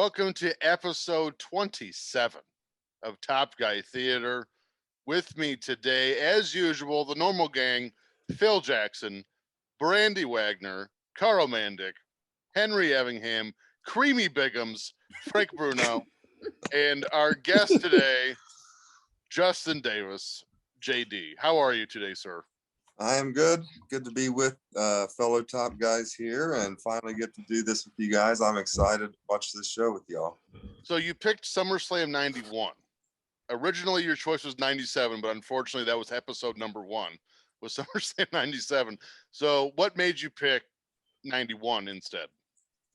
Welcome to episode 27 of Top Guy Theater. With me today, as usual, the normal gang, Phil Jackson, Brandy Wagner, Carl Mandick, Henry Evingham, Creamy Biggums, Frank Bruno, and our guest today, Justin Davis, JD. How are you today, sir? I am good. Good to be with fellow top guys here and finally get to do this with you guys. I'm excited to watch this show with y'all. So you picked SummerSlam 91. Originally, your choice was 97, but unfortunately, that was episode number 1, was SummerSlam 97. So what made you pick 91 instead?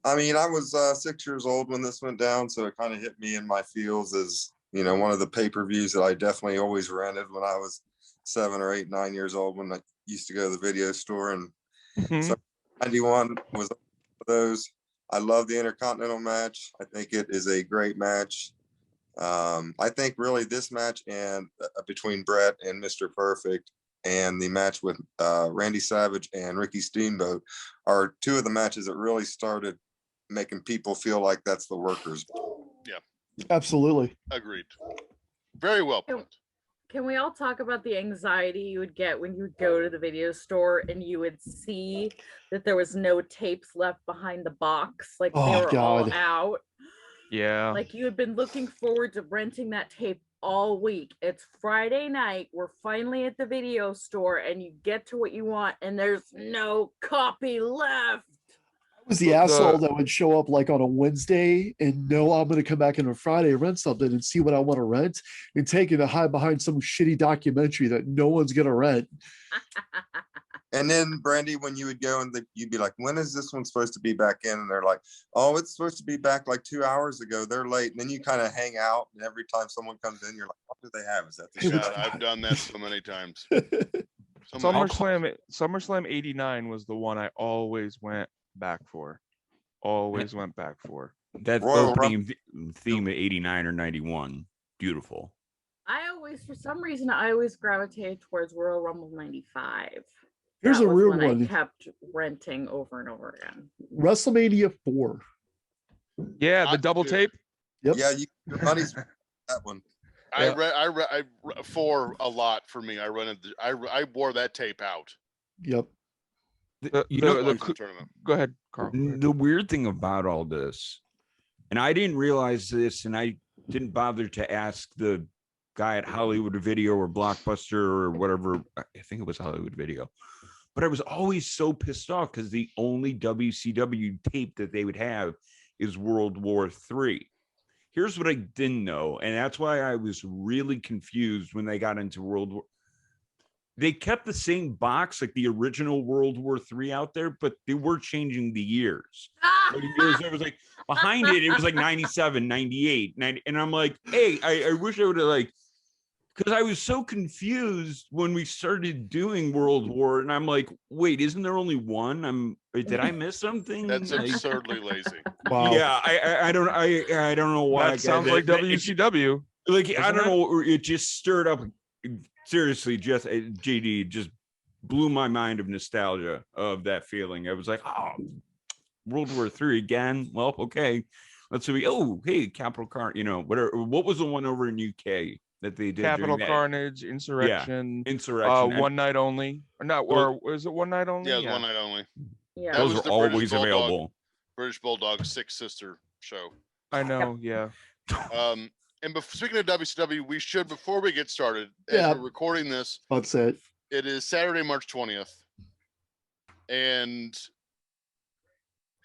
I mean, I was 6 years old when this went down, so it kind of hit me in my feels as, you know, one of the pay-per-views that I definitely always rented when I was 7 or 8, 9 years old when I used to go to the video store. And so 91 was one of those. I love the Intercontinental match. I think it is a great match. I think really this match and between Brett and Mr. Perfect and the match with Randy Savage and Ricky Steamboat are two of the matches that really started making people feel like that's the workers. Yeah, absolutely. Agreed. Very well put. Can we all talk about the anxiety you would get when you would go to the video store and you would see that there was no tapes left behind the box? Like they were all out. Yeah. Like you had been looking forward to renting that tape all week. It's Friday night. We're finally at the video store and you get to what you want and there's no copy left. I was the asshole that would show up like on a Wednesday and know I'm going to come back on a Friday, rent something and see what I want to rent and take it to hide behind some shitty documentary that no one's going to rent. And then Brandy, when you would go and you'd be like, when is this one supposed to be back in? And they're like, oh, it's supposed to be back like 2 hours ago. They're late. And then you kind of hang out. And every time someone comes in, you're like, what do they have? Is that the show? I've done that so many times. SummerSlam 89 was the one I always went back for. Went back for. That opening theme of 89 or 91. Beautiful. For some reason, I always gravitated towards Royal Rumble 95. Here's a real one. I kept renting over and over again. WrestleMania 4. Yeah, the double tape. Yep. Yeah, your money's that one. I read 4 a lot for me. I wore that tape out. Yep. Go ahead, Carl. The weird thing about all this, and I didn't realize this, and I didn't bother to ask the guy at Hollywood Video or Blockbuster or whatever. I think it was Hollywood Video. But I was always so pissed off because the only WCW tape that they would have is World War III. Here's what I didn't know, and that's why I was really confused when they got into World War. They kept the same box, like the original World War III out there, but they were changing the years. It was like behind it was like 97, 98, 90. And I'm like, hey, I wish I would have like, because I was so confused when we started doing World War. And I'm like, wait, isn't there only one? Did I miss something? That's absurdly lazy. Wow. Yeah, I don't know why. That sounds like WCW. I don't know. It just stirred up. Seriously, just JD just blew my mind of nostalgia of that feeling. I was like, oh, World War III again. Well, okay, let's see. Oh, hey, Capital Carnage. Whatever. What was the one over in UK that they did? Capital Carnage, Insurrection. One Night Only. Or was it One Night Only? Yeah, it was One Night Only. Yeah, those are always available. British Bulldog 6 Sister show. I know. Yeah. And speaking of WCW, we should, before we get started, as we're recording this, that's it. It is Saturday, March 20th. And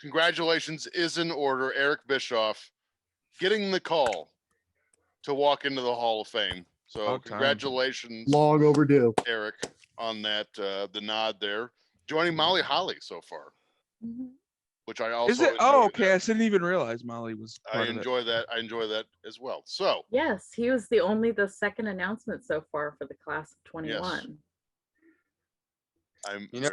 congratulations is in order. Eric Bischoff getting the call to walk into the Hall of Fame. So congratulations. Long overdue. Eric, on that, the nod there. Joining Molly Holly so far. Mm-hmm. Which I also okay. I didn't even realize Molly was. I enjoy that as well. So yes, he was the second announcement so far for the class of 21. Yes.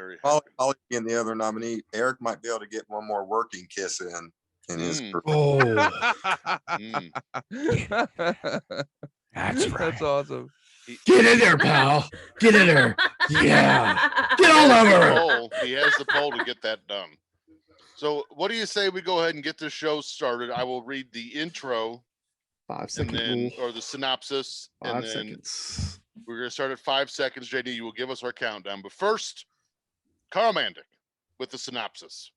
Molly being the other nominee, Eric might be able to get one more working kiss in his. That's right. That's awesome. Get in there, pal. Get in there. Yeah. Get all over it. He has the pole to get that done. So what do you say we go ahead and get this show started? I will read the intro 5 and second then, rule. or the synopsis, 5 and then seconds. we're going to start at 5 seconds. JD, you will give us our countdown. But first, Carl Mandic with the synopsis.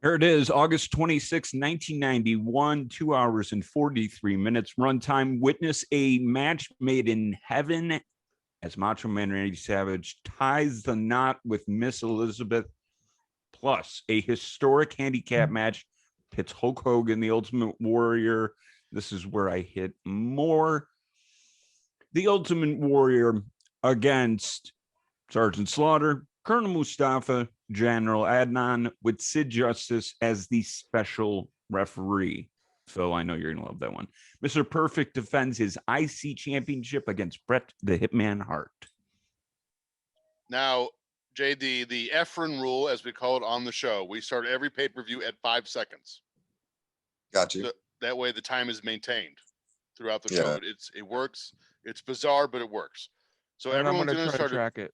Here it is, August 26, 1991, 2 hours and 43 minutes runtime. Witness a match made in heaven as Macho Man Randy Savage ties the knot with Miss Elizabeth, plus a historic handicap match pits Hulk Hogan, the Ultimate Warrior. This is where I hit more. The Ultimate Warrior against Sergeant Slaughter, Colonel Mustafa, General Adnan, with Sid Justice as the special referee. Phil, I know you're going to love that one. Mr. Perfect defends his IC championship against Bret the Hitman Hart. Now, JD, the Efren rule, as we call it on the show, we start every pay-per-view at 5 seconds. Got you. So that way the time is maintained throughout the Yeah. show. It works. It's bizarre, but it works. So And I'm everyone's gonna going to try to start. track it.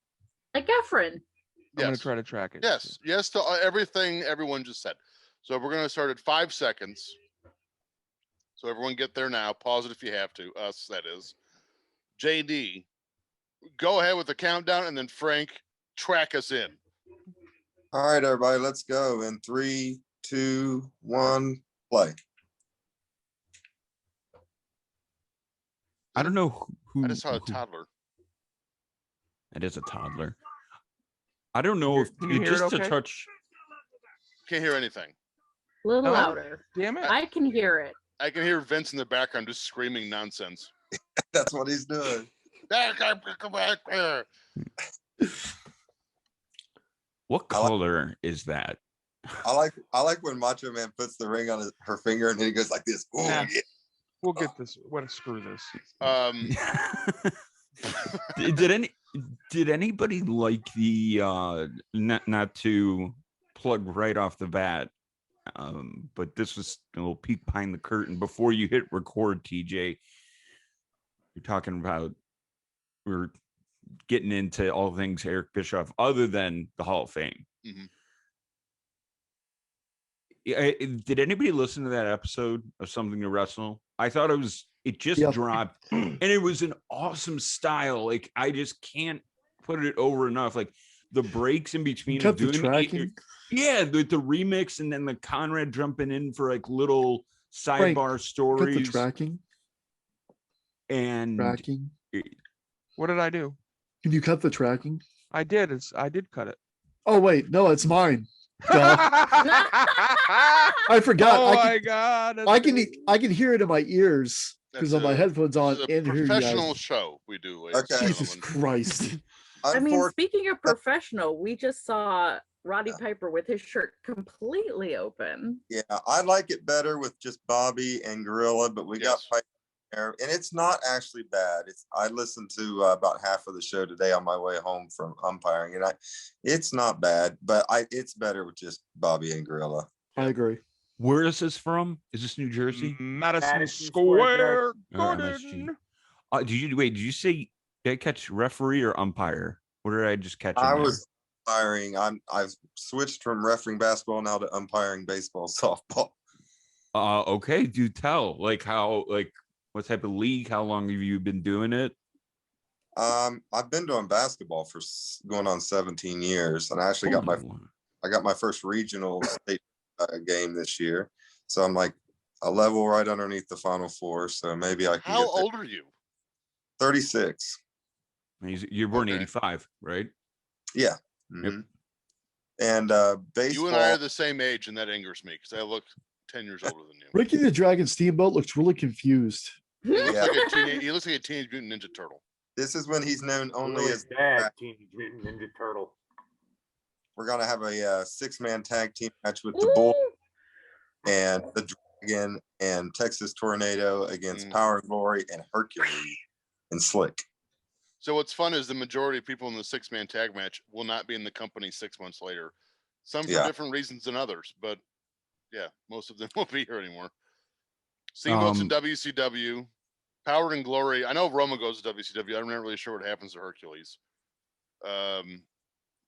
Like Efren. I'm gonna Yes. try to track it. Yes to everything everyone just said. So we're going to start at 5 seconds. So everyone get there now. Pause it if you have to. Us, that is. JD, go ahead with the countdown, and then Frank, track us in. All right, everybody, let's go. In 3, 2, 1, play. I don't know who. I just saw a who- toddler. It is a toddler. I don't know if Can you hear it just a okay? touch. Can't hear anything. A little No? louder. Damn it. I can hear it. I can hear Vince in the background just screaming nonsense. That's what he's doing. What I like- color is that? I like when Macho Man puts the ring on her finger and then he goes like this. Ooh, Nah. yeah. We'll get this. What? Screw this. Did anybody like the not to plug right off the bat, but this was a little peek behind the curtain before you hit record, TJ. You're talking about we're getting into all things Eric Bischoff other than the Hall of Fame. Mhm. Did anybody listen to that episode of Something to Wrestle? I thought it just Yep. dropped and it was an awesome style. Like I just can't put it over enough. Like the breaks in between Kept the doing tracking. yeah, the remix and then the Conrad jumping in for like little Frank, sidebar Cut the stories tracking. and Tracking. What did I do? Can you cut the tracking? I did. I did cut it. Oh wait, no, it's mine. Duh. I forgot. Oh I my can, god. I can I can hear it in my ears because That's of my a- headphones on This is a and hear you professional guys. show we do. ladies and Okay. Jesus gentlemen. Christ. I mean, Unfor- speaking of professional, we just saw Roddy Piper with his shirt completely open. yeah, I like it better with just Bobby and Gorilla, but we got Yes. Piper there, and it's not actually bad. I listened to about half of the show today on my way home from umpiring, and it's not bad, but it's better with just Bobby and Gorilla. I agree. where is this from? Is this New Jersey? Madison Madison Square Square Or MSG? Garden. Did you say did I catch referee or umpire? What did I just catch? in I there? was umpiring. I've switched from refereeing basketball now to umpiring baseball, softball. Okay, do tell. Like how what type of league? How long have you been doing it? I've been doing basketball for going on 17 years, and I actually got my first regional state game this year. So I'm like a level right underneath the Final Four. So maybe I can How get there. old are you? 36. You're born Okay. 85, right? Yeah. Yep. Mhm. And baseball. You and I are the same age, and that angers me because I look 10 years older than you. Ricky the Dragon Steamboat looks really confused. He looks, Yeah. like a he looks like a Teenage Mutant Ninja Turtle. This is when he's known only Louis as dad, Teenage Mutant Ninja Turtle. we're gonna have a 6-man tag team match with the Bull and the Dragon and Texas Tornado against Mm. Power and Glory and Hercules and Slick. So what's fun is the majority of people in the 6-man tag match will not be in the company 6 months later. Some for Yeah. different reasons than others, but yeah, most of them won't be here anymore. Steamboat's in WCW. Power and Glory. I know Roma goes to WCW. I'm not really sure what happens to Hercules.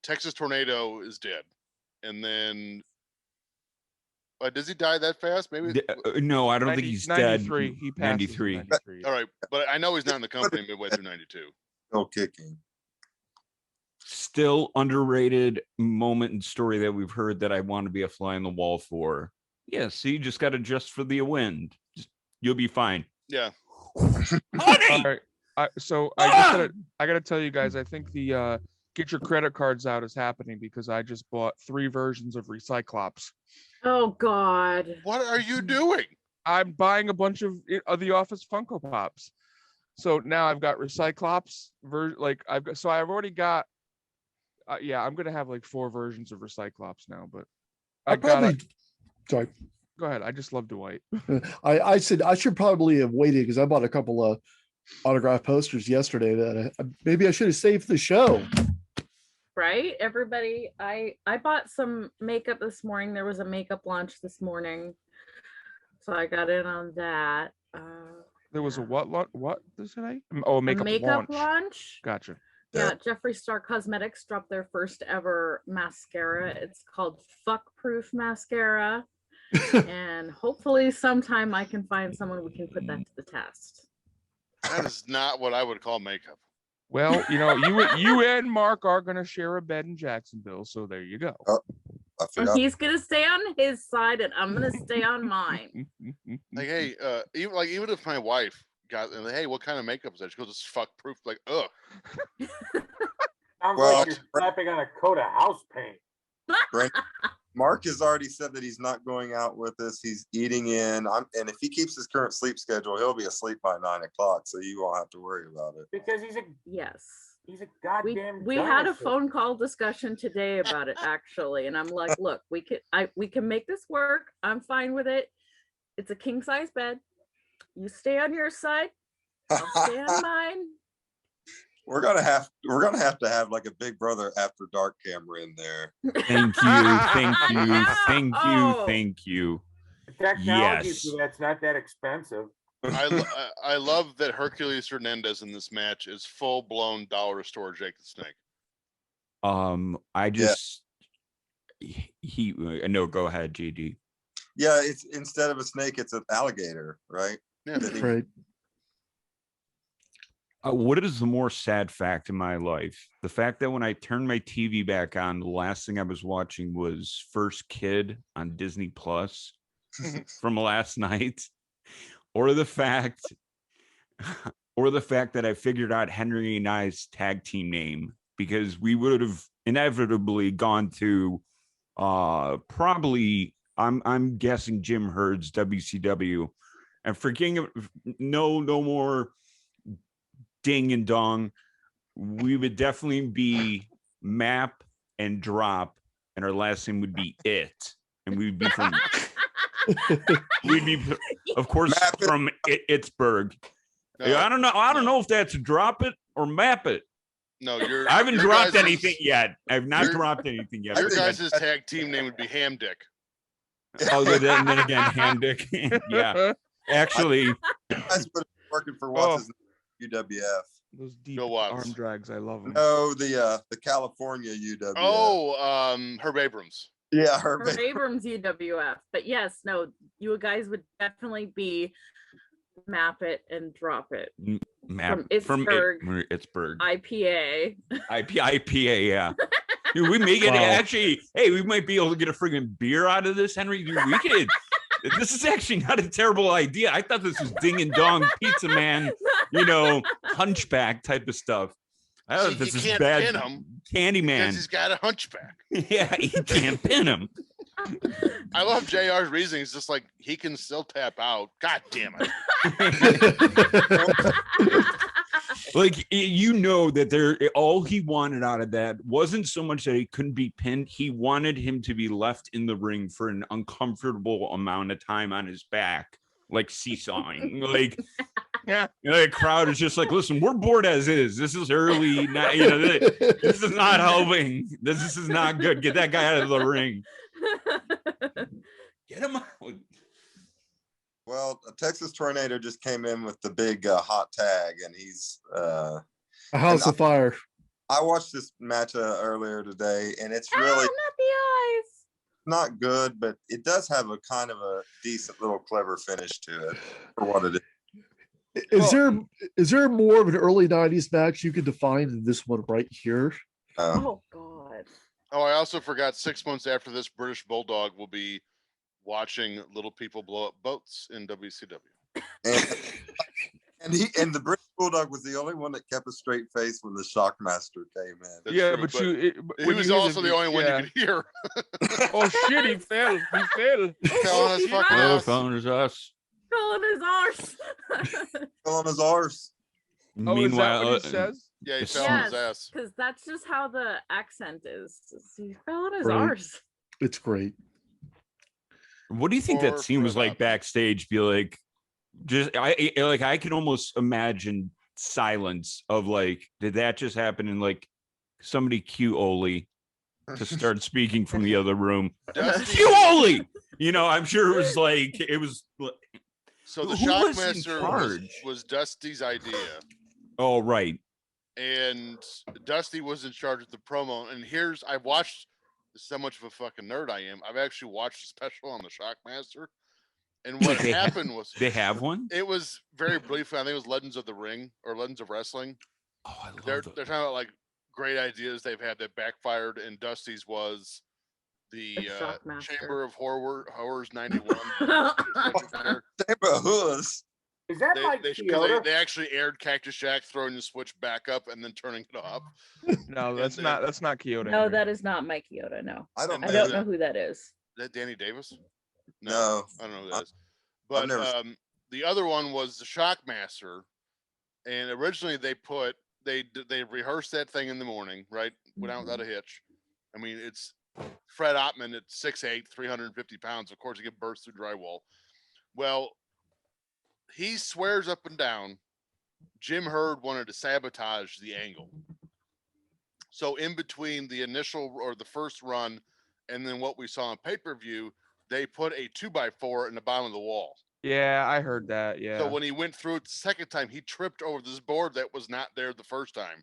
Texas Tornado is dead. And then Does he die that fast? Maybe. No, I don't think 90 he's 93. dead. He passes 93. 93. All right, but I know he's not in the company midway through 92. Still kicking. Still underrated moment and story that we've heard that I want to be a fly on the wall for. Yeah, see, you just got to adjust for the wind. You'll be fine. Yeah. All right. So I gotta tell you guys, I think the get your credit cards out is happening because I just bought 3 versions of Recyclops. Oh God. What are you doing? I'm buying a bunch of the Office Funko Pops. So now I've got Recyclops I've already got yeah, I'm gonna have like 4 versions of Recyclops now, but I probably sorry. Go ahead. I just love Dwight. I said I should probably have waited because I bought a couple of autograph posters yesterday that maybe I should have saved for the show. Right, everybody. I bought some makeup this morning. There was a makeup launch this morning, so I got in on that. There was a what today? Oh, a makeup launch. Gotcha. Yeah, Jeffree Star Cosmetics dropped their first ever mascara. It's called Fuck Proof Mascara. And hopefully sometime I can find someone we can put that to the test. That is not what I would call makeup. Well, you and Mark are gonna share a bed in Jacksonville, so there you go. And he's gonna stay on his side, and I'm gonna stay on mine. Like, hey, even if my wife got, hey, what kind of makeup is that? She goes, it's fuck proof. Like, ugh. Sounds like you're slapping on a coat of house paint. Mark has already said that he's not going out with us. He's eating in. And if he keeps his current sleep schedule, he'll be asleep by 9 o'clock. So you won't have to worry about it. Because he's a goddamn. We had a phone call discussion today about it actually, and I'm like, look, we can make this work. I'm fine with it. It's a king size bed. You stay on your side. I'll stay on mine. We're gonna have to have like a Big Brother After Dark camera in there. Thank you. Technology Yes. for that's not that expensive. I love that Hercules Hernandez in this match is full blown dollar store Jake the Snake. I just no, go ahead, GD. Yeah, it's instead of a snake, it's an alligator, right? Yeah. Right. What is the more sad fact in my life? The fact that when I turned my TV back on, the last thing I was watching was First Kid on Disney Plus from last night, or the fact that I figured out Henry and I's tag team name, because we would have inevitably gone to probably I'm guessing Jim Hurd's WCW, and forgetting no more ding and dong, we would definitely be Map and Drop, and our last name would be It, and we'd be from of course from Ittsburg. No, I don't know if that's Drop It or Map It. No, I haven't dropped anything yet. I've not dropped anything yet. Your guys' tag team name would be Ham Dick. Oh, then again, Ham Dick. Yeah, actually, That's been working for what's his name, UWF. Those deep Go Watts. arm drags, I love them. No, the California UWF. Oh, Herb Abrams. Yeah, Herb Abrams UWF. But yes, no, you guys would definitely be Map It and Drop It. Map From Ittsburg. IPA. IPA, yeah. Dude, we may get actually. Hey, we might be able to get a friggin' beer out of this, Henry. Dude, we could. This is actually not a terrible idea. I thought this was Ding and Dong Pizza Man, hunchback type of stuff. I don't know if this is bad. Pin him Candyman. because he's got a hunchback. Yeah, he can't pin him. I love JR's reasoning. It's just like he can still tap out. God damn it. Like, that all he wanted out of that wasn't so much that he couldn't be pinned. He wanted him to be left in the ring for an uncomfortable amount of time on his back, like seesawing. Like, yeah, the crowd is just like, listen, we're bored as is. This is early. This is not helping. This is not good. Get that guy out of the ring. Get him out. Well, a Texas Tornado just came in with the big hot tag, and he's a house of fire. I watched this match earlier today, and it's really not the eyes. not good, but it does have a kind of a decent little clever finish to it for what it is. Is there more of an early 90s match you could define than this one right here? Oh God. Oh, I also forgot 6 months after this, British Bulldog will be watching little people blow up boats in WCW. And the British Bulldog was the only one that kept a straight face when the Shockmaster came in. That's yeah, true, but you. He was also the only one you could hear. Oh shit! He fell. He fell. Fell on his fucking Oh, ass. phone is us. Fell on his arse. Fell on his arse. Oh, is that Meanwhile, what he says? Yeah, he Yes. fell on his ass. Because that's just how the accent is. He fell on his Right. arse. It's great. what do you think that Or scene was Fred like Oppen. backstage? Be like, I can almost imagine silence of like, did that just happen? And like, somebody cue Oli to start speaking from the other room. Dusty, Cue Oli. I'm sure it was like so the Who was in Shockmaster charge? was Dusty's idea, Oh right. and Dusty was in charge of the promo. And I've watched. This is how much of a fucking nerd I am. I've actually watched a special on the Shockmaster, and what They have- happened was They have one. it was very briefly. I think it was Legends of the Ring or Legends of Wrestling. Oh, I love They're those. talking about like great ideas they've had that backfired, and Dusty's was the The Shockmaster. Chamber of Horrors 91. Chamber of Hoods. Is that like Kyoto? They actually aired Cactus Jack throwing the switch back up and then turning it off. No, that's And- not Kyoto. No, that is not Mike Kyoto. No, I don't I know. don't that. know who that is. Is that Danny Davis? No. I don't know who that is. I've But never the other one was the Shockmaster, and originally they rehearsed that thing in the morning, right? Went out without a hitch. I mean, it's Fred Ottman at 6'8", 350 pounds. Of course, he can burst through drywall. Well, he swears up and down Jim Herd wanted to sabotage the angle. So in between the initial or the first run and then what we saw on pay-per-view, they put a 2x4 in the bottom of the wall. Yeah, I heard that. Yeah. So when he went through it the second time, he tripped over this board that was not there the first time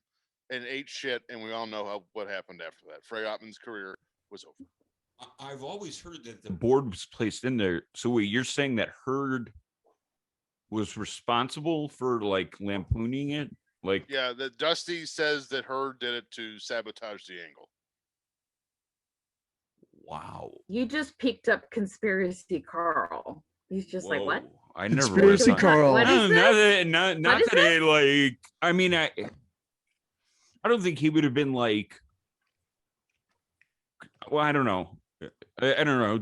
and ate shit. And we all know what happened after that. Fred Ottman's career was over. I've always heard that the board was placed in there. So wait, you're saying that Herd was responsible for like lampooning it? Like, Yeah, the Dusty says that Herd did it to sabotage the angle. wow. You just picked up conspiracy Carl. He's just like, what? Whoa, I never Conspiracy would've thought- Carl. What No, is not this? that, not What is that it like. I mean, I don't think he would have been like. Well, I don't know. I don't know.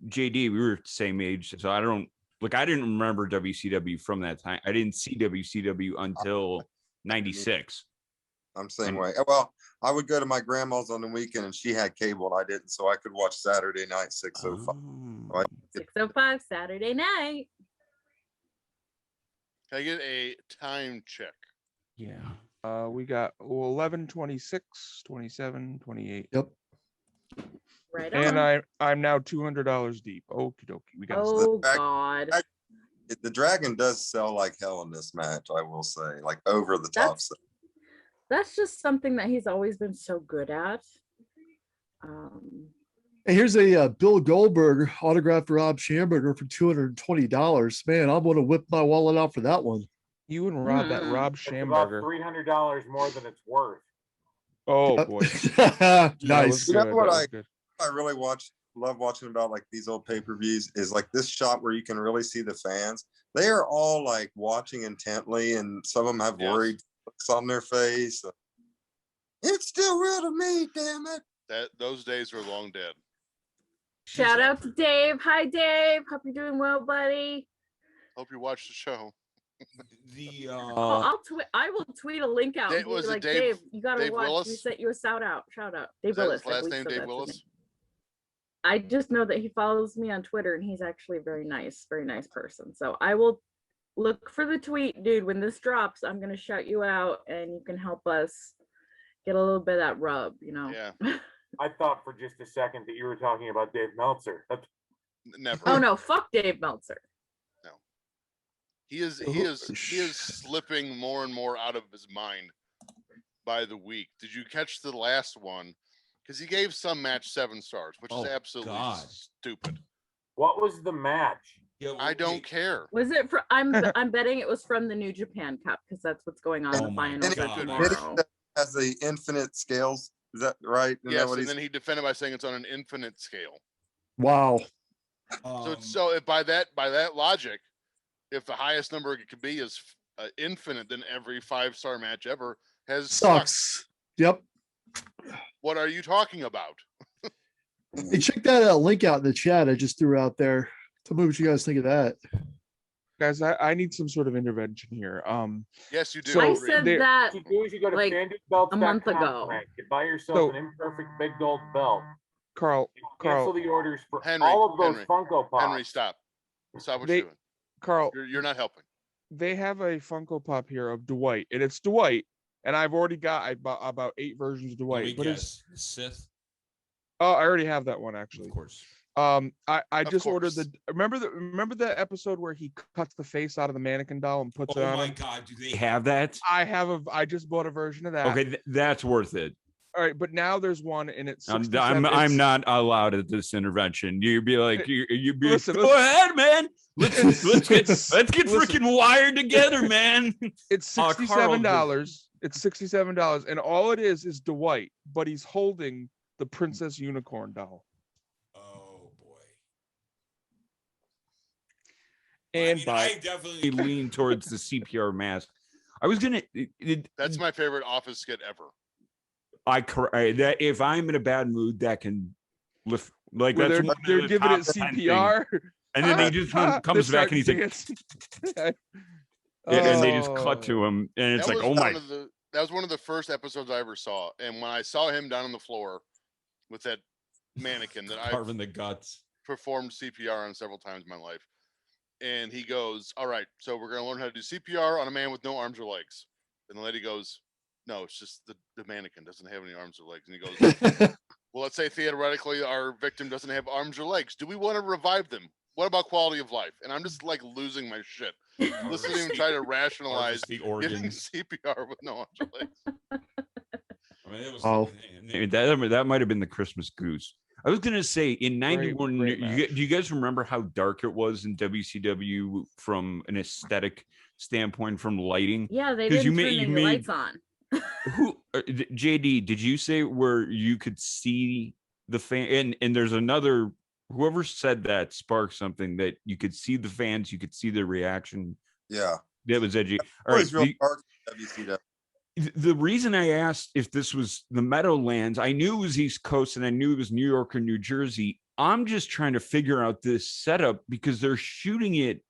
JD, we were the same age, so I don't like. I didn't remember WCW from that time. I didn't see WCW until '96. I'm the same way. Well, I would go to my grandma's on the weekend and she had cable and I didn't, so I could watch Saturday night 6:05. Oh. 6:05 Saturday night. Can I get a time check? Yeah. We got 11, 26, 27, 28. Yep. Right And on. I'm now $200 deep. Okie dokie. We got Oh back- God. The Dragon does sell like hell in this match, I will say, like over the top. That's just something that he's always been so good at. And here's a Bill Goldberg autographed Rob Schamberger for $220. Man, I'm going to whip my wallet out for that one. you and Rob, that Hmm. Rob It's about Schamberger. $300 more than it's worth. Oh Yep. boy. That was Nice. You know good, what that was good. I really love watching about like these old pay-per-views is like this shot where you can really see the fans. They are all like watching intently, and some of them have Yes. worried looks on their face. It's still real to me, damn it. Those days are long dead. Shout out to Dave. Hi, Dave. Hope you're doing well, buddy. Hope you watch the show. The I will tweet a link out. Dave- and be was it like, Dave- you gotta Dave watch. We Willis? sent you a shout out. Shout out. Dave Is that Willis. his I last believe name, so, Dave that's his Willis? name. I just know that he follows me on Twitter and he's actually a very nice person. So I will look for the tweet, dude. When this drops, I'm gonna shout you out and you can help us get a little bit of that rub, Yeah, I thought for just a second that you were talking about Dave Meltzer. never. Oh no, fuck Dave Meltzer. He is slipping more and more out of his mind by the week. Did you catch the last one because he gave some match 7 stars, which is Oh, absolutely God. stupid. What was the match? Yeah, I don't care. Was it for? I'm betting it was from the New Japan Cup because that's what's going on Oh the my finals God. tomorrow. Has the infinite scales. Is that right? Isn't that Yes, what and he's- then he defended by saying it's on an infinite scale. Wow. So if by that logic, if the highest number it could be is infinite, then every 5-star match ever has sucked. Sucks. Yep. What are you talking about? Hey, check that link out in the chat I just threw out there. Tell me what you guys think of that. Guys, I need some sort of intervention here. Yes, you do. So I Reed. said there- that What you do is you go to like, FanDuelBelts.com, a month ago. Frank. You buy yourself So- an imperfect big gold belt. Carl, Cancel the orders for Henry, all of those Henry, Funko Pops. Henry, stop. Stop what They- you're doing. Carl, You're not helping. they have a Funko Pop here of Dwight, and it's Dwight, and I've already got about 8 versions of Let Dwight. me But it's guess. Sith, oh, I already have that one actually. of course. I Of just ordered course. the remember the episode where he cuts the face out of the mannequin doll and puts it Oh on my him? God, do they Have that? I just bought a version of that. Okay, that's worth it. All right, but now there's one and it's I'm 67 I'm it's- not allowed at this intervention. You'd be like, you'd be Listen, go listen. ahead, man. Let's get Listen. freaking wired together, man. It's Carl, $67. It's $67, and all it is Dwight, but he's holding the Princess Unicorn doll. Oh boy. And I definitely lean towards the CPR mask. I was gonna. That's my favorite office skit ever. That if I'm in a bad mood, that can lift. Like where that's they're, one of they're the giving it top 10 things. CPR. And then he just comes back and he's like, and they just cut to him, and it's That like, was oh my. that was one of the first episodes I ever saw. And when I saw him down on the floor with that mannequin that I Carving the guts. performed CPR on several times in my life. And he goes, all right, so we're going to learn how to do CPR on a man with no arms or legs. And the lady goes, no, it's just the mannequin doesn't have any arms or legs. And he goes, well, let's say theoretically our victim doesn't have arms or legs. Do we want to revive them? What about quality of life? And I'm just like losing my shit. Listening to him try to rationalize Harvest the giving organs. CPR with no arms or legs. I mean, it was, Oh. That might have been the Christmas goose. I was gonna say in Great- '91. great match. Do you guys remember how dark it was in WCW from an aesthetic standpoint, from lighting? Yeah, they 'Cause didn't you turn made- any you made- lights on. Who JD? Did you say where you could see the fan? And there's another. Whoever said that sparked something that you could see the fans, you could see their reaction. Yeah. That was edgy. All right. Always real dark WCW. The reason I asked if this was the Meadowlands, I knew it was East Coast and I knew it was New York or New Jersey. I'm just trying to figure out this setup because they're shooting it.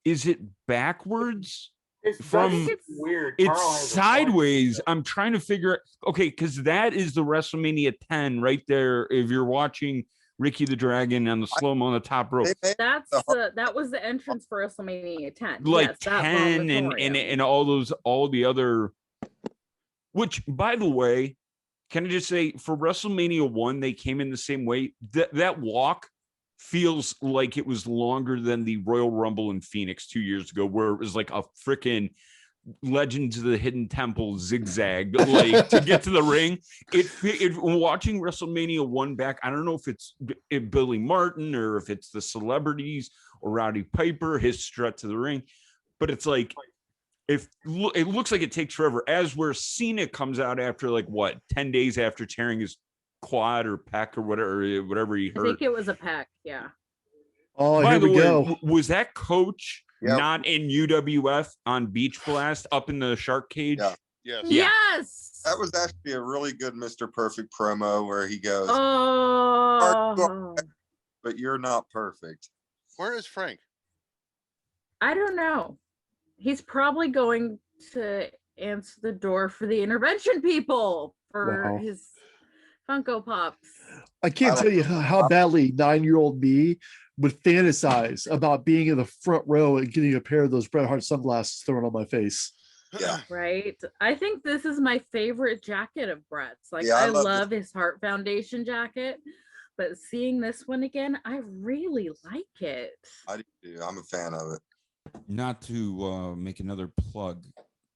Is it backwards? It's From- that's weird. It's Carl has a point. sideways. I'm trying to figure okay, because that is the WrestleMania 10 right there. If you're watching Ricky the Dragon on the slow-mo on the top rope, They made That's The- that was the entrance for WrestleMania 10. like Yes, that 10 vomitorium. and all the other, which by the way, can I just say for WrestleMania 1 they came in the same way. That walk feels like it was longer than the Royal Rumble in Phoenix 2 years ago, where it was like a freaking Legends of the Hidden Temple zigzag like to get to the ring. Watching WrestleMania 1 back, I don't know if it's Billy Martin or if it's the celebrities or Roddy Piper, his strut to the ring, but it's like it looks like it takes forever. As where Cena comes out after like what 10 days after tearing his quad or pec or whatever he I hurt. think it was a pack. Yeah. Oh, By here the we way, go. was that coach Yep. not in UWF on Beach Blast up in the shark cage? Yeah. Yes. Yeah. Yes. That was actually a really good Mr. Perfect promo where he goes, Oh, but you're not perfect. Where is Frank? I don't know. He's probably going to answer the door for the intervention people for Wow. his Funko Pops. I can't tell you how badly 9-year-old me would fantasize about being in the front row and getting a pair of those Bret Hart sunglasses thrown on my face. Yeah. Right. I think this is my favorite jacket of Brett's. Like, Yeah, I I love love his Heart Foundation jacket, but seeing this one again, I really like it. I do. I'm a fan of it. Not to make another plug,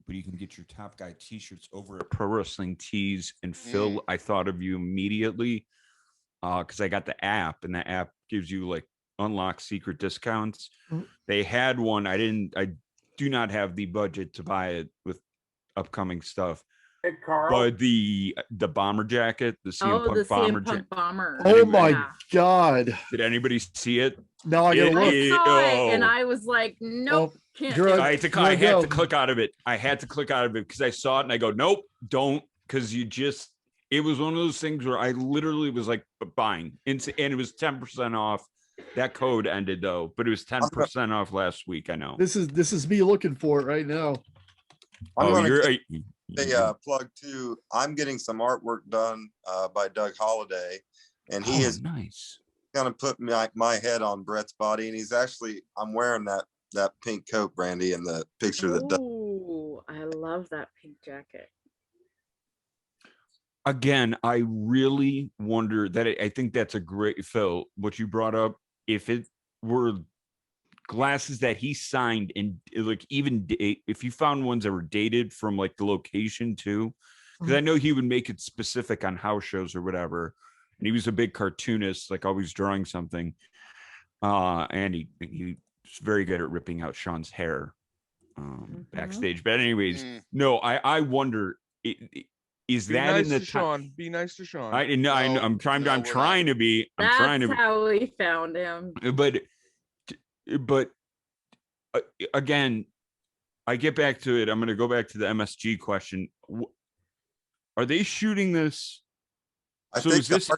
but you can get your Top Guy t-shirts over at Pro Wrestling Tees. And Phil, I thought of you immediately because I got the app, and the app gives you like unlock secret discounts. They had one. I do not have the budget to buy it with upcoming stuff. Hey, Carl. But the bomber jacket, the CM Punk the bomber CM Punk bomber. Oh my Yeah. God. Did anybody see it? Now I gotta It- look. I saw it and oh. I was like, nope, can't Drug- do I it. had to Let I had go. to click out of it. I had to click out of it because I saw it and I go, nope, don't, because it was one of those things where I literally was like buying, and it was 10% off. That code ended though, but it was 10% off last week. I know. This is me looking for it right now. I'm Oh, gonna you're give a plug too. I'm getting some artwork done by Doug Holliday, and he is nice. gonna put my head on Brett's body, and I'm wearing that pink coat, Brandy, in the picture that Doug. Oh, I love that pink jacket. Again, I really wonder that I think that's a great, Phil, what you brought up. If it were glasses that he signed, and like even if you found ones that were dated from like the location too, because I know he would make it specific on house shows or whatever, and he was a big cartoonist, like always drawing something, and he was very good at ripping out Sean's hair backstage. But anyways, no, I wonder, is Be that nice in the to Sean. Be nice to Sean. I know, I'm trying to be. I'm That's trying to be. how we found him. But again, I get back to it. I'm going to go back to the MSG question. Are they shooting this? I So think is this?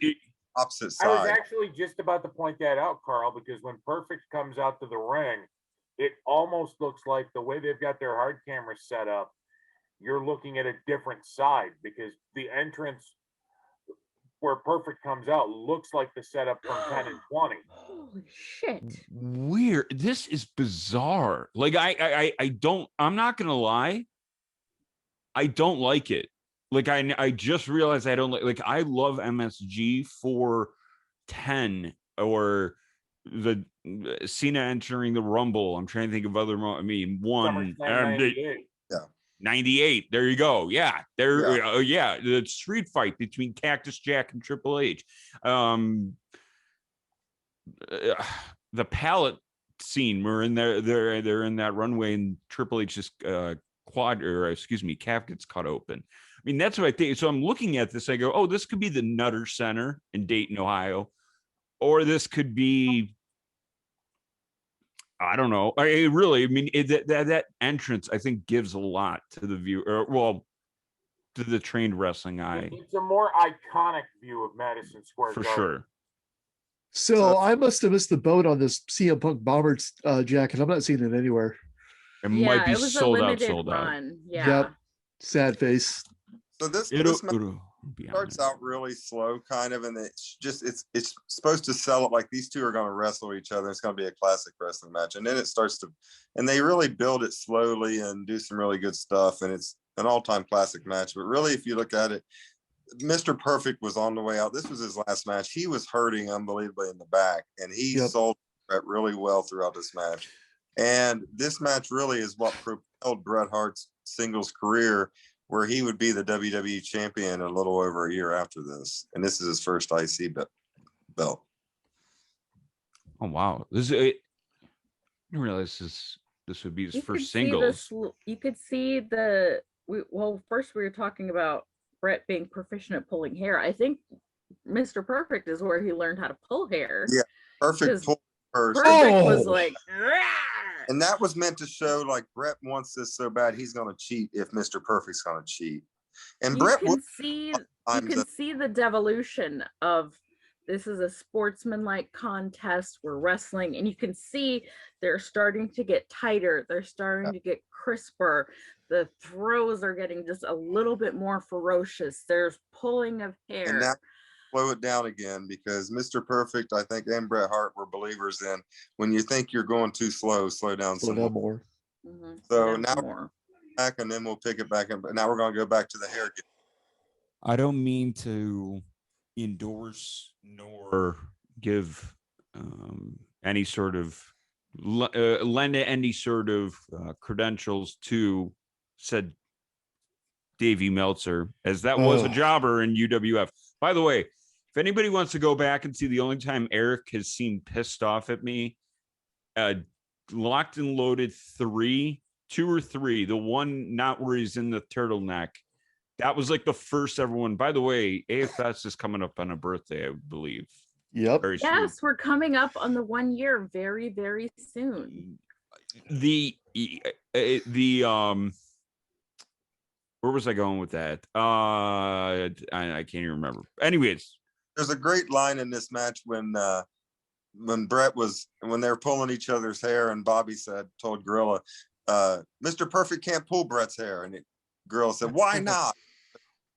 opposite I was side. actually just about to point that out, Carl, because when Perfect comes out to the ring, it almost looks like the way they've got their hard cameras set up, you're looking at a different side, because the entrance where Perfect comes out looks like the setup from 10 and 20. Holy shit. Weird. This is bizarre. Like I'm not gonna lie. I don't like it. Like I just realized I don't like I love MSG for 10 or the Cena entering the Rumble. I'm trying to think of other one. SummerSlam 98. 98. There you go. Yeah. The street fight between Cactus Jack and Triple H. The pallet scene, we're in there. They're in that runway, and Triple H just calf gets cut open. I mean, that's what I think. So I'm looking at this. I go, oh, this could be the Nutter Center in Dayton, Ohio, or this could be, I don't know. I mean, that entrance, I think, gives a lot to the viewer. Well, to the trained wrestling eye, It's a more iconic view of Madison Square for Garden. sure. So I must have missed the boat on this CM Punk bomber jacket. I'm not seeing it anywhere. It might be it was sold a out. limited Sold out. run. Yeah. Yep. Sad face. So this It'll be on starts there. out really slow, kind of, and it's supposed to sell it like these two are going to wrestle each other. It's going to be a classic wrestling match, and then it starts to, and they really build it slowly and do some really good stuff, and it's an all-time classic match. But really, if you look at it, Mr. Perfect was on the way out. This was his last match. He was hurting unbelievably in the back, and he sold Bret really well throughout this match. And this match really is what propelled Bret Hart's singles career, where he would be the WWE champion a little over a year after this. And this is his first IC belt. Oh wow! I didn't realize this would be his first singles. You could see first we were talking about Bret being proficient at pulling hair. I think Mr. Perfect is where he learned how to pull hair. Yeah, Perfect pulled first. Perfect was like, and that was meant to show like Bret wants this so bad he's going to cheat if Mr. Perfect's going to cheat. And Bret you can see the devolution of this is a sportsmanlike contest. We're wrestling, and you can see they're starting to get tighter. They're starting to get crisper. The throws are getting just a little bit more ferocious. There's pulling of hair. And now slow it down again, because Mr. Perfect, I think, and Bret Hart were believers in when you think you're going too slow down some more. Mm-hmm. So now we're back, and then we'll pick it back up. But now we're going to go back to the hair. I don't mean to endorse nor give any sort of lend any sort of credentials to said Davey Meltzer, as that was a jobber in UWF. By the way, if anybody wants to go back and see the only time Eric has seemed pissed off at me, Locked and Loaded 2 or 3, the one not where he's in the turtleneck. That was like the first ever one. By the way, AFS is coming up on a birthday, I believe. Yep. Very soon. Yes, we're coming up on the 1 year very, very soon. Where was I going with that? I can't even remember. Anyways, There's a great line in this match when Brett when they were pulling each other's hair, and Bobby told Gorilla, Mr. Perfect can't pull Brett's hair, and Gorilla said, "Why not?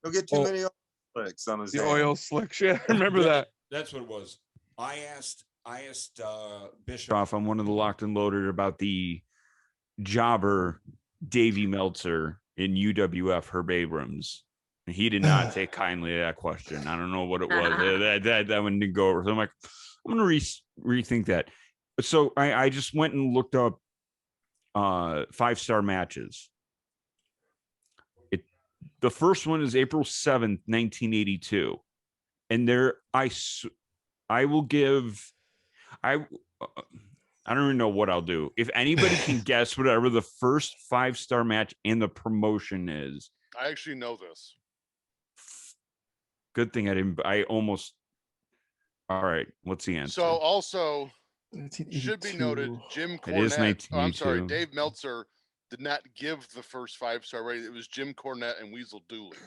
He'll get too many oil slicks on his The hand." oil slicks. Yeah, I remember that. That's what it was. I asked Bischoff on one of the Locked and Loaded about the jobber Davey Meltzer in UWF, Herb Abrams. He did not take kindly to that question. I don't know what it was. That one didn't go over. So I'm like, I'm going to rethink that. So I just went and looked up 5-star matches. The first one is April 7th, 1982. And I will give, I don't even know what I'll do. If anybody can guess whatever the first 5-star match and the promotion is. I actually know this. Good thing I almost. All right. What's the answer? So also should be noted, Jim Cornette. Oh, I'm sorry, 1982. Dave Meltzer did not give the first 5-star rating. It was Jim Cornette and Weasel Dooley.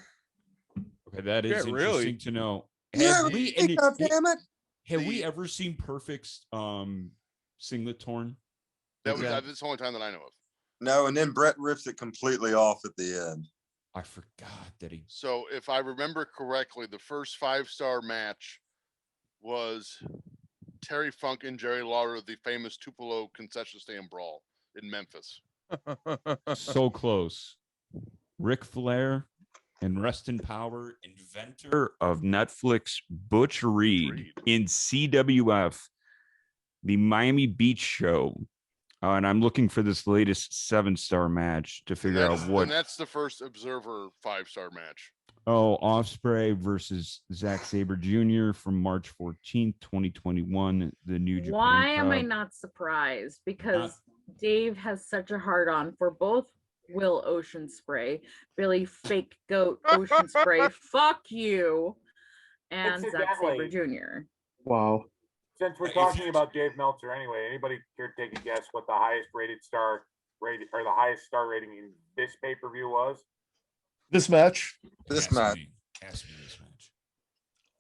Okay, that is Yeah, interesting really? to know. Yeah, God damn it. Have we ever seen Perfect's singlet torn? That's Okay. the only time that I know of. No, and then Brett rips it completely off at the end. I forgot that he. So if I remember correctly, the first 5-star match was Terry Funk and Jerry Lawler, the famous Tupelo concession stand brawl in Memphis. So close. Ric Flair and rest in power, inventor of Netflix, Butch Reed in CWF, the Miami Beach show. And I'm looking for this latest 7-star match to figure out what. And that's the first Observer 5-star match. Oh, Ospreay versus Zack Sabre Jr. from March 14th, 2021. The New Japan. Why am I Cup. not surprised? Because Dave has such a hard on for both Will Ocean Spray, Billy Fake Goat Ocean Spray, fuck you, and Zack Sabre Incidentally- Jr. Wow. Since we're talking about Dave Meltzer anyway, anybody care to take a guess what the highest rated star rating or the highest star rating in this pay-per-view was? This match, This match, Ask me this match.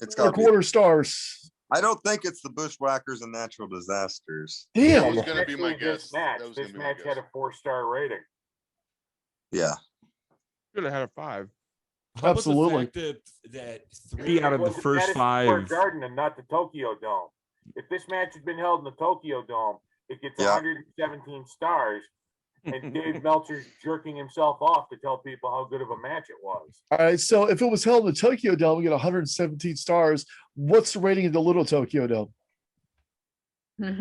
it's four got. quarter stars. I don't think it's the Bushwhackers and Natural Disasters. That Damn. was going to be my Actually, guess. This match, That was this gonna be my match had guess. a 4-star rating. Yeah. Should have had a 5. How about the Absolutely. fact that 3 out of the It was at first Madison Square 5. Garden and not the Tokyo Dome. If this match had been held in the Tokyo Dome, it gets Yeah. 117 stars, and Dave Meltzer's jerking himself off to tell people how good of a match it was. All right. So if it was held in the Tokyo Dome, we get 117 stars. What's the rating in the little Tokyo Dome? Oh my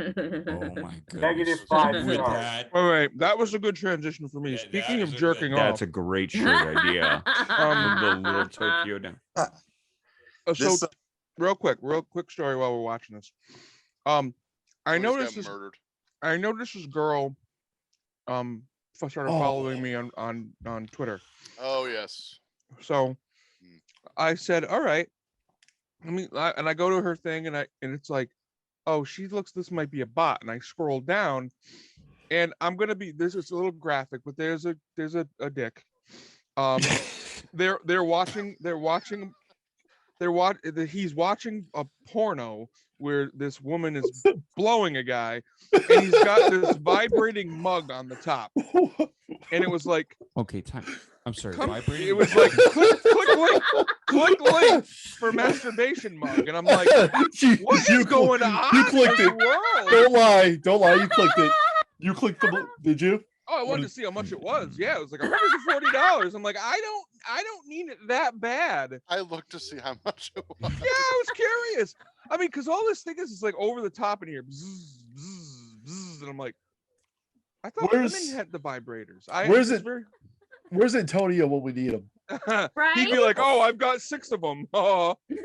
goodness. -5 With stars. that, All right, that was a good transition for me. Yeah, Speaking that of is a jerking good- off, That's a great shirt idea. The little Tokyo down. so This, real quick story while we're watching this. I Somebody's noticed got this. murdered. I noticed this girl. Started following me on Twitter. Oh yes. So I said, "All right, I go to her thing, and it's like, oh, this might be a bot." And I scroll down, and I'm gonna be there's a little graphic, but there's a dick. He's watching a porno where this woman is blowing a guy, and he's got this vibrating mug on the top, and it was like, Okay, time. I'm sorry. it was like click link for masturbation mug, and I'm like, what is going on? You clicked in it. the world? Don't lie. You clicked it. You clicked the. Did you? Oh, I wanted to see how much it was. Yeah, it was like $140. I'm like, I don't need it that bad. I looked to see how much it was. Yeah, I was curious. I mean, because all this thing is like over the top in here. Bzz, bzz, bzz, and I'm like, I thought Where's- women had the vibrators. where's it's it- very- Where's Antonio when we need him? He'd be like, "Oh, I've got 6 of them." Oh, And,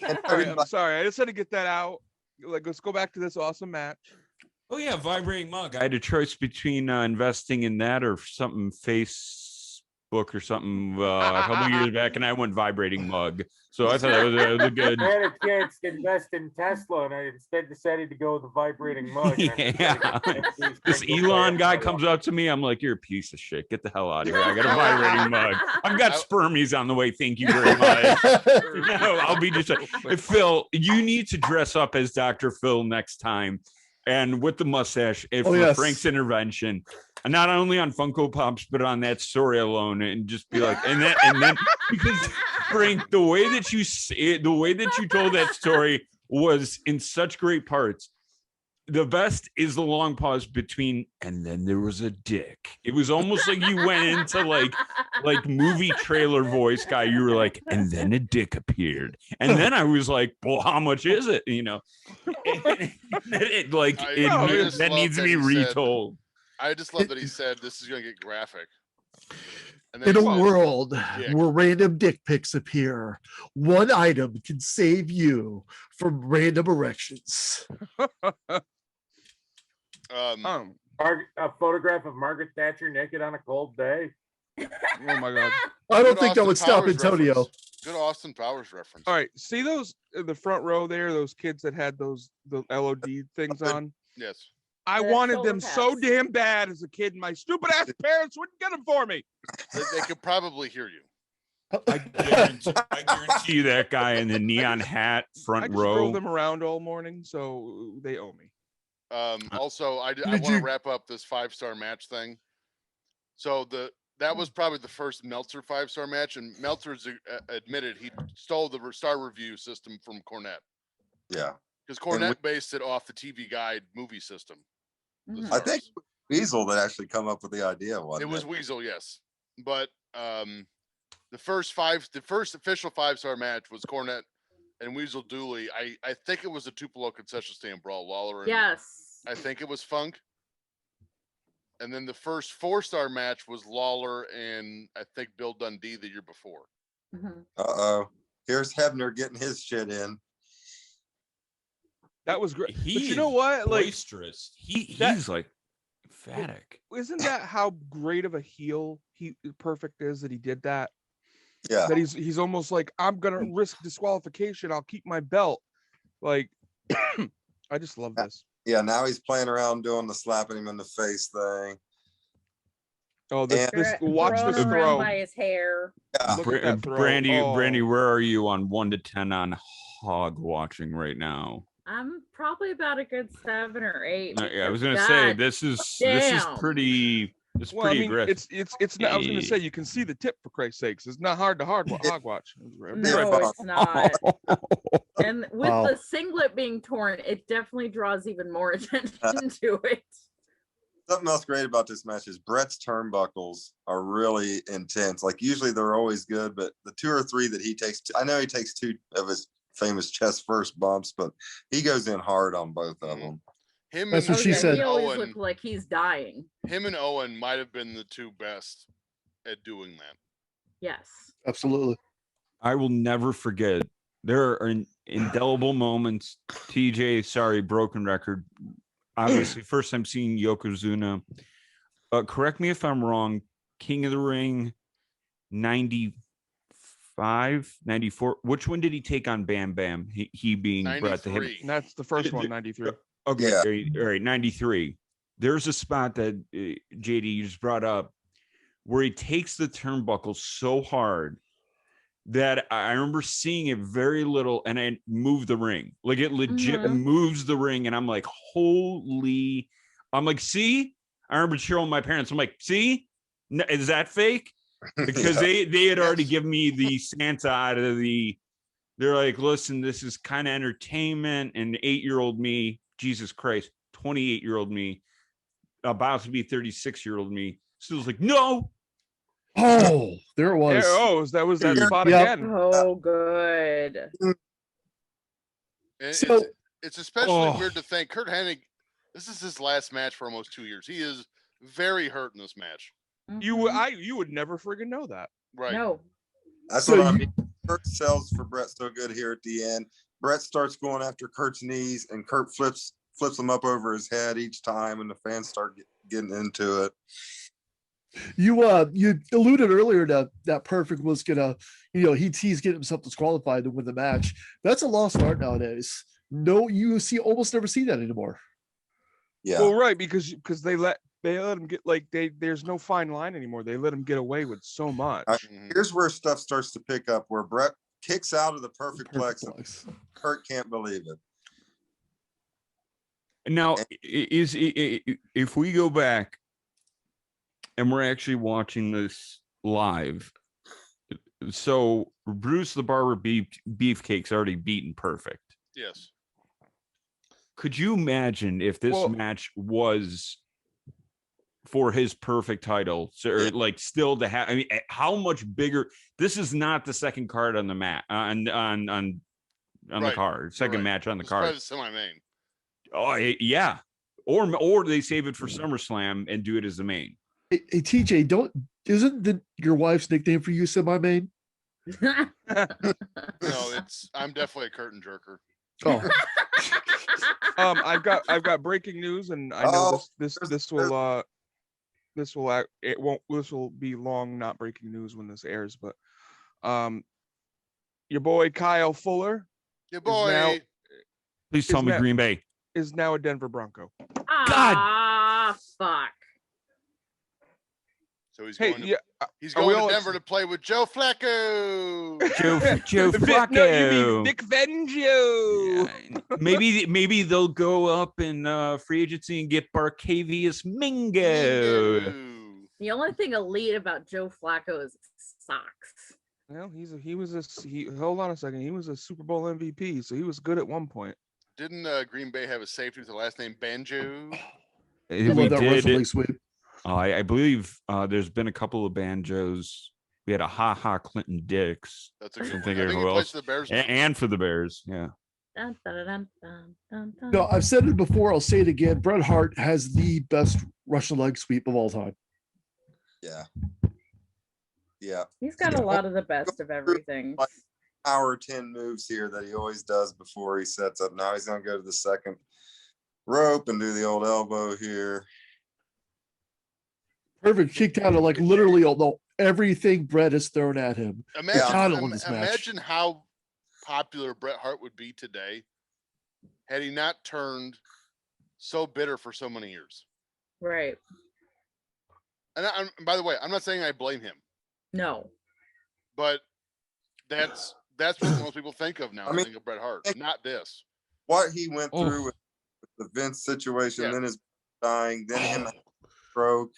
and all right, I'm sorry. I just had to get that out. Like, let's go back to this awesome match. Oh yeah, vibrating mug. I had a choice between investing in that or something Facebook or something a couple years back, and I went vibrating mug. So I thought that was a good. I had a chance to invest in Tesla, and I instead decided to go with the vibrating mug. and I'm Yeah. decided to get these This things Elon away. guy comes up to me. I'm like, "You're a piece of shit. Get the hell out of here. I got a vibrating mug. I've got spermies on the way. Thank you very much." No, I'll be just Phil. You need to dress up as Dr. Phil next time, and with the mustache, if Oh, yes. Frank's intervention, and not only on Funko Pops, but on that story alone, and just be like, and then because Frank, the way that you told that story was in such great parts. The best is the long pause between, and then there was a dick. It was almost like you went into like movie trailer voice guy. You were like, and then a dick appeared, and then I was like, well, how much is it? You know, that needs to be retold. I just love that he said this is going to get graphic. And In he a said, world dick. where random dick pics appear, one item can save you from random erections. A photograph of Margaret Thatcher naked on a cold day. Oh my god! I don't Good think that Austin would stop Powers Antonio. reference. Good Austin Powers reference. All right, see those in the front row there? Those kids that had the LOD things on. Yes. I Yeah, wanted shoulder them so pads. damn bad as a kid. My stupid ass parents wouldn't get them for me. They could probably hear you. I guarantee See that guy in the neon hat I front just drove row. them around all morning, so they owe me. Also, I Did want to you- wrap up this 5-star match thing. So that was probably the first Meltzer 5-star match, and Meltzer's admitted he stole the star review system from Cornette yeah, because Cornette based it off the TV Guide movie system. the Mhm. I think stars. Weasel that actually come up with the idea. It was Weasel, yes, but the first official 5-star match was Cornette and Weasel Dooley. I think it was a Tupelo concession stand brawl. Lawler and Yes. I think it was Funk. And then the first 4-star match was Lawler and I think Bill Dundee the year before. Mhm. Uh-oh. Here's Hebner getting his shit in. That was great. He But you know is what? Like, boisterous. He's like emphatic. isn't that how great of a heel Perfect is that he did that? Yeah. That he's almost like, I'm gonna risk disqualification. I'll keep my belt. Like, I just love this. Yeah, now he's playing around doing the slapping him in the face thing. Oh, this watch Thrown this around throw. by his hair. Yeah. Look at that throw. Brandy, Oh. where are you on 1 to 10 on hog watching right now? I'm probably about a good 7 or 8. Yeah, I was gonna because say God this is damn. pretty. It's Well, I pretty mean, aggressive. it's not. I was gonna say you can see the tip for Christ's sakes. It's not hard to hog watch. No, Right. it's not. And with Wow. the singlet being torn, it definitely draws even more attention to it. Something else great about this match is Brett's turnbuckles are really intense. Like usually they're always good, but the 2 or 3 that he takes, I know he takes 2 of his famous chest first bumps, but he goes in hard on both of them. Him That's and what she yeah, said. He always Owen, looked like he's dying. him and Owen might have been the 2 best at doing that. Yes. Absolutely. I will never forget. There are indelible moments. TJ, sorry, broken record. Obviously, first time seeing Yokozuna. Correct me if I'm wrong. King of the Ring, 95, 94. Which one did he take on Bam Bam? He being Brett the Hip. 93. And that's the first one, 93. Okay, Yeah. all right, 93. There's a spot that JD you just brought up where he takes the turnbuckle so hard that I remember seeing it very little, and I moved the ring. Like it legit Mhm. moves the ring, and I'm like, holy! I'm like, see? I remember showing my parents. I'm like, see? Is that fake? Because Yeah. they had already Yes. given me the Santa out of the. They're like, listen, this is kind of entertainment, and 8-year-old me, Jesus Christ, 28-year-old me, about to be 36-year-old me, still was like, no. Oh, there it was. There, oh, that was that Yep. spot Yep. again. Oh, good. And So- it's especially Oh. weird to think Kurt Hennig, this is his last match for almost 2 years. He is very hurt in this match. You would you would never friggin' know that. Right. No. That's So what I you- mean. Kurt sells for Brett so good here at the end. Brett starts going after Kurt's knees, and Kurt flips them up over his head each time, and the fans start getting into it. You alluded earlier that Perfect was gonna, he's getting himself disqualified to win the match. That's a lost art nowadays. No, you almost never see that anymore. Yeah. Well, right, because they let him get like there's no fine line anymore. They let him get away with so much. Mhm. Here's where stuff starts to pick up, where Brett kicks out of the perfect plex, and Plex. Kurt can't believe it. Now, if we go back and we're actually watching this live, so Bruce the Barber Beefcake's already beaten Perfect. Yes. Could you imagine if this Well- match was for his Perfect title? So, or like still to have, I mean, how much bigger? This is not the second card on the mat on the Right, card, second right. match on the It's probably card. the semi-main. Oh yeah, or they save it for SummerSlam and do it as the main. Hey, TJ, isn't your wife's nickname for you semi-main? No, I'm definitely a curtain jerker. Oh, I've got breaking news, and I know this will be long, not breaking news when this airs, but your boy Kyle Fuller Your is now boy. Please tell Isn't me that- Green Bay. is now a Denver Bronco. Ah, fuck. So he's Hey, going to, yeah, he's are we going to all Denver to play with Joe Flacco. Joe Flacco. No, you mean Nick Venjo. Yeah, maybe they'll go up in free agency and get Barcavius Mingo. Mingo. The only thing elite about Joe Flacco is socks. Well, hold on a second. He was a Super Bowl MVP, so he was good at one point. Didn't Green Bay have a safety with the last name Banjo? I We love that wrestling did. sweep. I believe there's been a couple of banjos. We had a Clinton Dix, That's a good Can't one. think I of think who he plays else. for the Bears. now. and for the Bears. Yeah. Dun, dun, dun, dun, dun, dun. No, I've said it before. I'll say it again. Bret Hart has the best Russian leg sweep of all time. Yeah. Yeah. He's got a lot of the best of everything. Power 10 moves here that he always does before he sets up. Now he's going to go to the second rope and do the old elbow here. Perfect kicked out of like literally although everything Bret has thrown at him. Imagine, God, I want this match. imagine how popular Bret Hart would be today had he not turned so bitter for so many years. Right. And by the way, I'm not saying I blame him, No. but that's what most people think of now. I I mean, think of Bret Hart, not this. What he went Oh. through with the Vince situation, Yeah. then his dying, then him stroke.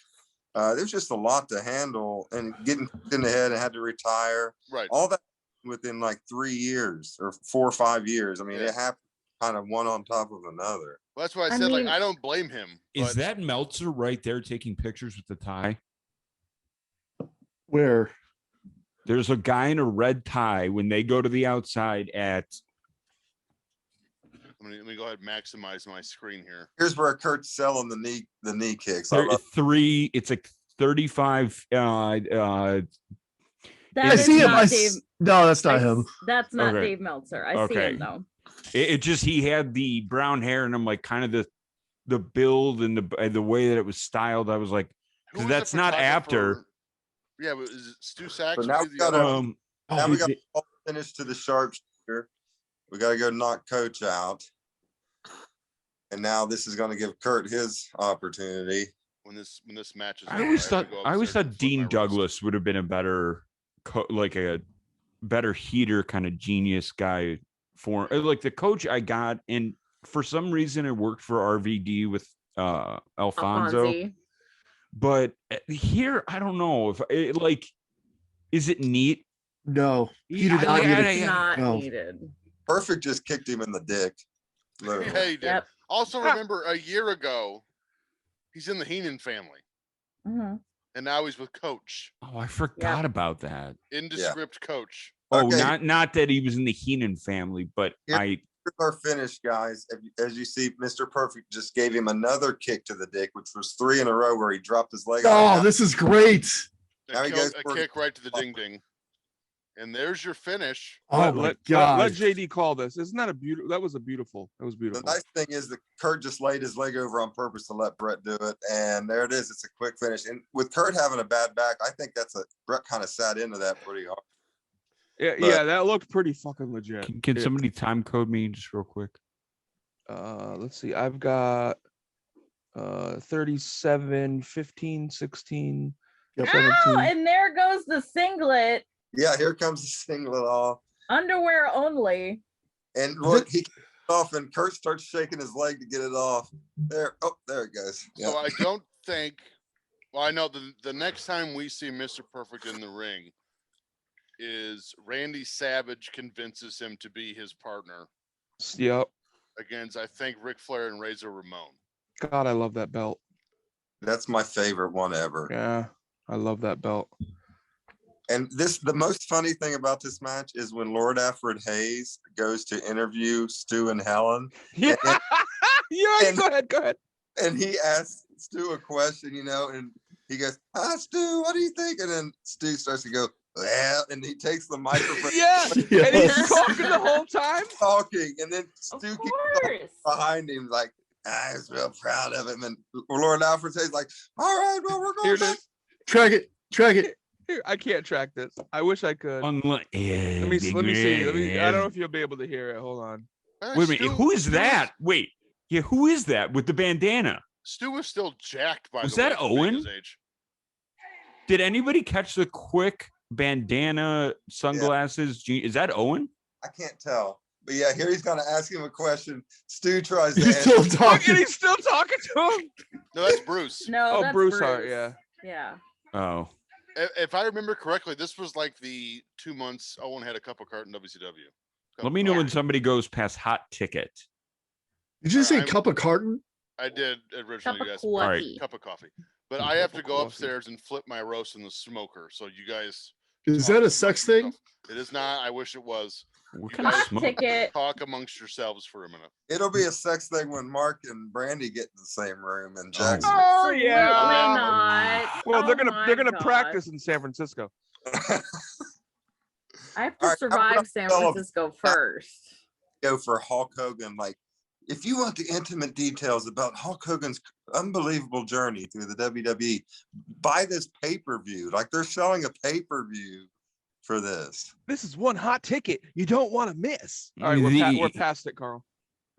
There's just a lot to handle, and getting in the head and had to retire. Right. All that within like 3 years or 4 or 5 years. I mean, Yeah. it happened kind of one on top of another. Well, that's why I I said, mean- like, I don't blame him. Is but that Meltzer right there taking pictures with the tie? Where There's a guy in a red tie when they go to the outside at let me go ahead and maximize my screen here. Here's where Kurt's selling the knee kicks. I love 3. It's a 35. That I is see him. not Dave. No, that's not I- him. That's not Okay. Dave Meltzer. I see Okay. him though. it just he had the brown hair and I'm like kind of the build and the way that it was styled. I was like, Who was the that's not after. photographer? Yeah, but is it Stu Sachs? So now Who's we the gotta- other- Now we got it- all finished to the sharpshooter. We got to go knock Coach out. And now this is going to give Kurt his opportunity. when this match is. I over, always have thought to go I always upstairs thought and flip my Dean wrist. Douglas would have been a better like a better heater kind of genius guy for like the coach I got, and for some reason it worked for RVD with Alfonso. Alfonsi. But here I don't know if it like is it neat? No, he did I- not I- get I- it. It's not No. needed. Perfect just kicked him in the dick. Literally. Yeah, he did. Yep. Also, remember a year ago, he's in the Heenan family, Mhm. and now he's with Coach, Oh, I forgot about that. indescript Coach. Oh, Okay. not that he was in the Heenan family, but Here- I Our finish, guys. As you see, Mr. Perfect just gave him another kick to the dick, which was 3 in a row where he dropped his leg. Oh, this is great. Now he goes A for- kick right to the ding ding. And there's your finish. Oh my let God. JD call this. Isn't that a beautiful? That was beautiful. The beautiful. nice thing is that Kurt just laid his leg over on purpose to let Brett do it, and there it is. It's a quick finish. And with Kurt having a bad back, I think Brett kind of sat into that pretty hard. Yeah, that looked pretty fucking legit. Can somebody time code me just real quick? Let's see. I've got 37, 15, 16, Yep. 17. Oh, and there goes the singlet, Yeah, here comes the singlet off, underwear only. and look, he kicks it off, and Kurt starts shaking his leg to get it off. There it goes. Yeah. So I don't think. Well, I know the next time we see Mr. Perfect in the ring is Randy Savage convinces him to be his partner Yep. against, I think, Ric Flair and Razor Ramon. God, I love that belt. That's my favorite one ever. Yeah, I love that belt. And the most funny thing about this match is when Lord Alfred Hayes goes to interview Stu and Helen, Yeah. Yeah. and- Go ahead. and he asks Stu a question, and he goes, "Hi, Stu, what do you think?" And then Stu starts to go, "Well," and he takes the microphone. Yeah. Yes. And he's talking the whole time. Talking, and then Of Stu keeps course. behind him like, I was real proud of him. And Lord Alfred Hayes like, "All right, well, we're Here going it back." is. Track it. Here, I can't track this. I wish I could. Let Yeah, me see. I don't know if you'll be able to hear it. Hold on. Wait a minute. Who is that? Wait. Yeah, who is that with the bandana? Stu was still jacked by Was the way, that for being Owen? his age. Did anybody catch the quick bandana sunglasses? Is that Owen? I can't tell. But yeah, here he's going to ask him a question. Stu tries to He's answer. still Look, and talking. he's still talking to him. No, that's Bruce. No, Oh, that's Bruce Hart, yeah. Yeah. Oh. If I remember correctly, this was like the 2 months Owen had a cup of cart in WCW. Let me know Yeah. when somebody goes past hot ticket. Did you say I'm- cup of carton? I did originally, Cup you of guys. coffee. Cup of coffee. But I have Cup to of go coffee. upstairs and flip my roast in the smoker. So you guys Is talk that a amongst sex thing? yourself. It is not. I wish it was. What You kind of guys- Hot smoke? ticket. Talk amongst yourselves for a minute. It'll be a sex thing when Mark and Brandy get in the same room and Jackson. Oh, Absolutely yeah. not. Well, Oh they're my gonna God. practice in San Francisco. I have All to right, I'm survive gonna San tell 'em. Francisco first. Go for Hulk Hogan. Like, if you want the intimate details about Hulk Hogan's unbelievable journey through the WWE, buy this pay-per-view. Like, they're selling a pay-per-view for this. This is one hot ticket you don't want to miss. All right, we're past it, Carl.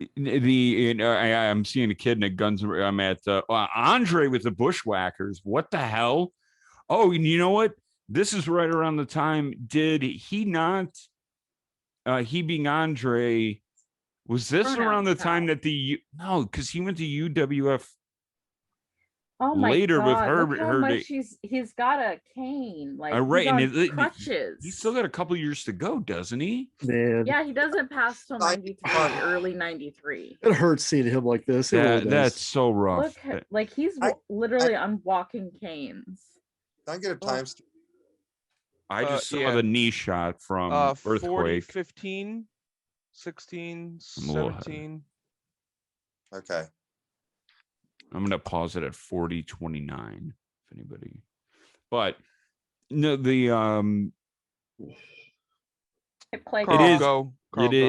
I'm seeing a kid in a guns. I'm at Andre with the Bushwhackers. What the hell? Oh, and you know what? This is right around the time. Did he not? He being Andre. Was this Pronouns around the time count. that no? Because he went to UWF. Oh my Later with God, look her- how her much da- he's got a cane. Like right, he's and on crutches. He's still got a couple years to go, doesn't he? Man, Yeah, he doesn't pass till 93, early 93. it hurts seeing him like this. It really does. That's so rough. Look, like he's I- literally on walking canes. Can I get a timestamp? I just saw yeah. the knee shot from 40, Earthquake. 15, 16, I'm a little ahead. 17. Okay. I'm gonna pause it at 40:29 if anybody. But no, the Play Carl, is- go. Carl, it, go.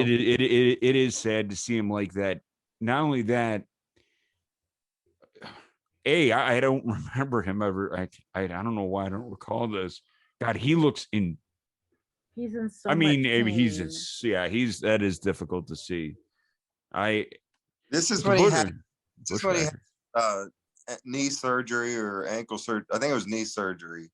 it is sad to see him like that. Not only that, I don't remember him ever. I don't know why I don't recall this. God, he looks in. He's in so I mean, much he's pain. that is difficult to see. This is the when he Bush- had this is when he had Bushwhacker. knee surgery or ankle surgery. I think it was knee surgery.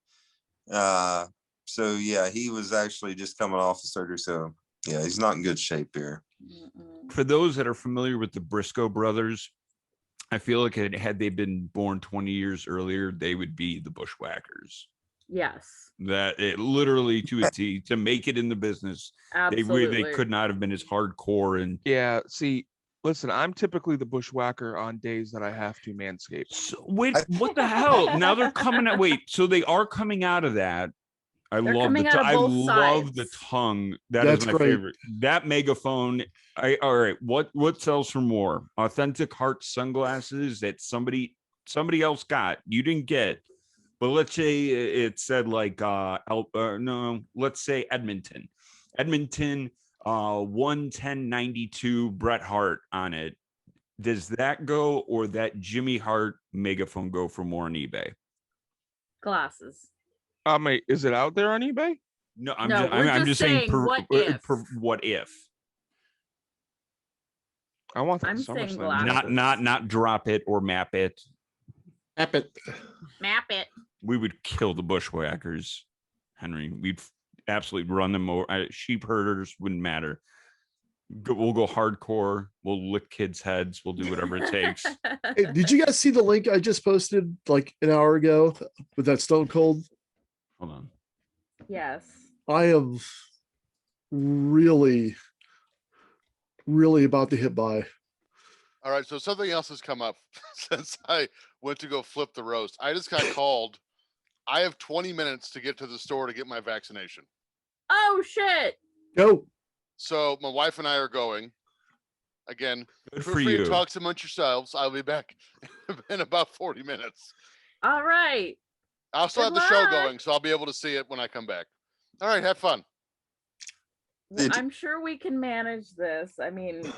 So yeah, he was actually just coming off the surgery. So yeah, he's not in good shape here. Mm-mm. For those that are familiar with the Briscoe brothers, I feel like had they been born 20 years earlier, they would be the Bushwhackers. Yes, That it literally to a T to make it in the business, absolutely. they could not have been as hardcore and Yeah, see, listen, I'm typically the bushwhacker on days that I have to manscape. so, wait, what the hell? Now they're coming out. Wait, so they are coming out of that. I They're love coming out of I both love the sides. tongue. That is That's my great. favorite. That megaphone. All right. What sells for more? Authentic heart sunglasses that somebody else got, you didn't get. But let's say it said like no, let's say Edmonton. 11092 Bret Hart on it. Does that go, or that Jimmy Hart megaphone go for more on eBay? Glasses. Mate, is it out there on eBay? No, No, we're I'm just just saying saying, what if? what if? I want that I'm saying SummerSlam glasses. jacket. Not drop it or map it. Map it. Map it. We would kill the bushwhackers, Henry. We'd absolutely run them over. Sheep herders wouldn't matter. We'll go hardcore. We'll lick kids' heads. We'll do whatever it takes. Hey, did you guys see the link I just posted like an hour ago with that Stone Cold? Hold on. Yes. I am really, really about to hit buy. All right, so something else has come up since I went to go flip the roast. I just got called. I have 20 minutes to get to the store to get my vaccination. Oh shit. Go. So my wife and I are going. Again, Good feel for free you. to talk amongst yourselves. I'll be back in about 40 minutes. All right. I'll still have Good the show luck. going, so I'll be able to see it when I come back. All right, have fun. Well, I'm sure we can manage this. I mean,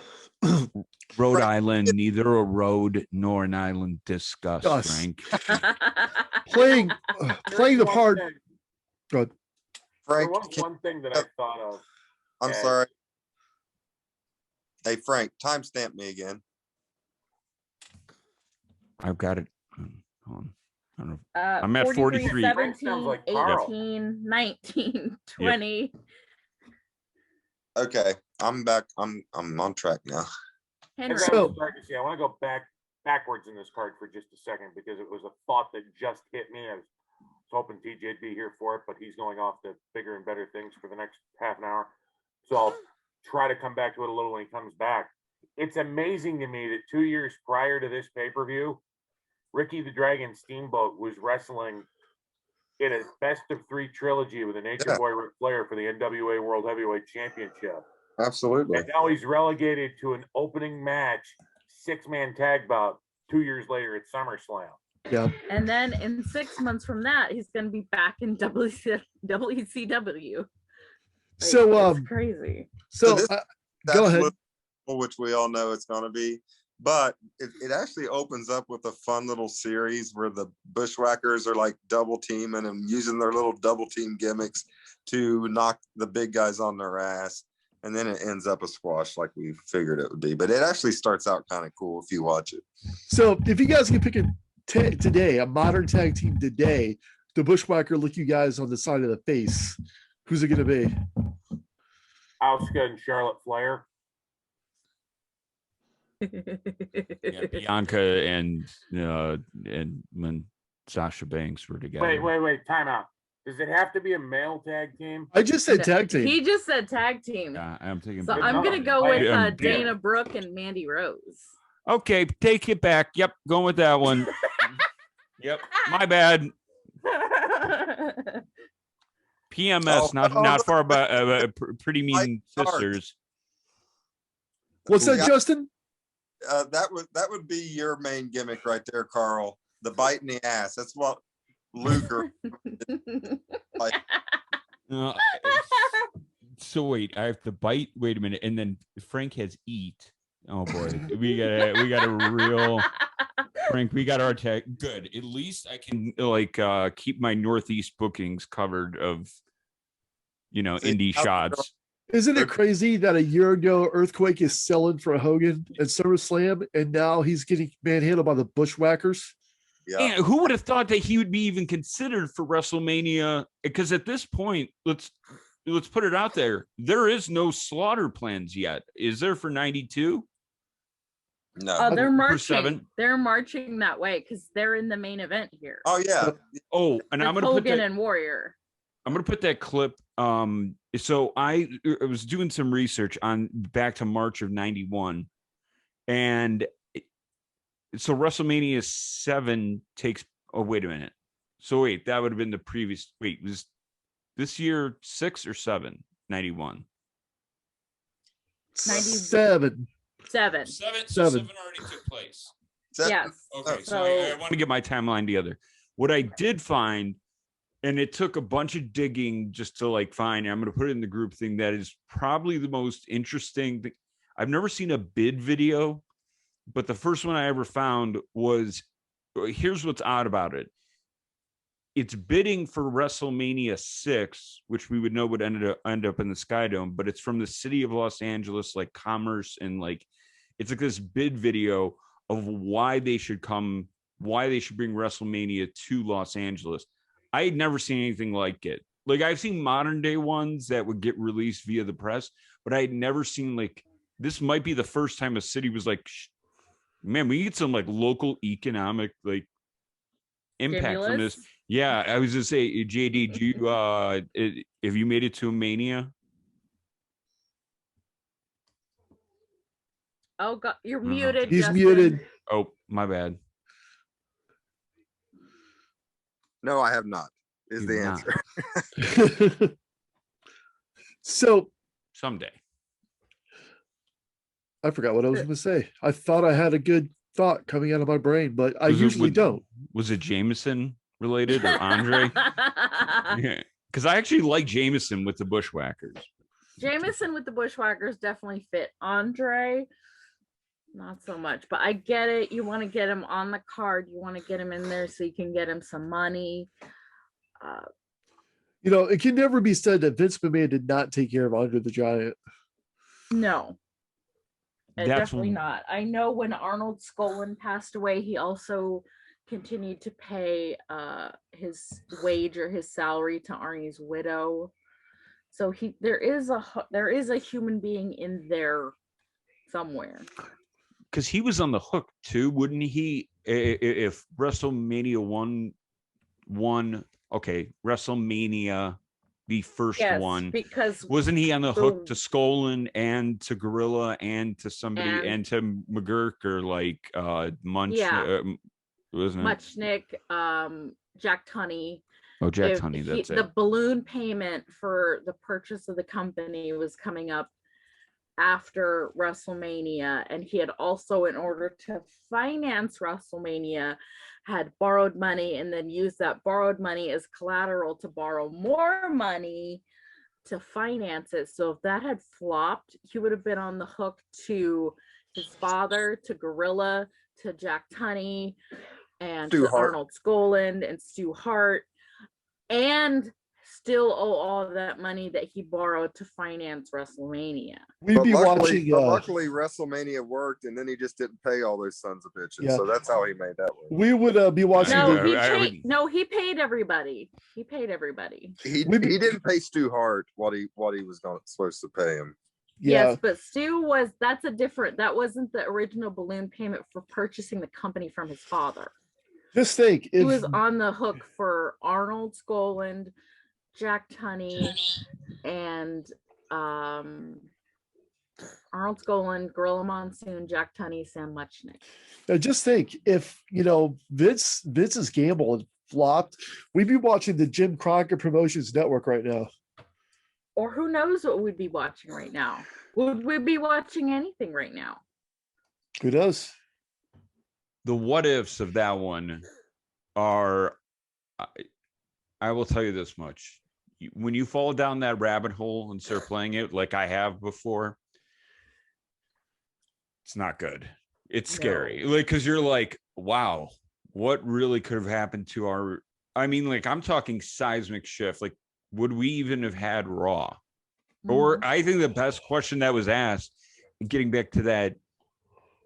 Rhode Island, neither a road nor an island discuss, Gus. Frank. playing the Here's part. one thing- Go ahead. There Frank, was one thing that I thought of. I'm and- sorry. Hey, Frank, timestamp me again. I've got it. Hold on. I don't know. 43, I'm at 43. 17, Sounds like Carl. 18, 19, 20. Okay, I'm back. I'm on track now. Henry. As I So- was starting to say, I want to go backwards in this card for just a second because it was a thought that just hit me. I was hoping TJ'd be here for it, but he's going off to bigger and better things for the next half an hour. So I'll try to come back to it a little when he comes back. It's amazing to me that 2 years prior to this pay-per-view, Ricky the Dragon Steamboat was wrestling in a best of three trilogy with the Nature Boy Ric Flair for the NWA World Heavyweight Championship. Absolutely. And now he's relegated to an opening match, 6-man tag bout 2 years later at SummerSlam. Yeah. And then in 6 months from that, he's going to be back in WCW. So, it's crazy. So this- go ahead. Which we all know it's going to be, but it actually opens up with a fun little series where the bushwhackers are like double teaming and using their little double team gimmicks to knock the big guys on their ass. And then it ends up a squash like we figured it would be. But it actually starts out kind of cool if you watch it. So if you guys can pick today, a modern tag team today, the Bushwhacker look you guys on the side of the face, who's it going to be? Asuka and Charlotte Flair. Yeah, Bianca and when Sasha Banks were together. Wait, time out. Does it have to be a male tag team? I just said tag team. He just said tag team. Yeah, I'm thinking. So Good I'm going to enough. go with Yeah. Dana Brooke and Mandy Rose. Okay, take it back. Yep, going with that one. Yep, my bad. PMS, not far, but pretty mean sisters. What's that, Yeah. Justin? That would be your main gimmick right there, Carl. The bite in the ass. That's what Luger. Uh, so wait, I have to bite. Wait a minute, and then Frank has eat. Oh boy, we got a real Frank. We got our tag. Good. At least I can keep my Northeast bookings covered of See, indie shots. Isn't it crazy that a year ago Earthquake is selling for Hogan at SummerSlam, and now he's getting manhandled by the Bushwhackers? Yeah. And who would have thought that he would be even considered for WrestleMania? Because at this point, let's put it out there. There is no slaughter plans yet. Is there for 92? No. Oh, they're For marching. 7? They're marching that way because they're in the main event here. Oh yeah. Oh, and I'm With gonna put Hogan that. and Warrior. I'm gonna put that clip. So I was doing some research on back to March of '91, and so WrestleMania 7 takes. Oh, wait a minute. So wait, that would have been the previous. Wait, was This year, 6 or 7, 91. 7. 7. Seven. So Seven. 7 already took place. Yes. Okay, so So I want to get my timeline together. What I did find, and it took a bunch of digging just to like find, I'm going to put it in the group thing, that is probably the most interesting thing. I've never seen a bid video, but the first one I ever found was, here's what's odd about it. It's bidding for WrestleMania 6, which we would know would end up in the Sky Dome, but it's from the city of Los Angeles, like commerce, and like it's like this bid video of why they should bring WrestleMania to Los Angeles. I had never seen anything like it. Like I've seen modern day ones that would get released via the press, but I had never seen, like, this might be the first time a city was like, man, we get some like local economic like impact from this. stimulus. Yeah, I was just say, JD, do you have you made it to a Mania? Oh God, you're Mhm. muted. He's Justin. muted. Oh, my bad. No, I have not. Is You've the not. answer. So Someday. I forgot what I was going to say. I thought I had a good thought coming out of my brain, but I Was it usually with- don't. Was it Jameson related or Andre? Yeah, because I actually like Jameson with the Bushwhackers. Jameson with the Bushwhackers definitely fit. Andre, not so much, but I get it. You want to get him on the card. You want to get him in there so you can get him some money. You know, it can never be said that Vince McMahon did not take care of Andre the Giant. No, That's definitely not. I know when Arnold Skolin passed away, he also continued to pay his wage or his salary to Arnie's widow. So there is a human being in there somewhere. Because he was on the hook too, wouldn't he? If WrestleMania won, okay, WrestleMania, the first Yes, one, because wasn't he on the hook to the- Skolin and to Gorilla and to somebody And- and to McGurk or like Munch? Yeah. Wasn't it? Muchnick, Jack Tunney. Oh, Jack if Tunney, he- that's the it. balloon payment for the purchase of the company was coming up after WrestleMania, and he had also, in order to finance WrestleMania, had borrowed money and then used that borrowed money as collateral to borrow more money to finance it. So if that had flopped, he would have been on the hook to his father, to Gorilla, to Jack Tunney, and Stu to Hart. Arnold Skolin and Stu Hart, and still owe all of that money that he borrowed to finance WrestleMania. We'd But be luckily, watching. luckily, WrestleMania worked, and then he just didn't pay all those sons of bitches. Yeah. So that's how he made that work. We would be watching. No, Yeah, he I paid. would- No, he paid everybody. He paid everybody. He We- didn't pay Stu Hart what he was supposed to pay him. Yeah, Yes, but Stu that wasn't the original balloon payment for purchasing the company from his father. just think He if was on the hook for Arnold Skolin, Jack Tunney, and Arnold Skolin, Gorilla Monsoon, Jack Tunney, Sam Muchnick. just think if Vince's gamble had flopped, we'd be watching the Jim Crockett Promotions Network right now. Or who knows what we'd be watching right now? Would we be watching anything right now? Who knows? The what ifs of that one are, I will tell you this much. When you fall down that rabbit hole and start playing it like I have before, it's not good. It's scary. Like, because you're like, wow, what really could have happened to our, I mean, like, I'm talking seismic shift. Like, would we even have had Raw? Or I think the best question that was asked, getting back to that,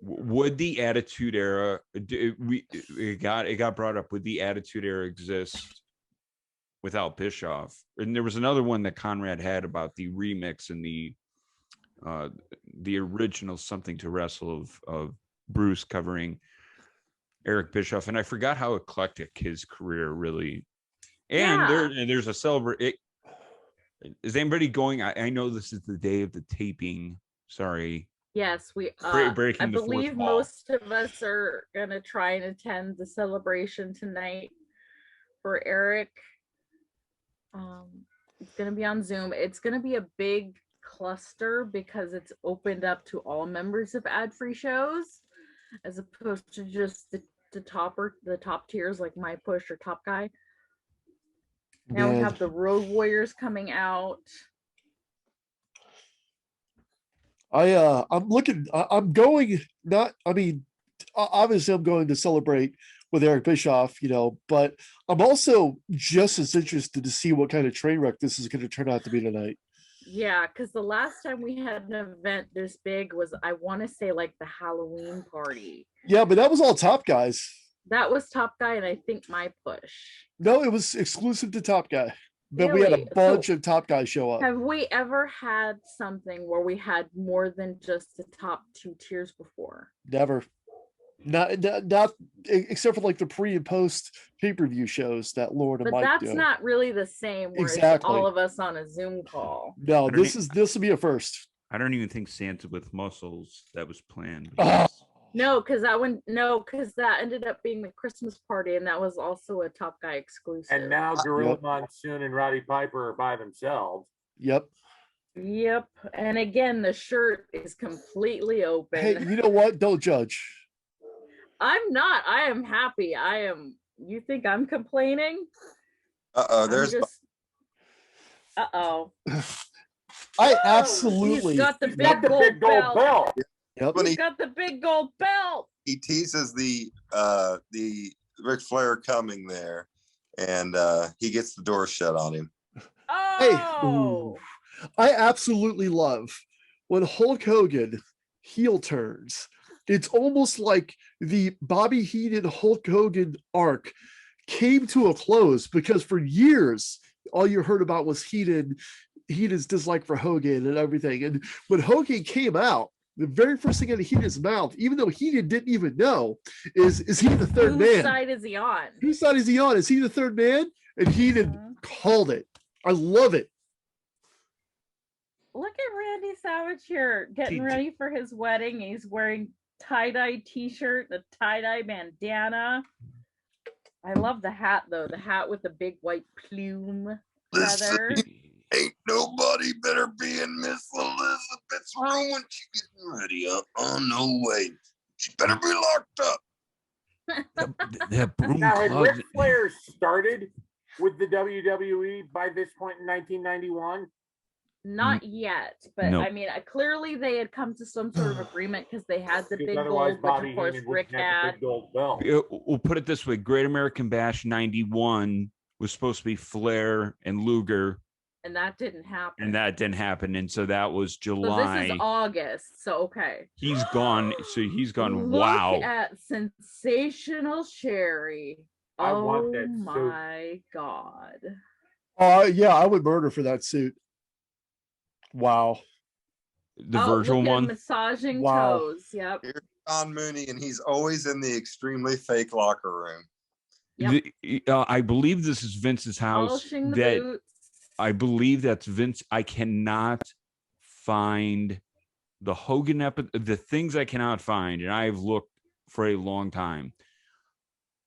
would the Attitude Era, it got brought up, would the Attitude Era exist without Bischoff? And there was another one that Conrad had about the remix and the original Something to Wrestle of Bruce covering Eric Bischoff, and I forgot how eclectic his career really. And there's a celebrate. Is anybody going? I know this is the day of the taping. Sorry. Yes, we breaking I the fourth believe wall. most of us are gonna try and attend the celebration tonight for Eric. It's going to be on Zoom. It's going to be a big cluster because it's opened up to all members of ad-free shows, as opposed to just the top tiers like My Push or Top Guy. Now we Man. have the Road Warriors coming out. I'm going, not, I mean, obviously I'm going to celebrate with Eric Bischoff, but I'm also just as interested to see what kind of train wreck this is going to turn out to be tonight. Yeah, because the last time we had an event this big was, I want to say, like the Halloween party. Yeah, but that was all Top Guys. That was Top Guy, and I think My Push. No, it was exclusive to Top Guy. But we had Really? a bunch of Top Guys show up. Have we ever had something where we had more than just the top 2 tiers before? Never. Not except for like the pre and post pay-per-view shows that Lord and But Mike that's do. not really the same where Exactly. it's all of us on a Zoom call. No, I don't this will be a first. I don't even think Santa with muscles that was planned. Oh, No, because that ended up being the Christmas party, and that was also a Top Guy exclusive. And now Gorilla Yep. Monsoon and Roddy Piper are by themselves. yep. Yep. And again, the shirt is completely open. Hey, you know what? Don't judge. I'm not. I am happy. You think I'm complaining? There's Uh-oh. I absolutely. He's got the He's got big the big gold gold belt. belt. Yep. when He's got the big gold belt. he teases the Ric Flair coming there, and he gets the door shut on him. Oh. I absolutely love when Hulk Hogan heel turns. It's almost like the Bobby Heenan Hulk Hogan arc came to a close, because for years all you heard about was Heenan's dislike for Hogan and everything. And when Hogan came out, the very first thing out of Heenan's mouth, even though Heenan didn't even know, is he the third Whose man? side is he on? Whose side is he on? Is he the third man? And Heenan called it. I love it. Look at Randy Savage here getting ready for his wedding. He's wearing tie-dye t-shirt, the tie-dye bandana. I love the hat though. The hat with the big white plume feather. Ain't nobody better be in Miss Elizabeth's room when she getting ready. No way. She better be locked up. That broom Now, had closet. Ric Flair started with the WWE by this point in 1991? Not yet, but No. I mean, clearly they had come to some sort of agreement because they had the Because big otherwise, gold, which Bobby of course Heenan Rick wouldn't have the had. big gold belt. We'll put it this way: Great American Bash '91 was supposed to be Flair and Luger, And that didn't happen. and that didn't happen. And so that was so July. this is August. So okay. He's gone. So he's gone. Look Wow. at sensational Sherry. I Oh want that suit. my god. Yeah, I would murder for that suit. Wow. The Oh, Virgil look at one. massaging Wow. toes. Yep. Here's John Mooney, and he's always in the extremely fake locker room. Yep. I believe this is Vince's house. Polishing the That boots. I believe that's Vince. I cannot find the Hogan the things I cannot find, and I've looked for a long time.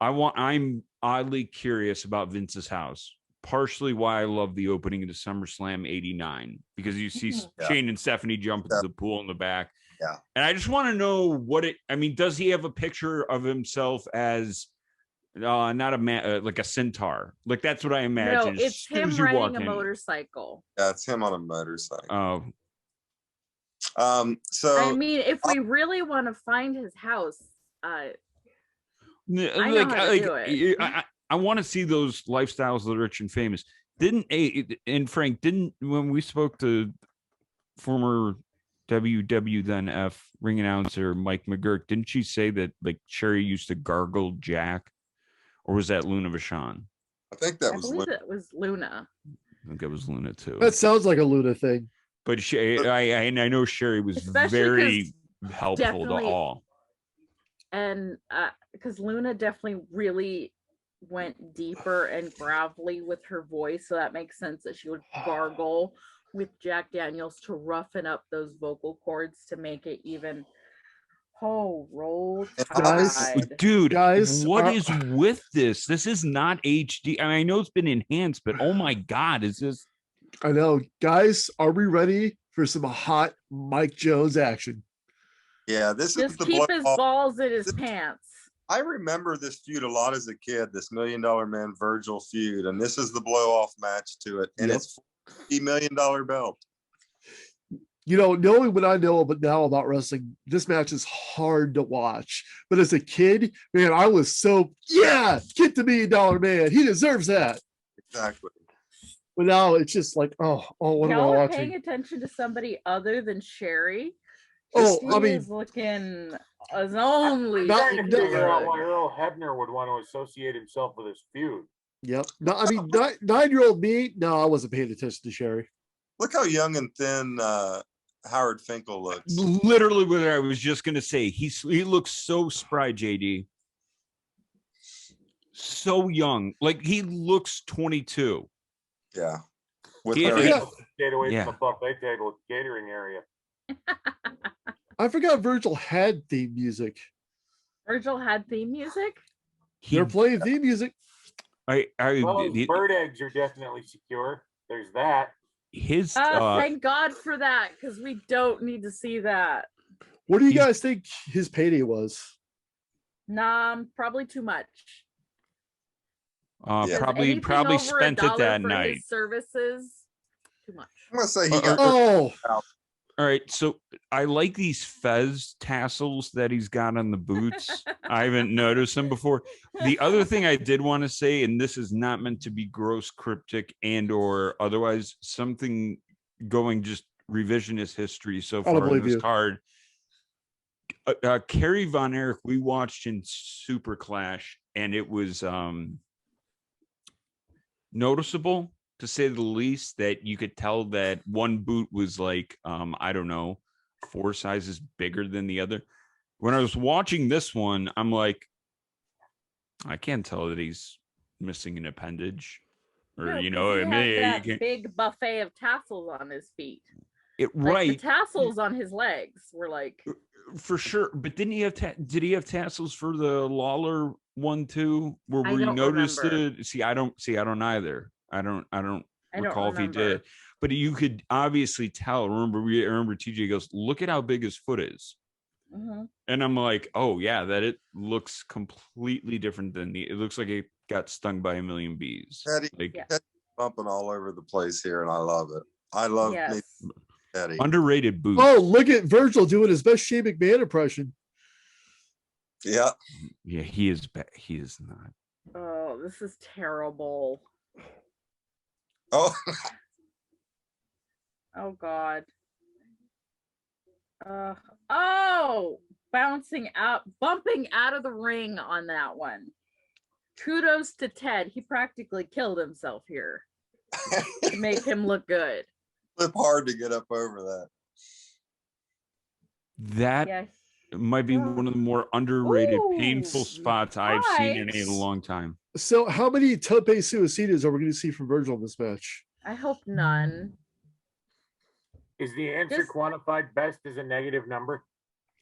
I'm oddly curious about Vince's house. Partially why I love the opening of the SummerSlam '89, because you see Yeah. Shane and Stephanie jump into Yeah. the pool in the back. Yeah. And I just want to know does he have a picture of himself as not a man, like a centaur? Like that's what I No, imagine. it's him riding a motorcycle. Yeah, it's him on a motorcycle. Oh, So I mean, if we really want to find his house, I know how to do it. I want to see those lifestyles of the rich and famous. And Frank, when we spoke to former WW then F ring announcer Mike McGurk, didn't she say that like Sherry used to gargle Jack, or was that Luna Vachon? I think that I was believe it was Luna. I think it was Luna too. That sounds like a Luna thing. But I know Sherry was Especially very 'cause helpful to definitely- all. And because Luna definitely really went deeper and gravelly with her voice, so that makes sense that she would gargle with Jack Daniels to roughen up those vocal cords to make it even roll Guys, tide. Dude, Guys, what are- is with this? This is not HD. I mean, I know it's been enhanced, but oh my God, is this? I know. Guys, are we ready for some hot Mike Jones action? Yeah, this is Just the keep his blow-off. balls in his pants. I remember this feud a lot as a kid, this $1 Million Man Virgil feud, and this is the blow-off match to it, and Yep. it's $50 million belt. You know, knowing what I know now about wrestling, this match is hard to watch. But as a kid, man, I was so, yeah, get the $1 Million Man. He deserves that. Exactly. But now it's just like, oh, what am I Y'all are watching? paying attention to somebody other than Sherry. Oh, She I mean, is looking as only. I'm Not- trying to no- figure out why Earl Hebner would want to associate himself with this feud. yep. No, I mean, 9-year-old me, no, I wasn't paying attention to Sherry. Look how young and thin Howard Finkel looks. Literally what I was just gonna say. He looks so spry, JD. So young. Like he looks 22. Yeah. With Yeah, Larry- yeah. Stayed away Yeah. from the buffet table at the catering area. I forgot Virgil had theme music. Virgil had theme music. They're playing theme music. Well, his bird eggs are definitely secure. There's that. his Thank God for that, because we don't need to see that. What do you He's- guys think his payday was? Nah, probably too much. Yeah. 'Cause probably anything probably over spent $1 it that for night. his services, too much. I'm gonna say he got Oh, All right, so I like these fez tassels that he's got on the boots. I haven't noticed them before. The other thing I did want to say, and this is not meant to be gross, cryptic, and or otherwise, something going just revisionist history so don't far in believe this you. card. Kerry Von Erich, we watched in Super Clash, and it was noticeable, to say the least, that you could tell that one boot was like I don't know, 4 sizes bigger than the other. When I was watching this one, I'm like, I can't tell that he's missing an appendage, or No, you 'cause know, he I had mean, you that can't, big buffet of tassels on his feet. it Like, right the tassels on his legs were like, for sure. But didn't he have did he have tassels for the Lawler one too? Where I you don't noticed remember. it? See, I don't either. I don't I don't recall if he remember. did, but you could obviously tell. Remember TJ goes, look at how big his foot is. Mhm. And I'm like, oh yeah, that it looks completely different than it looks like it got stung by a million bees. Teddy, Like Yeah. Teddy's bumping all over the place here, and I love it. I love me Yes. Teddy. underrated boots. oh, look at Virgil doing his best Shane McMahon impression. Yeah. Yeah, he is he is not. Oh, this is terrible. Oh, Oh God. Oh, bumping out of the ring on that one. Kudos to Ted. He practically killed himself here to make him look good. flip hard to get up over that. That Yeah. might be one of the more underrated, painful Ooh, spots I've seen in a nice. long time. So, how many tope suicidas are we going to see from Virgil in this match? I hope none. Is the answer This- quantified best as a negative number?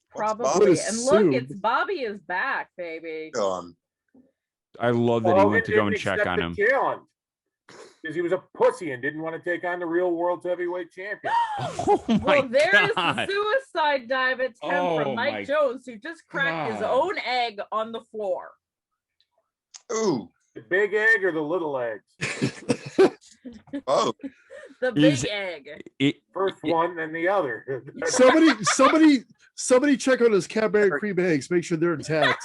Probably. would And look, assume. it's Bobby is back, baby. Gone. I love that he Hogan went to go and didn't check accept on the him. challenge because he was a pussy and didn't want to take on the real world's heavyweight champion. Oh my Well, there is god! the suicide dive attempt Oh from my Mike Jones, who just cracked his God. own egg on the floor. Ooh. The big egg or the little eggs? Oh, The Is- big egg. It, First one, then the other. somebody check on his Cadbury cream eggs. Make sure they're intact.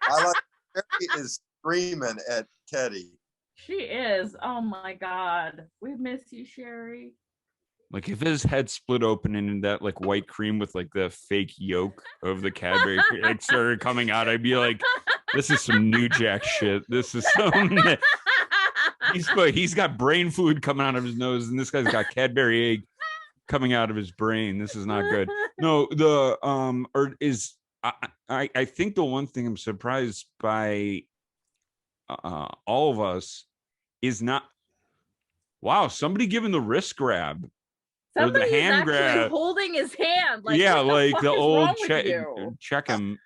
I like Terry is screaming at Teddy. She is. Oh my God. We miss you, Sherry. like if his head split open and that like white cream with like the fake yolk of the Cadbury egg started coming out, I'd be like, this is some New Jack shit. This is some. He's got brain fluid coming out of his nose, and this guy's got Cadbury egg coming out of his brain. This is not good. No, the or is I think the one thing I'm surprised by all of us is not. Wow, somebody giving the wrist grab. Or the Somebody is hand actually grab. holding his hand. Like, Yeah, what the like fuck the is old wrong with you? check him.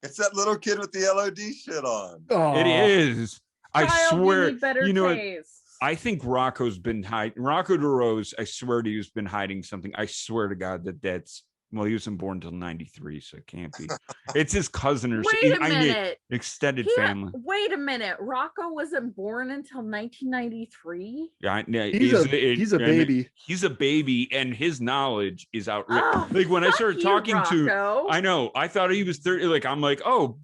It's that little kid with the LOD shit on. Oh, It is. I Child, swear. you need better You know what? taste. I think Rocco's been hiding. Rocco DeRose, I swear to you, has been hiding something. I swear to God that's, well, he wasn't born until 93, so it can't be. It's his cousin or Wait a I mean, minute. extended family. Wait a minute. Rocco wasn't born until 1993. Yeah, He's a baby. He's a baby, and his knowledge is outrageous. Oh, Like when I fuck started you, talking to, Rocco. I know, I thought he was 30. Like I'm like, oh,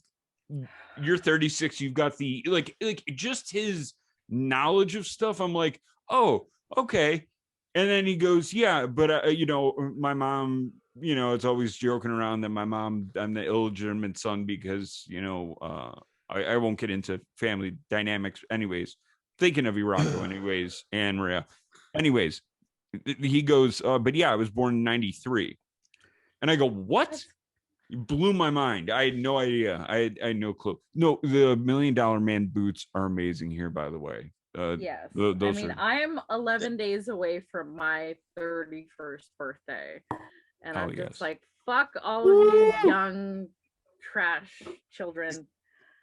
you're 36. You've got the like just his knowledge of stuff. I'm like, oh, okay. And then he goes, yeah, but you know, my mom, you know, it's always joking around that I'm the illegitimate son because, you know, I won't get into family dynamics anyways. Thinking of you, Rocco, anyways, and Maria. Anyways, he goes, but yeah, I was born in 93. And I go, what? You blew my mind. I had no idea. I had no clue. No, the $1 Million Man boots are amazing here, by the way. Yes. Those I mean, are, I'm 11 days away from my 31st birthday. And Oh, I'm just yes. like, fuck all of you young trash children.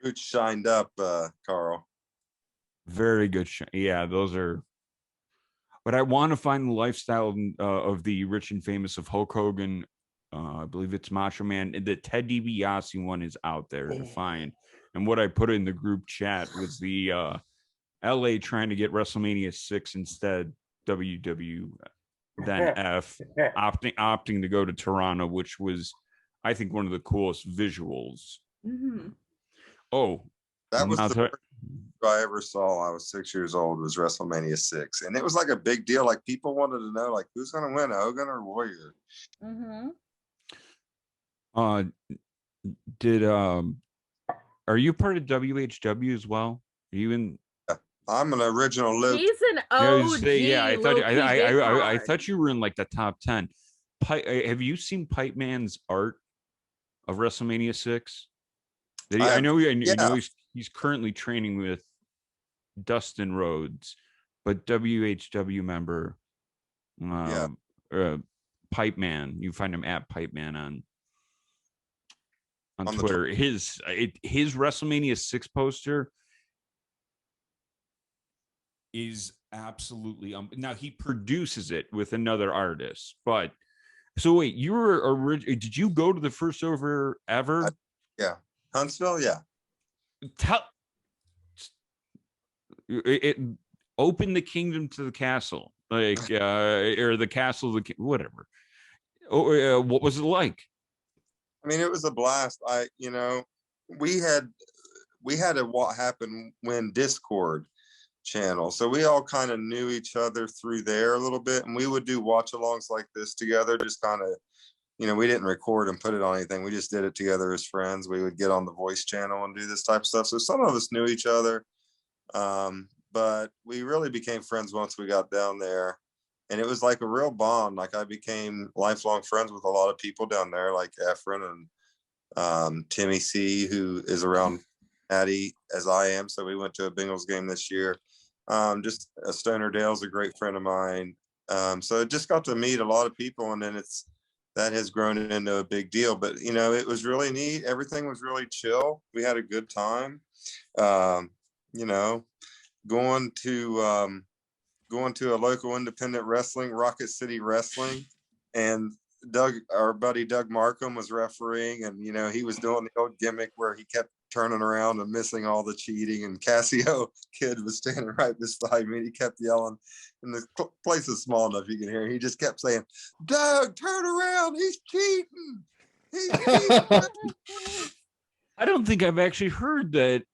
Boots shined up, Carl. very good. Yeah, those are. But I want to find the lifestyle of the rich and famous of Hulk Hogan. I believe it's Macho Man. The Ted DiBiase one is out there to find. And what I put in the group chat was the LA trying to get WrestleMania 6 instead, WW then F opting to go to Toronto, which was, I think, one of the coolest visuals. Mm-hmm. Oh, That was now the first I ever saw. I was 6 years old. Was WrestleMania 6, and it was like a big deal. Like people wanted to know, like, who's going to win, Hogan or Warrior? Mm-hmm. Are you part of WHW as well? Are you in? I'm an original Luke. He's an I was OG. gonna say, yeah, I thought I I thought you were in like the top 10. Have you seen Pipe Man's art of WrestleMania 6? I know he's currently training with Dustin Rhodes, but WHW member, Pipe Man. You find him at Pipe Man on Twitter. His WrestleMania 6 poster is absolutely now he produces it with another artist, but so wait, you were did you go to the first ever Yeah, Huntsville. Yeah, tell it open the kingdom to the castle, like or the castle, whatever. What was it like? I mean, it was a blast. We had what happened when Discord channel, so we all kind of knew each other through there a little bit, and we would do watch alongs like this together, just kind of, we didn't record and put it on anything. We just did it together as friends. We would get on the voice channel and do this type of stuff. So some of us knew each other, but we really became friends once we got down there, and it was like a real bond. Like I became lifelong friends with a lot of people down there, like Efren and Timmy C, who is around Patty as I am. So we went to a Bengals game this year. Just Stoner Dale's a great friend of mine. So just got to meet a lot of people, and then that has grown into a big deal. But it was really neat. Everything was really chill. We had a good time. Going to a local independent wrestling, Rocket City Wrestling, and our buddy Doug Markham was refereeing, and he was doing the old gimmick where he kept turning around and missing all the cheating, and Cassio Kid was standing right beside me, and he kept yelling, and the place is small enough you can hear him. He just kept saying, "Doug, turn around, he's cheating, he's cheating." I don't think I've actually heard that.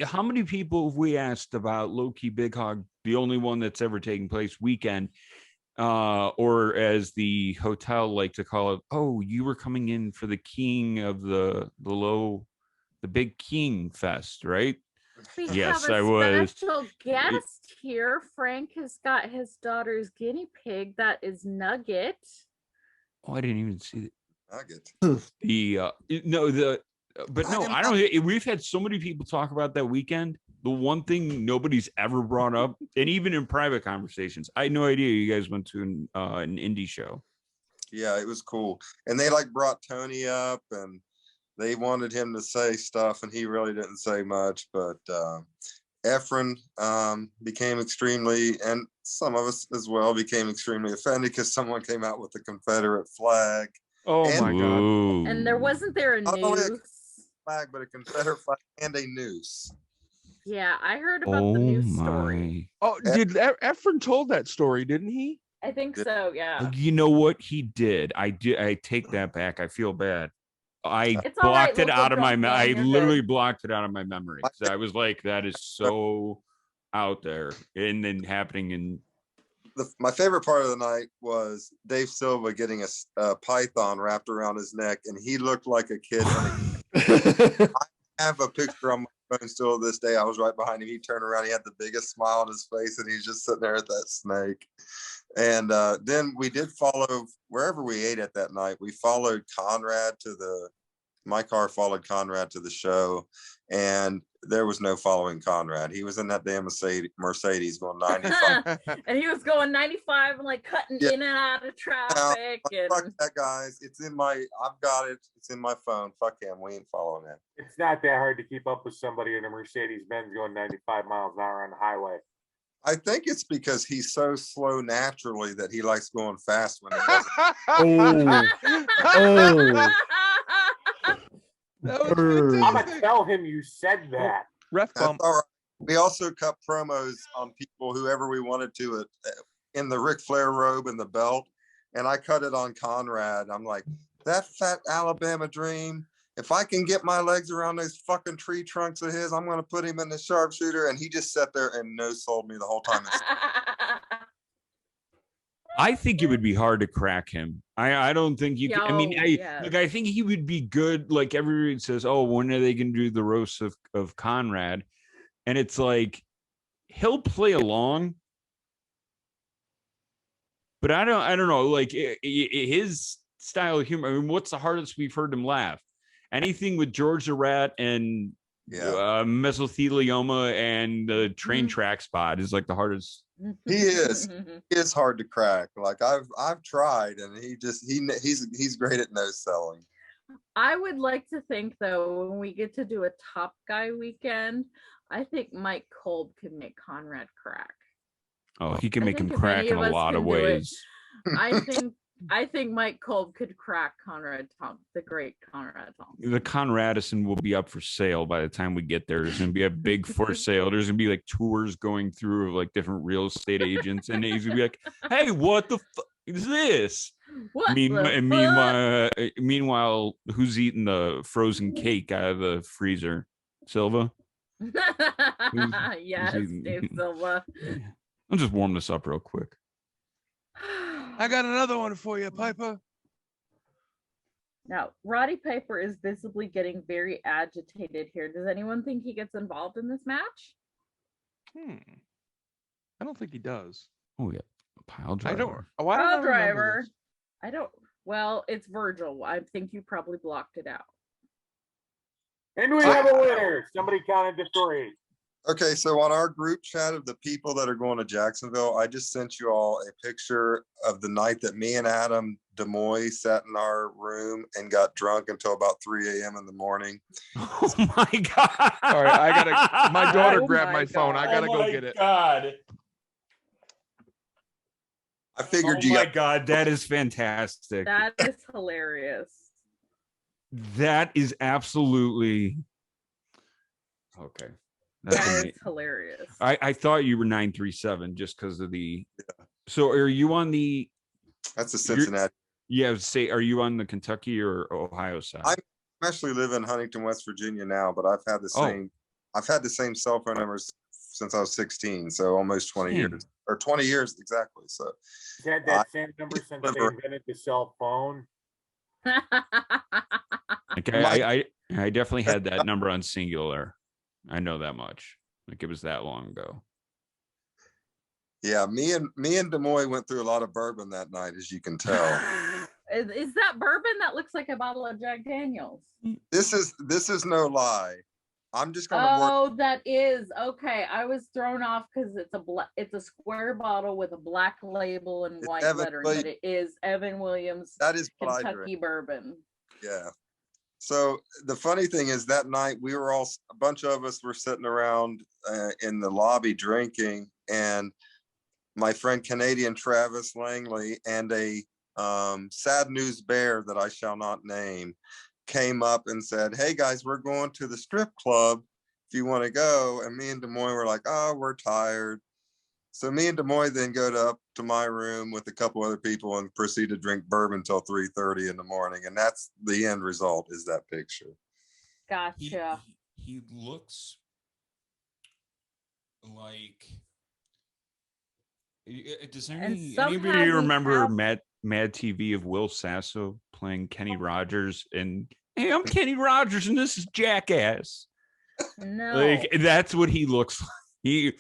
How many people have we asked about Low Key Big Hog, the only one that's ever taken place weekend, or as the hotel like to call it, oh, you were coming in for the king of the Big King Fest, right? We Yes, have a I was. special guest here. Frank has got his daughter's guinea pig. That is Nugget. Oh, I didn't even see Nugget. But no, I don't. We've had so many people talk about that weekend. The one thing nobody's ever brought up, and even in private conversations, I had no idea you guys went to an indie show. Yeah, it was cool. And they brought Tony up, and they wanted him to say stuff, and he really didn't say much, but Efren became extremely, and some of us as well became extremely offended because someone came out with the Confederate flag. Oh And- my god. Ooh. And there wasn't there a Not only a noose? flag, but a Confederate flag and a noose. Yeah, I heard about Oh the news story. my. Oh, did Efren told that story, didn't he? I think so, yeah. You know what he did? I take that back. I feel bad. I It's all right, blocked it local out of my drunk I man, you're literally good. blocked it out of my memory because I was like, that is so out there, and then happening in. My favorite part of the night was Dave Silva getting a python wrapped around his neck, and he looked like a kid. I have a picture on my phone still to this day. I was right behind him. He turned around. He had the biggest smile on his face, and he's just sitting there at that snake. And then we did follow wherever we ate at that night. We followed Conrad my car followed Conrad to the show, and there was no following Conrad. He was in that damn Mercedes going 95. And he was going 95 and like cutting Yeah. in and out of traffic. Fuck And that, guys. I've got it. It's in my phone. Fuck him. We ain't following him. It's not that hard to keep up with somebody in a Mercedes Benz going 95 miles an hour on the highway. I think it's because he's so slow naturally that he likes going fast when he doesn't. Oh, oh, That was Brr. I'm gonna fantastic. tell him you said that. Ref That's bump. all right. We also cut promos on people, whoever we wanted to, in the Ric Flair robe and the belt. And I cut it on Conrad. I'm like, that fat Alabama dream. If I can get my legs around those fucking tree trunks of his, I'm going to put him in the sharpshooter. And he just sat there and no-sold me the whole time. I think it would be hard to crack him. I don't think you can. I mean, Yo, like I think he would be good. Like everybody says, oh, when are they going to do the roast of Conrad? And it's like he'll play along, but I don't know. Like his style of humor. I mean, what's the hardest we've heard him laugh? Anything with George the Rat and Yeah, mesothelioma and the train track spot is like the hardest. he is. It's hard to crack. Like I've tried, and he's great at no selling. I would like to think though, when we get to do a Top Guy weekend, I think Mike Kolb can make Conrad crack. Oh, he can I make him think if crack any in of a us lot of can do it, ways. I think Mike Kolb could crack Conrad Thompson, the great Conrad Thompson. The Conradison will be up for sale by the time we get there. There's going to be a big for sale. There's going to be like tours going through of like different real estate agents, and he's going to be like, "Hey, what the fuck is this?" What the fuck? Meanwhile, who's eating the frozen cake out of the freezer? Silva. Yes, eating- Dave Silva. I'll just warm this up real quick. I got another one for you, Piper. Now, Roddy Piper is visibly getting very agitated here. Does anyone think he gets involved in this match? I don't think he does. Oh yeah, pile driver. I don't. Why don't I Pile remember driver. this? I don't. Well, it's Virgil. I think you probably blocked it out. And we have a winner. Somebody counted to 3. Okay, so on our group chat of the people that are going to Jacksonville, I just sent you all a picture of the night that me and Adam DeMoy sat in our room and got drunk until about 3 a.m. in the morning. Oh my god! All right, I gotta. My daughter Oh grabbed my my phone. I gotta go get it. God! I figured Oh you my got god, that is fantastic. That is hilarious. That is absolutely okay. That's That amazing. is hilarious. I thought you were 937 just because of the. So are you on the? that's a Cincinnati. Yeah, say, are you on the Kentucky or Ohio side? I'm actually live in Huntington, West Virginia now, but I've had the Oh. same. I've had the same cell phone numbers since I was 16, so almost 20 Hmm. years, or 20 years exactly. So He's had that same number since they Liver. invented the cell phone. Like My- I definitely had that number on singular. I know that much. Like it was that long ago. yeah, me and DeMoy went through a lot of bourbon that night, as you can tell. Is that bourbon? That looks like a bottle of Jack Daniels. This is no lie. I'm just gonna work. Oh, that is okay. I was thrown off because it's a square bottle with a black label and It's white Evan lettering, but Williams. it is Evan Williams That is what I Kentucky drink. bourbon. Yeah. So the funny thing is that night a bunch of us were sitting around in the lobby drinking, and my friend Canadian Travis Langley and a Sad News Bear that I shall not name came up and said, "Hey guys, we're going to the strip club if you want to go." And me and Des Moines were like, "Oh, we're tired." So me and Des Moines then up to my room with a couple other people and proceed to drink bourbon till 3:30 in the morning. And that's the end result, is that picture. Gotcha. He looks like. Does anybody somehow we remember have- Mad TV of Will Sasso playing Kenny Rogers? And hey, I'm Kenny Rogers, and this is Jackass. No. Like that's what he looks like.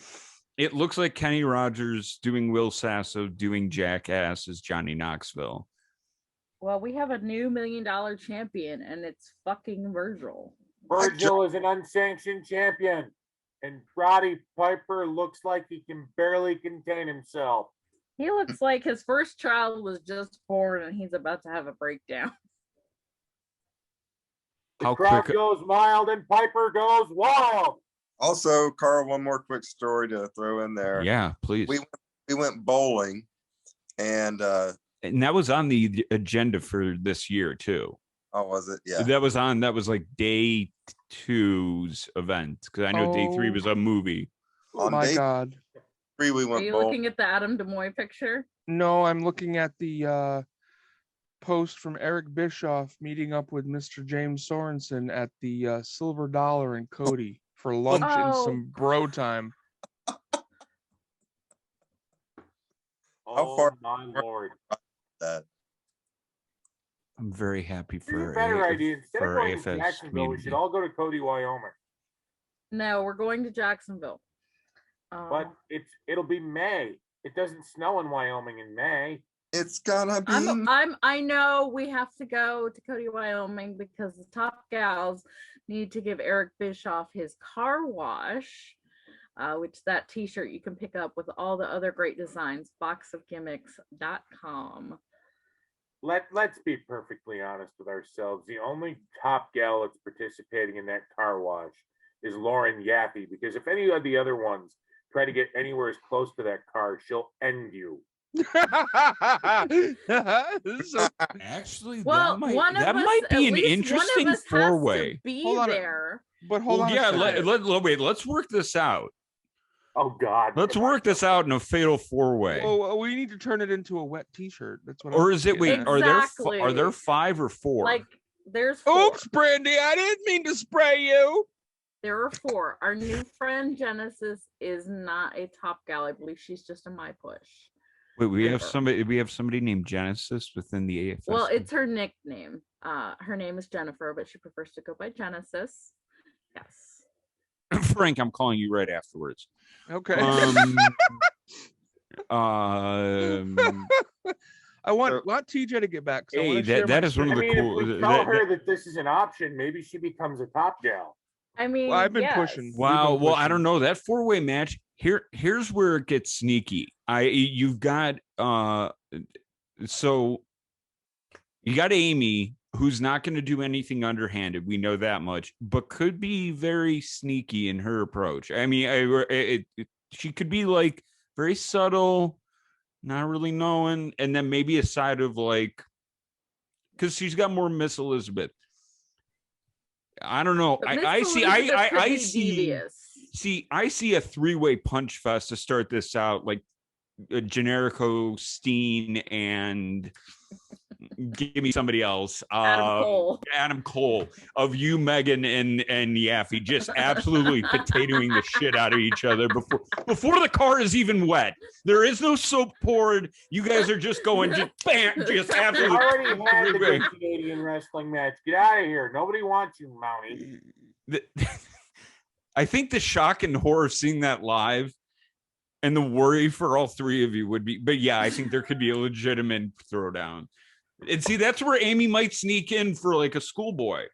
It looks like Kenny Rogers doing Will Sasso doing Jackass as Johnny Knoxville. Well, we have a new $1 million champion, and it's fucking Virgil. Virgil is an unsanctioned champion, and Roddy Piper looks like he can barely contain himself. He looks like his first child was just born, and he's about to have a breakdown. The crowd goes mild, and Piper goes wild. Also, Carl, one more quick story to throw in there. Yeah, please. We went bowling, and that was on the agenda for this year too. Oh, was it? Yeah. That was like day 2's event, because I know day 3 was a movie. Oh my God. 3 we Are went you bowling. looking at the Adam Des Moines picture? No, I'm looking at the post from Eric Bischoff meeting up with Mr. James Sorensen at the Silver Dollar in Cody for lunch and some bro time. Oh, far- my Lord. That I'm very happy for a better idea. Instead of for going to AFS Jacksonville, we community. should all go to Cody, Wyoming. No, we're going to Jacksonville. But it'll be May. It doesn't snow in Wyoming in May. It's gonna be. I know we have to go to Cody, Wyoming, because the top gals need to give Eric Bischoff his car wash, which that t-shirt you can pick up with all the other great designs, boxofgimmicks.com. Let's be perfectly honest with ourselves. The only top gal that's participating in that car wash is Lauren Yaffe, because if any of the other ones try to get anywhere as close to that car, she'll end you. Actually, Well, that might be an interesting four-way. Hold on. But hold on. Yeah, let's work this out. Oh God. Let's work this out in a fatal four-way. Well, we need to turn it into a wet t-shirt. That's what. Or is it? Wait, Exactly. are there 5 or 4? Like, there's 4. Oops, Brandy, I didn't mean to spray you. There are 4. Our new friend Genesis is not a top gal. I believe she's just a my push. Wait, we have member. somebody named Genesis within the AFS. Well, it's her nickname. Her name is Jennifer, but she prefers to go by Genesis. Yes. Frank, I'm calling you right afterwards. Okay. I want TJ to get back. Hey, that is one of the cool. If we tell her that this is an option, maybe she becomes a top gal. I mean, I've been yes. pushing. Wow. Well, I don't know that 4-way match. Here's where it gets sneaky. You've got so you got Amy, who's not going to do anything underhanded. We know that much, but could be very sneaky in her approach. I mean, she could be like very subtle, not really knowing, and then maybe a side of like, because she's got more Miss Elizabeth. I don't know. I see I see a 3-way punch fest to start this out, like Generico, Steen, and give me somebody else. Adam Cole of you, Megan, and Yaffe, just absolutely potatoing the shit out of each other before the car is even wet. There is no soap poured. You guys are just going just bam, just We absolutely. already had the good Canadian wrestling match. Get out of here. Nobody wants you, Mountie. I think the shock and horror of seeing that live and the worry for all 3 of you would be, but yeah, I think there could be a legitimate throwdown. And see, that's where Amy might sneak in for like a schoolboy.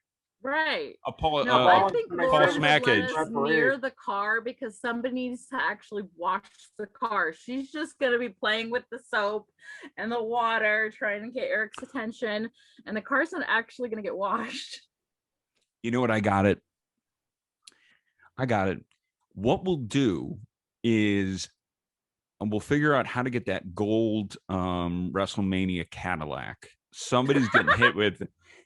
Right. A Paul, No, I think Paul Lauren would let Smackage. us near the car because somebody needs to actually wash the car. She's just going to be playing with the soap and the water, trying to get Eric's attention, and the car's not actually going to get washed. You know what? I got it. What we'll do is we'll figure out how to get that gold WrestleMania Cadillac. Somebody's getting hit with.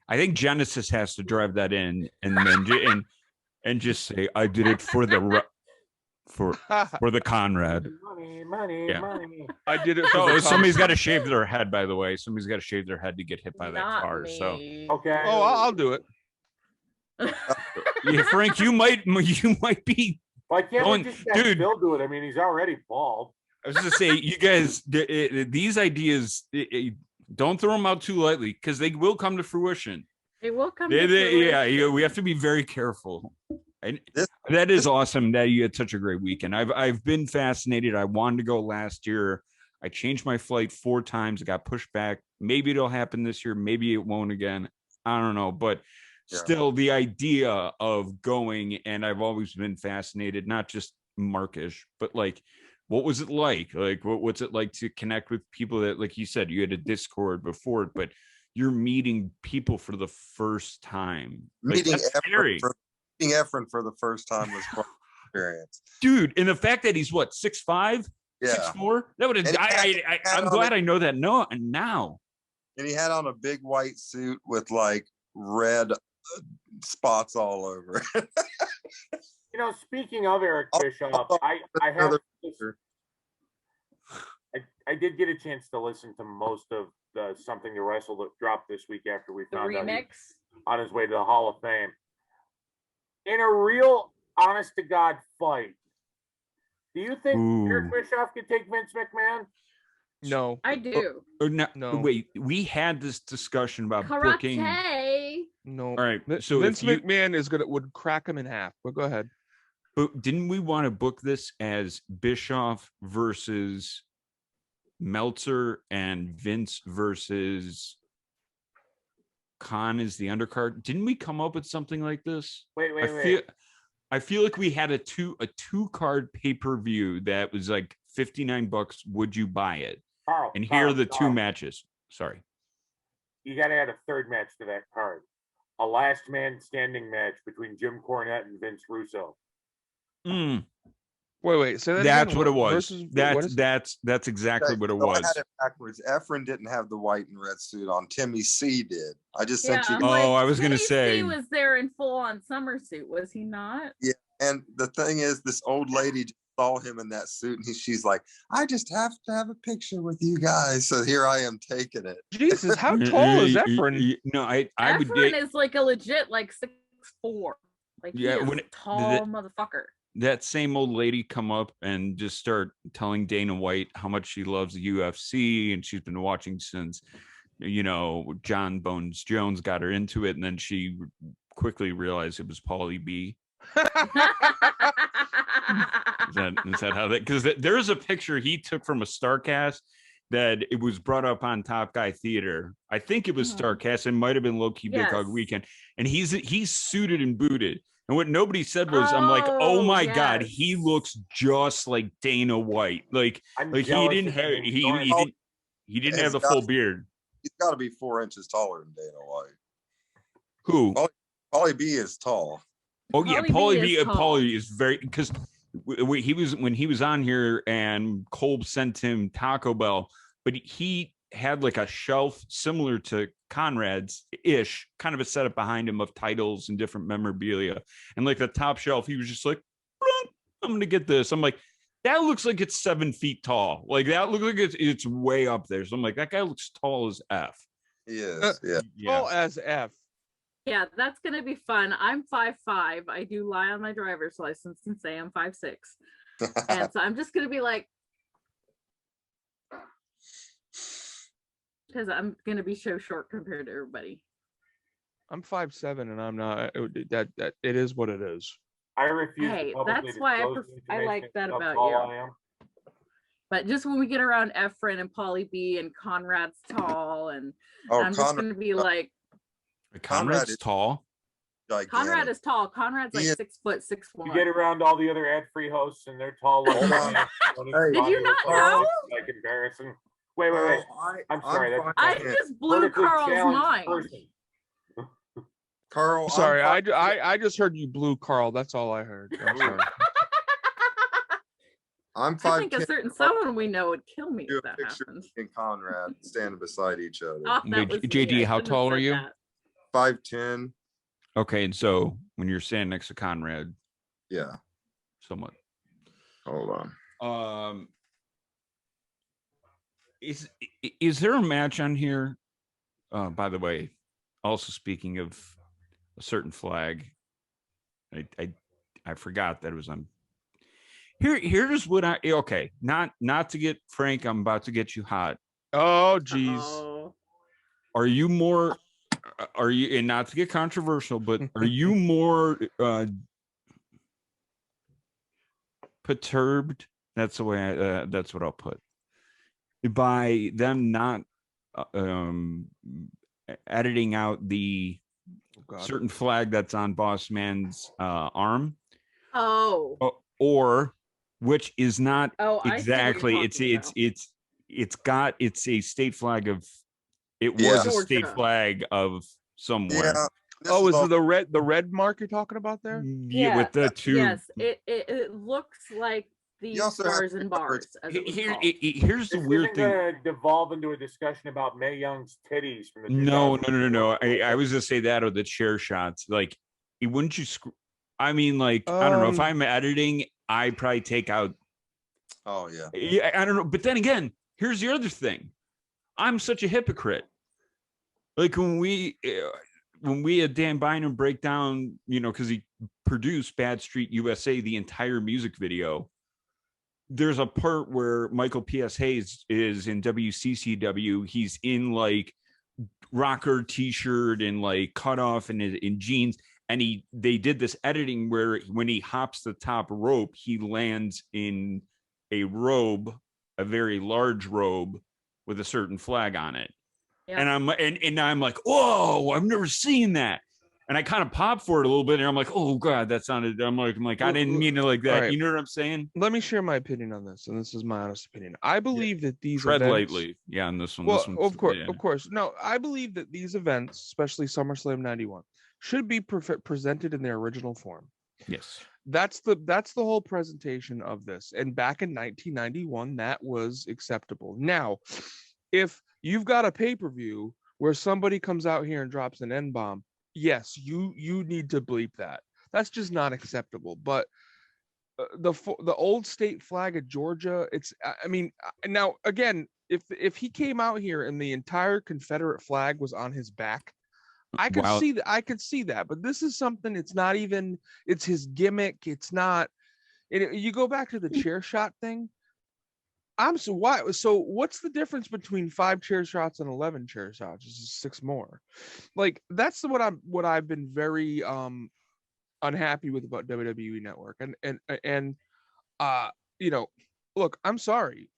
I think Genesis has to drive that in and then and just say, I did it for the for the Conrad. Money. I did it. For So the somebody's got Conrad. to shave their head, by the way. Somebody's got to shave their head to get hit by that Not car. So me. Okay. Oh, I'll do it. yeah, Frank, you might be. Why can't Going- we just have dude. Bill do it? I mean, he's already bald. I was just say, you guys, these ideas, don't throw them out too lightly because they will come to fruition. It will come. Yeah, to fruition. we have to be very careful. And This- that is awesome that you had such a great weekend. I've been fascinated. I wanted to go last year. I changed my flight 4 times. It got pushed back. Maybe it'll happen this year. Maybe it won't again. I don't know. But Yeah. still, the idea of going, and I've always been fascinated, not just Markish, but like, what was it like? Like, what's it like to connect with people that, like you said, you had a Discord before, but you're meeting people for the first time. Like, Meeting that's scary. Efren for the first time was quite an experience. Dude, and the fact that he's what, 6'5", Yeah. 6'4", that would have. And I'm glad I know that. No, and now. And he had on a big white suit with like red spots all over. You know, speaking of Eric Bischoff, I have Another I did get a chance to listen to most of the Something to Wrestle that dropped this week after we The found out he remix. on his way to the Hall of Fame. In a real honest to God fight, do you think Eric Ooh. Bischoff could take Vince McMahon? No. I do. No, No. wait. We had this discussion about booking. Karate. No. All right. So Vince if you, McMahon would crack him in half. But go ahead. but didn't we want to book this as Bischoff versus Meltzer and Vince versus Khan is the undercard? Didn't we come up with something like this? Wait. I feel like we had a two card pay-per-view that was like $59. Would you buy it? Carl, And here are the 2 Carl, matches. Sorry. You got to add a third match to that card. A last man standing match between Jim Cornette and Vince Russo. Mm, Wait. Say that that's again. what it was. Versus- what is- That's exactly what it So I was. had it backwards. Efren didn't have the white and red suit on. Timmy C did. I just Yeah, sent you. I'm Oh, like, I was gonna Timmy say- C was there in full on summer suit, was he not? And the thing is, this old lady just saw him in that suit, and she's like, "I just have to have a picture with you guys." So here I am taking it. Jesus, how tall is Efren? No, I would Efren date is like a legit like 6'4". Like Yeah, he is when a it- tall motherfucker. that same old lady come up and just start telling Dana White how much she loves the UFC and she's been watching since, John Bones Jones got her into it, and then she quickly realized it was Paulie B. Is that how that? Because there is a picture he took from a Starcast that it was brought up on Top Guy Theater. I think it was Mhm. Starcast. It might have been Low Key Big Hog Yes. Weekend, and he's suited and booted. And what nobody said was, I'm like, oh Oh, my god, he yes. looks just like Dana White. Like I'm he jealous didn't of have Vince he Jordan. didn't He's have the got- full beard. He's got to be 4 inches taller than Dana White. Who? Paulie B is tall. Oh yeah, Paulie B Paulie B. is tall. Paulie is very, because when he was on here and Kolb sent him Taco Bell, but he had like a shelf similar to Conrad's ish, kind of a setup behind him of titles and different memorabilia, and like the top shelf, he was just like, I'm gonna get this. I'm like, that looks like it's 7 feet tall. Like that looks like it's way up there. So I'm like, that guy looks tall as F. He is. Yeah. Tall as F. Yeah, that's gonna be fun. I'm 5'5". I do lie on my driver's license and say I'm 5'6". And so I'm just gonna be like, because I'm gonna be so short compared to everybody. I'm 5'7", and I'm not. That it is what it is. I refuse. Hey, to publicly that's why disclose the I like information that how about tall you. I am. But just when we get around Efren and Paulie B and Conrad's tall, and Oh, I'm just Conrad, gonna be like, Conrad's is- tall. gigantic. Conrad is tall. Conrad's like He is- 6'6". You get around all the other ad-free hosts, and they're tall. Like Hold on. Hey. Did you not know? By comparison. Wait. I'm sorry. fine That's I with him. just blew vertically Carl's challenged mind. person. Carl, I'm Sorry, five- I just heard you blew Carl. That's all I heard. I'm sorry. I'm I think 5'10", a certain someone we know would kill me do if a that picture happens. and Conrad standing beside each other. Oh, that was me. JD, I how shouldn't have tall are said you? that. 5'10", Okay, and so when you're standing next to Conrad, yeah. somewhat. Hold on. Is there a match on here? By the way, also speaking of a certain flag, I forgot that it was on. Here's what okay, not to get Frank, I'm about to get you hot. Oh, geez. Oh, Are you more? Are you, and not to get controversial, but are you more perturbed? That's the way. That's what I'll put. By them not editing out the certain flag that's on Boss Man's arm, or which is not Oh, I see what you're exactly. talking about. It's a state flag of. It was Yeah. a state Georgia. flag of somewhere. Yeah. this Oh, is all- it the red mark you're talking about there? Yeah, with the two. Yes, it looks like these also have stars to and remember bars. As it was Here, called. here's the This weird isn't thing. gonna devolve into a discussion about Mae Young's titties from the No. 2004 I was gonna say that, or the chair shots. Like, wouldn't you? I mean, like, I don't know. If I'm editing, I probably take out. Oh yeah. Yeah, I don't know. But then again, here's the other thing. I'm such a hypocrite. Like when we had Dan Bynum break down, because he produced Bad Street USA, the entire music video. There's a part where Michael P.S. Hayes is in WCCW. He's in like rocker t-shirt and like cut off and in jeans. And they did this editing where when he hops the top rope, he lands in a robe, a very large robe with a certain flag on it. Yeah. And now I'm like, whoa, I've never seen that. And I kind of pop for it a little bit, and I'm like, oh god, that sounded. I'm like, I didn't mean it like that. Right. You know what I'm saying? Let me share my opinion on this, and this is my honest opinion. I believe that these Tread events, lightly, yeah. On this one, well, this one's, of course. No, I believe that these events, especially SummerSlam '91, should be presented in their original form. yes. That's the whole presentation of this. And back in 1991, that was acceptable. Now, if you've got a pay-per-view where somebody comes out here and drops an N-bomb, yes, you need to bleep that. That's just not acceptable. But the old state flag of Georgia, I mean, now again, if he came out here and the entire Confederate flag was on his back, I could see that. I could see that. But this is something. It's not even. It's his gimmick. It's not. You go back to the chair shot thing. So what's the difference between 5 chair shots and 11 chair shots? This is 6 more. Like that's what I've been very unhappy with about WWE Network. And look, I'm sorry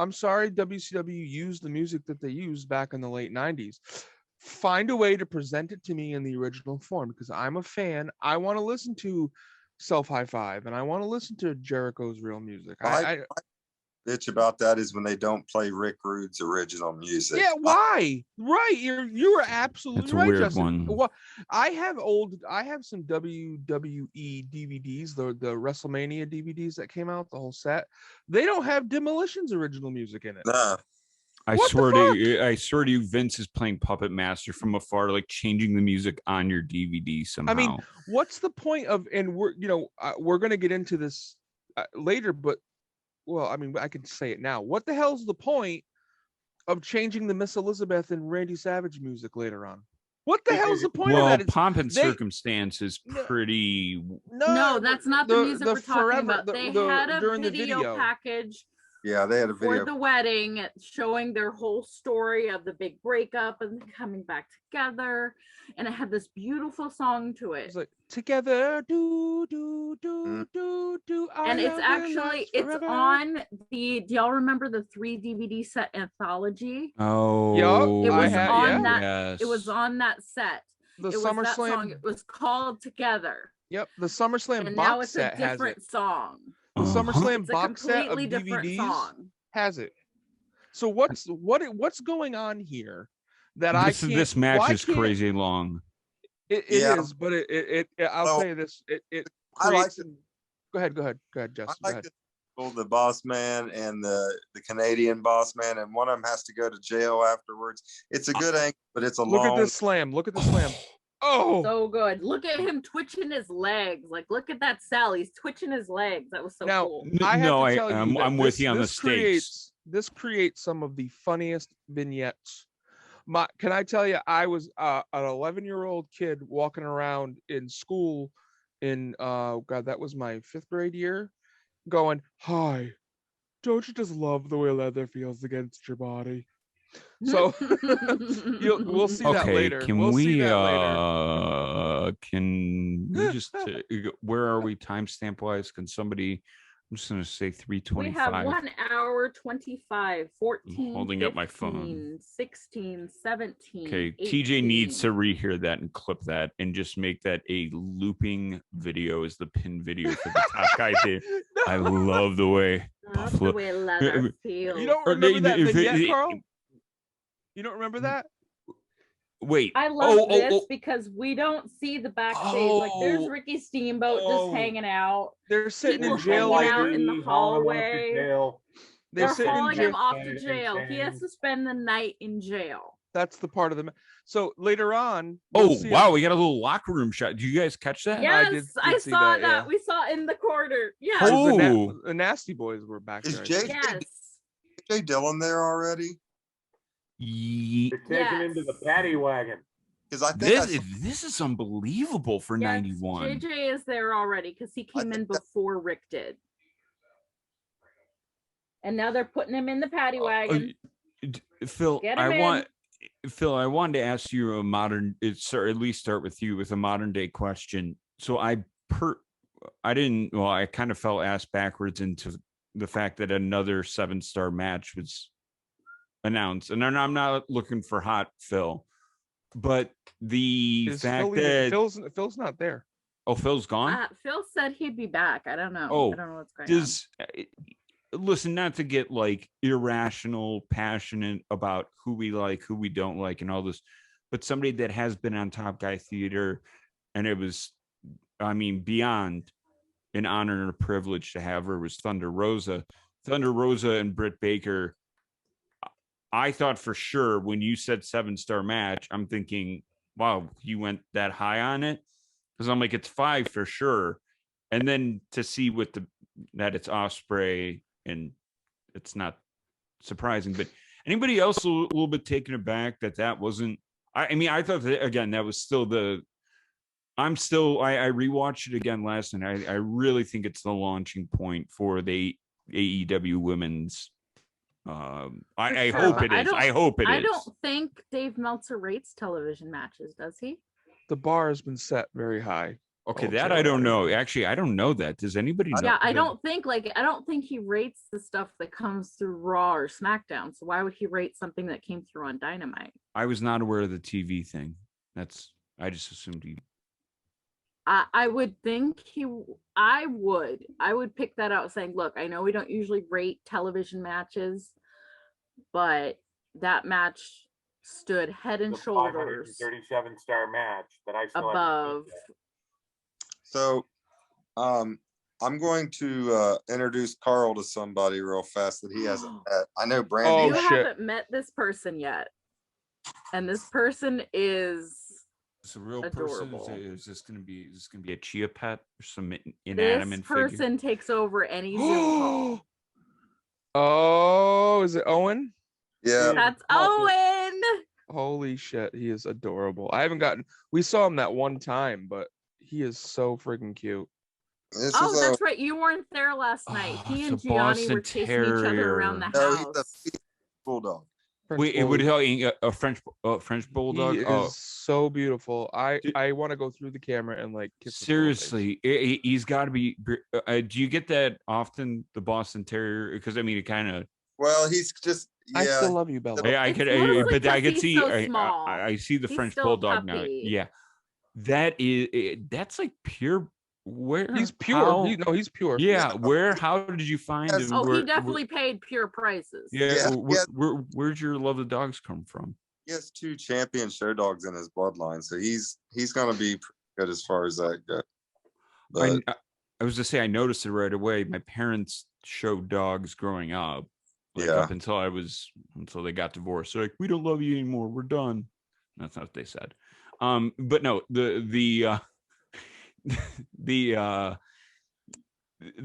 WCW used the music that they used back in the late 90s. Find a way to present it to me in the original form, because I'm a fan. I want to listen to Self High Five, and I want to listen to Jericho's real music. My bitch about that is when they don't play Rick Rude's original music. Yeah, why? Right, you were absolutely It's a right, weird Justin. one. Well, I have some WWE DVDs, the WrestleMania DVDs that came out, the whole set. They don't have Demolition's original music in it. Nah. I What the swear to you, Vince is playing Puppet Master from afar, like changing the music on your DVD somehow. I mean, what's the point of? And we're gonna get into this later, but well, I mean, I can say it now. What the hell's the point of changing the Miss Elizabeth and Randy Savage music later on? What the hell's the point of that? Pomp and Circumstance is pretty. No, that's not the music we're talking Forever- about. They had a during the video package Yeah, they had a for video. the wedding showing their whole story of the big breakup and coming back together, and it had this beautiful song to it. It's like together, do do do do do. And it's actually on the. Do y'all remember the 3 DVD set anthology? Oh, It was on that. Yes. It was on that set. The It was that song. SummerSlam. It was called Together, Yep, the SummerSlam and now box it's a set has it. different song. The SummerSlam It's a box set of completely different DVDs song. has it. So what's going on here that I can't? This match why is can't- crazy long. It Yeah. is, but I'll So, tell you this. It I like creates. Go ahead, I Justin. Go like ahead. the boss man and the Canadian boss man, and one of them has to go to jail afterwards. It's a good angle, but it's a Look long. at this slam. Look at the slam. Oh, So good. Look at him twitching his legs. Like, look at that Sal. He's twitching his legs. That was so now cool. I have No, to tell you, that I'm with this- you on the this stakes. This creates some of the funniest vignettes. Can I tell you? I was an 11-year-old kid walking around in school in God, that was my 5th grade year, going, "Hi, don't you just love the way leather feels against your body?" So we'll see that Okay, later. can We'll see we that later. can we just where are we timestamp wise? Can somebody, I'm just gonna say We 3:25. have 1 hour 25, 14, holding up my phone. 15, 16, 17. Okay, TJ needs to 18. rehear that and clip that and just make that a looping video as the pin video for the top guy there. I love the way Love Buffalo- the way leather feels. You don't Or remember that if it- vignette, it- Carl? You don't remember that? Wait. I love oh, this oh, because we don't see the backstage. Like, there's Oh. Ricky Steamboat Oh. just hanging out. They're sitting People in jail. hanging later. out in the He's hauling him off to hallway. jail. They're They're sitting in hauling jail. him off to Insane, jail. He has insane. to spend the night in jail. That's the part of the. So later on. we'll Oh see wow, him- we got a little locker room shot. Did you guys catch that? I Yes, did I see saw that, that. yeah. We saw it in the corner. Yes. Oh. The Nasty Boys were back Is there. I Jay- think. Yes. Jay Dillon there already? They're taking him to the paddy wagon. Because I think I This is unbelievable for Yes, 91. JJ is there already because he came in think that- before Rick did. And now they're putting him in the paddy wagon. Phil, Get him in. Phil, I wanted to ask you a modern, or at least start with you with a modern day question. So I kind of fell ass backwards into the fact that another 7-star match was announced, and I'm not looking for hot Phil, but the Is fact Phil even- that Phil's not there. Phil's gone. Phil said he'd be back. I don't know. Oh, I don't know what's going Does listen, not to get like irrational, passionate about who we like, who we don't like, and all this, but somebody that has been on Top Guy Theater, and it was, I mean, beyond an honor and a privilege to have her, was Thunder Rosa. Thunder Rosa and Britt Baker. I thought for sure when you said 7-star match, I'm thinking, wow, you went that high on it, because I'm like, it's 5 for sure. And then to see that it's Ospreay, and it's not surprising, but anybody else a little bit taken aback that wasn't, I mean, I thought that, again, that was still I rewatched it again last night. I really think it's the launching point for the AEW women's. I sure, hope but it I is. don't- I hope it I is. don't think Dave Meltzer rates television matches, does he? The bar has been set very high. Okay, I'll that tell I you don't that. know. Actually, I don't know that. Does anybody know? Yeah, I don't think he rates the stuff that comes through Raw or SmackDown. So why would he rate something that came through on Dynamite? I was not aware of the TV thing. I just assumed he. I would think I would pick that out saying, look, I know we don't usually rate television matches, but that match stood head and The shoulders 537-star match that I still haven't above. seen yet. So, I'm going to introduce Carl to somebody real fast that he hasn't met. I know Brandy. Oh, You shit. haven't met this person yet. And this person is It's a real Adorable. person. Is this going to be a chia pet or some this inanimate figure? person takes over any Zoom call. Oh, is it Owen? Yeah, That's Owen. Holy shit, he is adorable. We saw him that one time, but he is so freaking cute. this Oh, is that's right. You weren't there last night. Oh, He it's and a Gianni Boston were chasing each other around the no, house. he's a bulldog. French Wait, it would bulldog. help a French bulldog. He Oh, is so beautiful. Dude. I want to go through the camera and like kiss his whole face. seriously, he's got to be. Do you get that often, the Boston Terrier? Because I mean, it kind of. Well, he's just I yeah. still love you, Bella. I It's could, mostly but I 'cause could he's see. so small. I see the He's French still a bulldog now. puppy. Yeah, that's like pure. Where He's pure. how- He's pure. yeah, where? How did you find Yes. him? Oh, Where- he definitely paid pure prices. Yeah, Yeah, yeah. where'd your love of dogs come from? he has 2 champion show dogs in his bloodline, so he's gonna be pretty good as far as that goes. But I was to say, I noticed it right away. My parents showed dogs growing up, like up until they got divorced. They're like, we don't love you anymore. We're done. That's not what they said. But no, the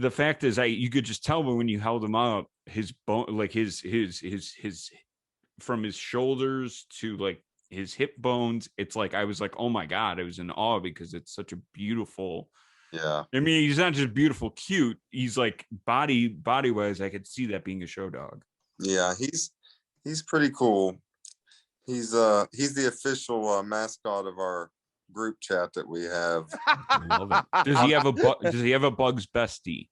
fact is, you could just tell when you held him up, his bone, like his from his shoulders to like his hip bones. It's like, I was like, oh my God, I was in awe because it's such a beautiful. yeah, I mean, he's not just beautiful, cute. He's like body wise, I could see that being a show dog. yeah, he's pretty cool. He's the official mascot of our group chat that we have. I love it. Does he have a Bugs bestie?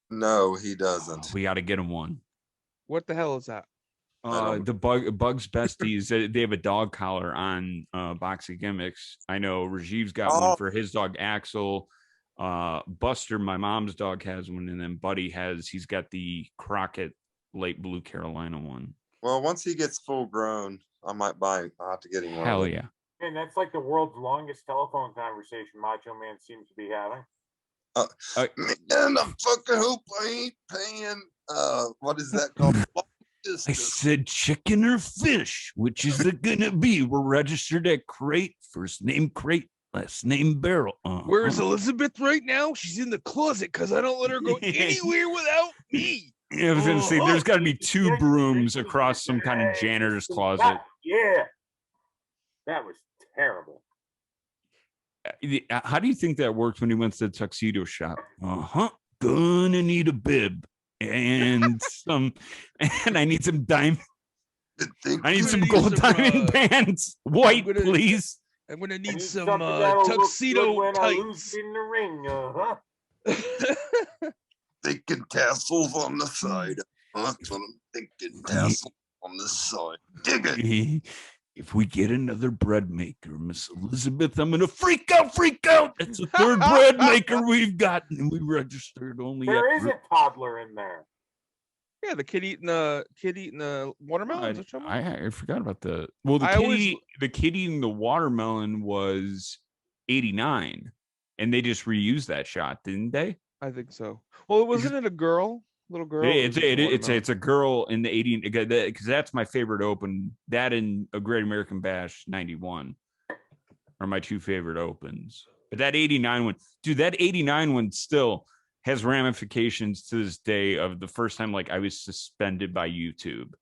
No, he doesn't. We got to get him one. What the hell is that? The Bugs besties, they have a dog collar on Boxing Gimmicks. I know Rajiv's got one for his dog Axel. Buster, my mom's dog, has one, and then Buddy he's got the Crockett light blue Carolina one. Well, once he gets full grown, I might I'll have to get him one. Hell yeah. And that's like the world's longest telephone conversation Macho Man seems to be having. Man, I fucking hope I ain't paying what is that called? I said chicken or fish. Which is it gonna be? We're registered at Crate. First name Crate, last name Barrel. Where's Elizabeth right now? She's in the closet because I don't let her go anywhere without me. I was gonna say there's got to be 2 brooms across some kind of janitor's closet. Yeah, that was terrible. How do you think that worked when he went to the tuxedo shop? Gonna need a bib and I need some diamond. I need some gold diamond pants. White, please. I'm gonna need some Something that'll look tuxedo good when I lose tights. in the ring. Thinking tassels on the side. That's what I'm thinking. Tassels on the side. Dig it. If we get another bread maker, Miss Elizabeth, I'm gonna freak out. That's the 3rd bread maker we've gotten, and we registered only. There is a toddler in there. Yeah, the kid eating the watermelon. I forgot about the kid eating the watermelon was 89, and they just reused that shot, didn't they? I think so. Well, wasn't it a girl? Little girl. It's a girl in the 80, because that's my favorite open. That and a Great American Bash 91 are my 2 favorite opens. But that 89 one, dude, that 89 one still has ramifications to this day of the first time like I was suspended by YouTube.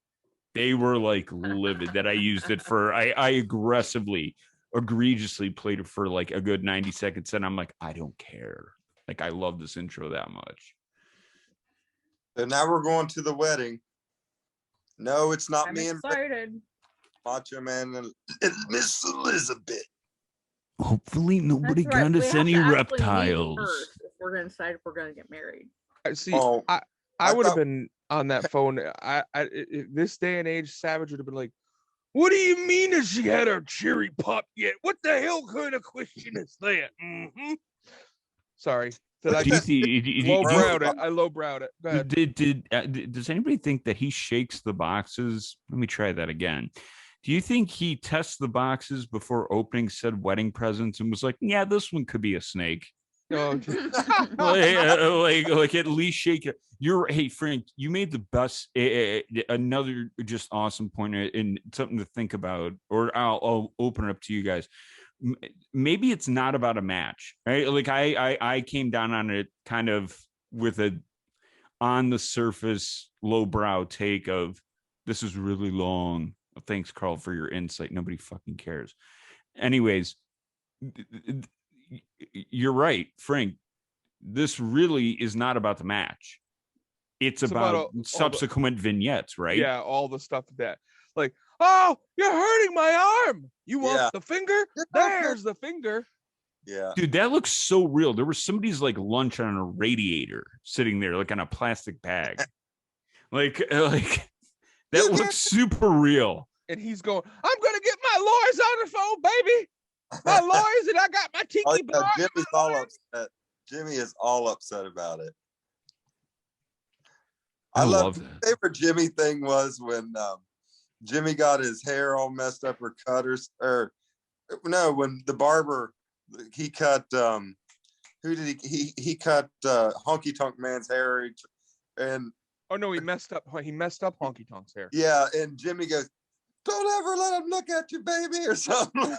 They were like livid that I used it for. I egregiously played it for like a good 90 seconds, and I'm like, I don't care. Like, I love this intro that much. So now we're going to the wedding. No, it's not I'm me excited. and Macho Man and Miss Elizabeth. Hopefully nobody That's right. got We us have any to actually meet reptiles. first if we're gonna decide if we're gonna get married. See, Oh, I I would have thought- been on that phone. This day and age, Savage would have been like, "What do you mean that she had her cherry pop yet? What the hell kind of question is that?" Sorry, did I lowbrowed it? I lowbrowed it. Go ahead. Does anybody think that he shakes the boxes? Let me try that again. Do you think he tests the boxes before opening said wedding presents and was like, yeah, this one could be a snake? Oh, like at least shake it. Hey, Frank, you made the best, another just awesome point and something to think about, or I'll open it up to you guys. Maybe it's not about a match, right? Like I came down on it kind of with a on the surface lowbrow take of this is really long. Thanks, Carl, for your insight. Nobody fucking cares. Anyways, you're right, Frank. This really is not about the match. It's about all subsequent vignettes, right? Yeah, all the stuff that, like, oh, you're hurting my arm. You want the finger? There's the finger. Yeah, Dude, that looks so real. There was somebody's like lunch on a radiator sitting there, like on a plastic bag. like that looks super real. And he's going, I'm gonna get my lawyers on the phone, baby. My lawyers, and I got my tiki oh, bar. yeah, Jimmy's all upset. Jimmy is all upset about it. I love My that. favorite Jimmy thing was when Jimmy got his hair all messed up or cut or no, when the barber, he cut, who did he cut Honky Tonk Man's hair, and Oh no, he messed up Honky Tonk's hair. yeah, and Jimmy goes, "Don't ever let him look at you, baby," or something.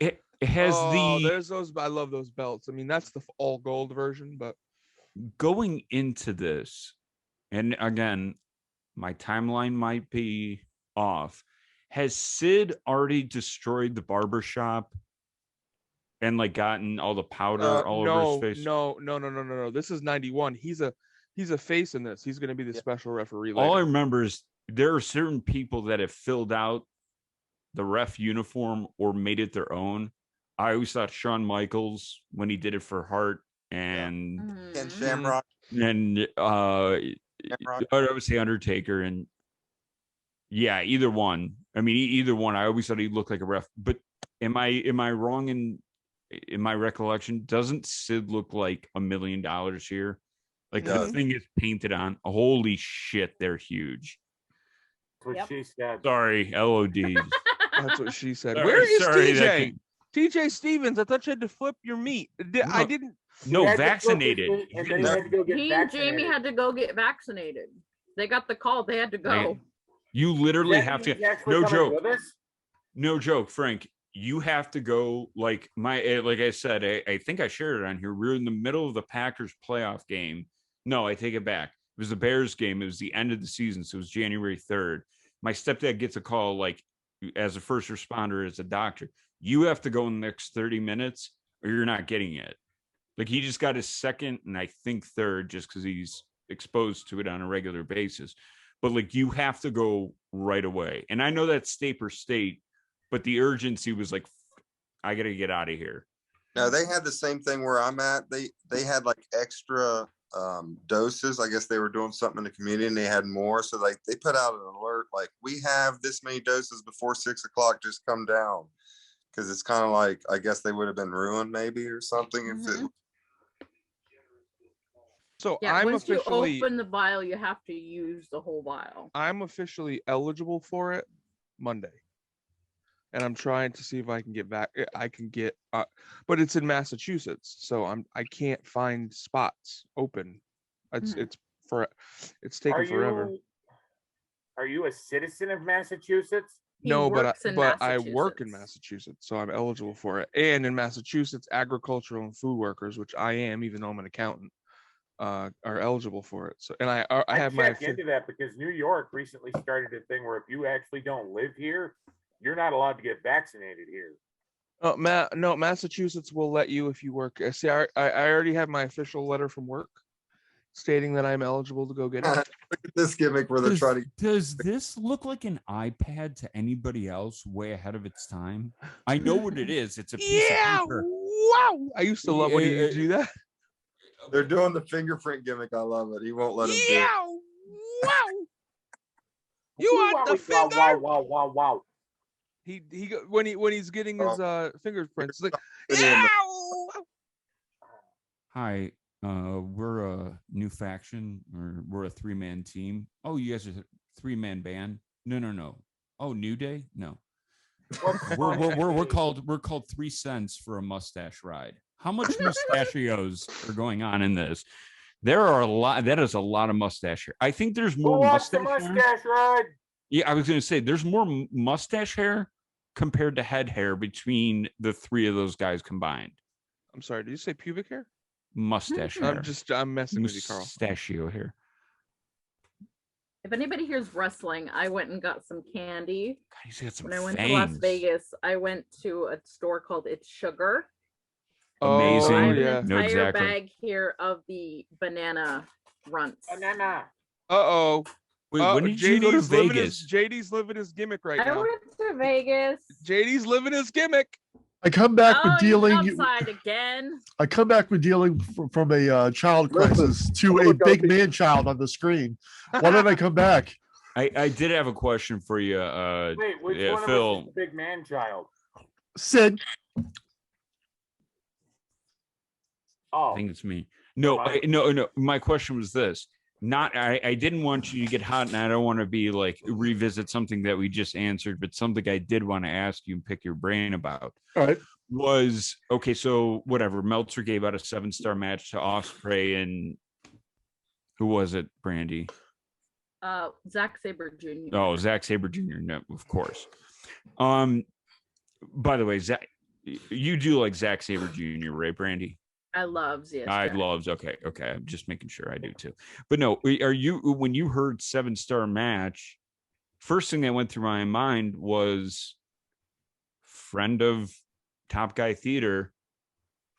It has there's those. I love those belts. I mean, that's the all gold version, but going into this, and again, my timeline might be off. Has Sid already destroyed the barbershop and like gotten all the powder all over his face? No. This is 91. He's a face in this. He's going to be the special referee later. All I remember is there are certain people that have filled out the ref uniform or made it their own. I always thought Shawn Michaels when he did it for Hart and And Shamrock. and I would say Undertaker, and yeah, either one. I mean, either one. I always thought he looked like a ref. But am I wrong in my recollection? Doesn't Sid look like $1 million here? Like the thing is painted on. Holy shit, they're huge. That's what she said. Sorry, LOD. That's what she said. Sorry, Where is sorry, TJ? TJ Stevens, I thought you had to flip your meat. I didn't. No, He had to flip his vaccinated. meat, and then he had to go get He and vaccinated. Jamie had to go get vaccinated. They got the call. They had to go. Man, you literally That have to. means he's actually No coming joke. with us? No joke, Frank. You have to go like like I said, I think I shared it on here. We were in the middle of the Packers playoff game. No, I take it back. It was the Bears game. It was the end of the season. So it was January 3rd. My stepdad gets a call like as a first responder, as a doctor, you have to go in the next 30 minutes or you're not getting it. Like he just got his second and I think third just because he's exposed to it on a regular basis. But like you have to go right away. And I know that's state per state, but the urgency was like, I got to get out of here. No, they had the same thing where I'm at. They had like extra doses. I guess they were doing something in the community and they had more. So like they put out an alert like, we have this many doses before 6 o'clock, just come down. Because it's kind of like, I guess they would have been ruined maybe or something if it. So Yeah, I'm once officially. you open the vial, you have to use the whole vial. I'm officially eligible for it Monday. And I'm trying to see if I can get back. I can get, but it's in Massachusetts, so I can't find spots open. It's taking forever. Are you a citizen of Massachusetts? He No, but works in I work in Massachusetts. Massachusetts, so I'm eligible for it. And in Massachusetts, agricultural and food workers, which I am, even though I'm an accountant, are eligible for it. So, and I have my. check into that because New York recently started a thing where if you actually don't live here, you're not allowed to get vaccinated here. No, Massachusetts will let you if you work. See, I already have my official letter from work stating that I'm eligible to go get it. Look at this gimmick where they're trying to. Does this look like an iPad to anybody else way ahead of its time? I know what it is. It's a piece of paper. Wow! I used to love when you do that. They're doing the fingerprint gimmick. I love it. He won't let him do it. Wow! You want the finger? Wow. He when he's getting his fingerprints, like, Yeah. Hi, we're a new faction, or we're a 3-man team. Oh, you guys are a 3-man band? No. Oh, New Day? No. We're called 3 cents for a mustache ride. How much mustachios are going on in this? There are a lot. That is a lot of mustache hair. I think there's more What's mustache the hair. mustache ride? Yeah, I was going to say there's more mustache hair compared to head hair between the 3 of those guys combined. I'm sorry, did you say pubic hair? Mustache hair. I'm messing with you, Carl. Mustachio hair. If anybody hears rustling, I went and got some candy. God, he's got some When I went to Las fangs. Vegas, I went to a store called It's Sugar. Amazing. I Oh, have yeah. an No, entire exactly. bag here of the banana runts. Banana. Uh-oh. Wait, when did you go to Vegas? JD's living his gimmick right I now. went to Vegas. JD's living his gimmick. I come back with Oh, dealing. you're outside again. I come back with dealing from a child Listen, crisis to a look, big I'll be- man child on the screen. Why did I come back? I did have a question for you, Wait, which yeah, one of Phil. us is the big man child? Sid, Oh, I think it's me. No, Fine. no. My question was this: I didn't want you to get hot, and I don't want to be like revisit something that we just answered, but something I did want to ask you and pick your brain about. All right. Was okay, so whatever. Meltzer gave out a 7-star match to Ospreay, and who was it, Brandy? Zack Sabre Jr. Oh, Zack Sabre Jr. No, of course. By the way, Zach, you do like Zack Sabre Jr., right, Brandy? I love ZSJ. I loves. Okay. I'm just making sure I do too. But no, are you when you heard 7-star match? First thing that went through my mind was friend of Top Guy Theater,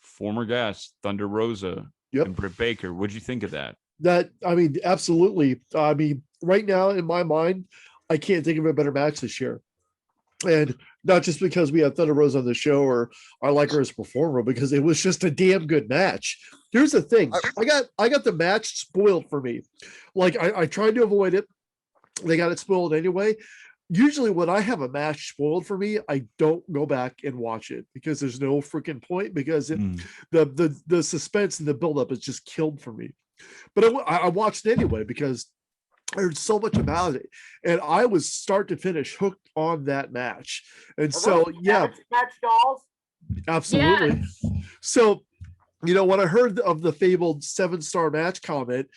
former guest Thunder Rosa and Britt Baker. What'd you think of that? That, I mean, absolutely. I mean, right now in my mind, I can't think of a better match this year. And not just because we had Thunder Rosa on the show or I like her as a performer, because it was just a damn good match. Here's the thing. I got the match spoiled for me. Like I tried to avoid it. They got it spoiled anyway. Usually when I have a match spoiled for me, I don't go back and watch it because there's no freaking point, because the suspense and the buildup is just killed for me. But I watched it anyway because I heard so much about it, and I was start to finish hooked on that match. And so, yeah, match dolls. Absolutely. Yes. So, you know, when I heard of the fabled 7-star match comment,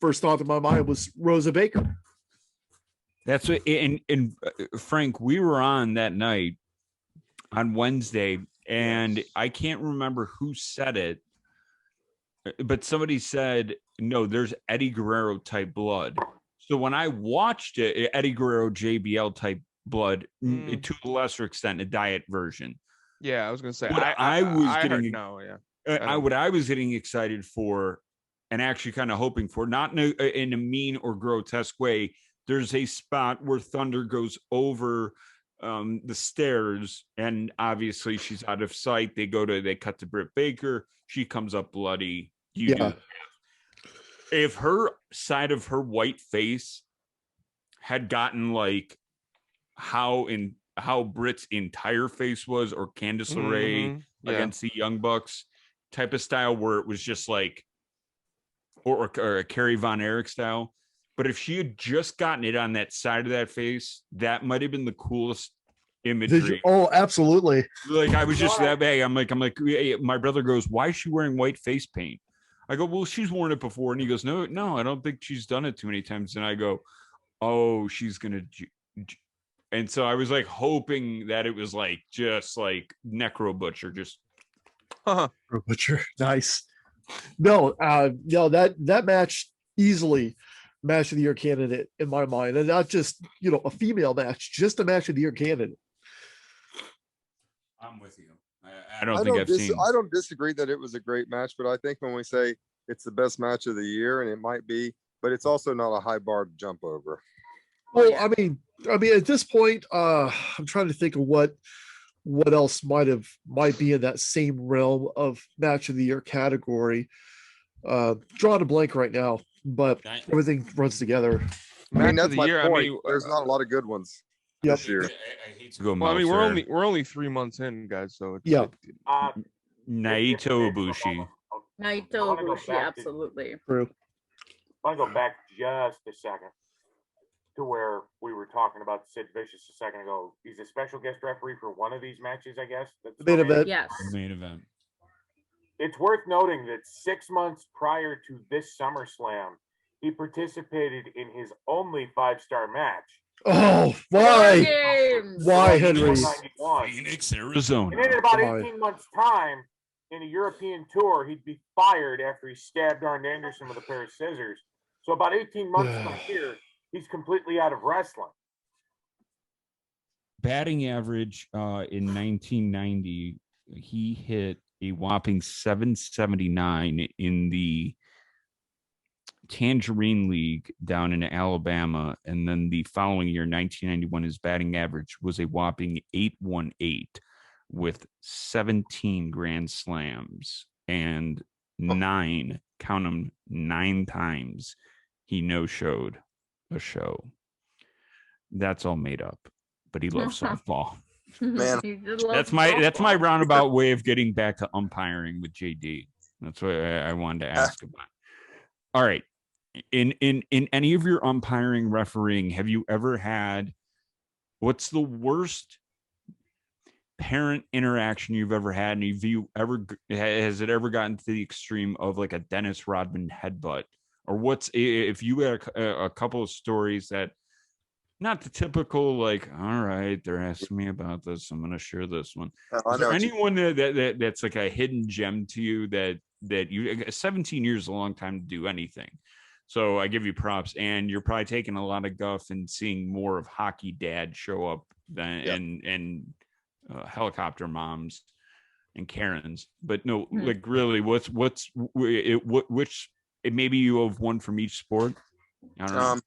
first thought in my mind was Rosa Baker. That's what, and Frank, we were on that night on Wednesday, and I can't remember who said it, but somebody said, no, there's Eddie Guerrero type blood. So when I watched it, Eddie Guerrero JBL type blood, to a lesser extent, a diet version. Yeah, I was gonna say. What I was getting what I was getting excited for, and actually kind of hoping for, not in a mean or grotesque way. There's a spot where Thunder goes over the stairs, and obviously she's out of sight. They cut to Britt Baker. She comes up bloody. Do. If her side of her white face had gotten like how Britt's entire face was, or Candice LeRae against the Young Bucks type of style, where it was just like, or a Kerry Von Erich style. But if she had just gotten it on that side of that face, that might have been the coolest imagery. Oh, absolutely. Like I was just that bad. I'm like, my brother goes, why is she wearing white face paint? I go, well, she's worn it before. And he goes, no, I don't think she's done it too many times. And I go, oh, she's going to. And so I was like hoping that it was like, just like Necro Butcher, just. Butcher. Nice. No, that match easily match of the year candidate in my mind. And not just, you know, a female match, just a match of the year candidate. I'm with you. I don't disagree that it was a great match, but I think when we say it's the best match of the year, and it might be, but it's also not a high bar to jump over. Well, I mean, at this point, I'm trying to think of what else might be in that same realm of match of the year category. Drawing a blank right now, but everything runs together. I mean, that's my point. There's not a lot of good ones this year. I hate to go. Well, I mean, we're only 3 months in, guys. So it's Naito Ibushi. Naito Ibushi, absolutely. True. I want to go back just a second to where we were talking about Sid Vicious a second ago. He's a special guest referee for one of these matches, I guess. That's the main event. Yes. Main event. It's worth noting that 6 months prior to this SummerSlam, he participated in his only 5-star match. Oh, why? Why, Henry? Phoenix, Arizona. And then in about 18 months' time, in a European tour, he'd be fired after he stabbed Arn Anderson with a pair of scissors. So about 18 months from here, he's completely out of wrestling. Batting average in 1990, he hit a whopping 779 in the Tangerine League down in Alabama, and then the following year, 1991, his batting average was a whopping 818 with 17 grand slams and 9 times he no-showed a show. That's all made up, but he loves softball. Man, that's my roundabout way of getting back to umpiring with JD. That's what I wanted to ask about. All right. in any of your umpiring, refereeing, have you ever had, what's the worst parent interaction you've ever had? And have you ever, has it ever gotten to the extreme of like a Dennis Rodman headbutt? Or what's, if you had a couple of stories that, not the typical, like, all right, they're asking me about this, I'm going to share this one. I Is know there what you- anyone that's like a hidden gem to you that you, 17 years is a long time to do anything. So I give you props, and you're probably taking a lot of guff and seeing more of hockey dad show up than Yeah. and helicopter moms and Karens. But no, Hmm. like really, which maybe you have one from each sport. I don't know.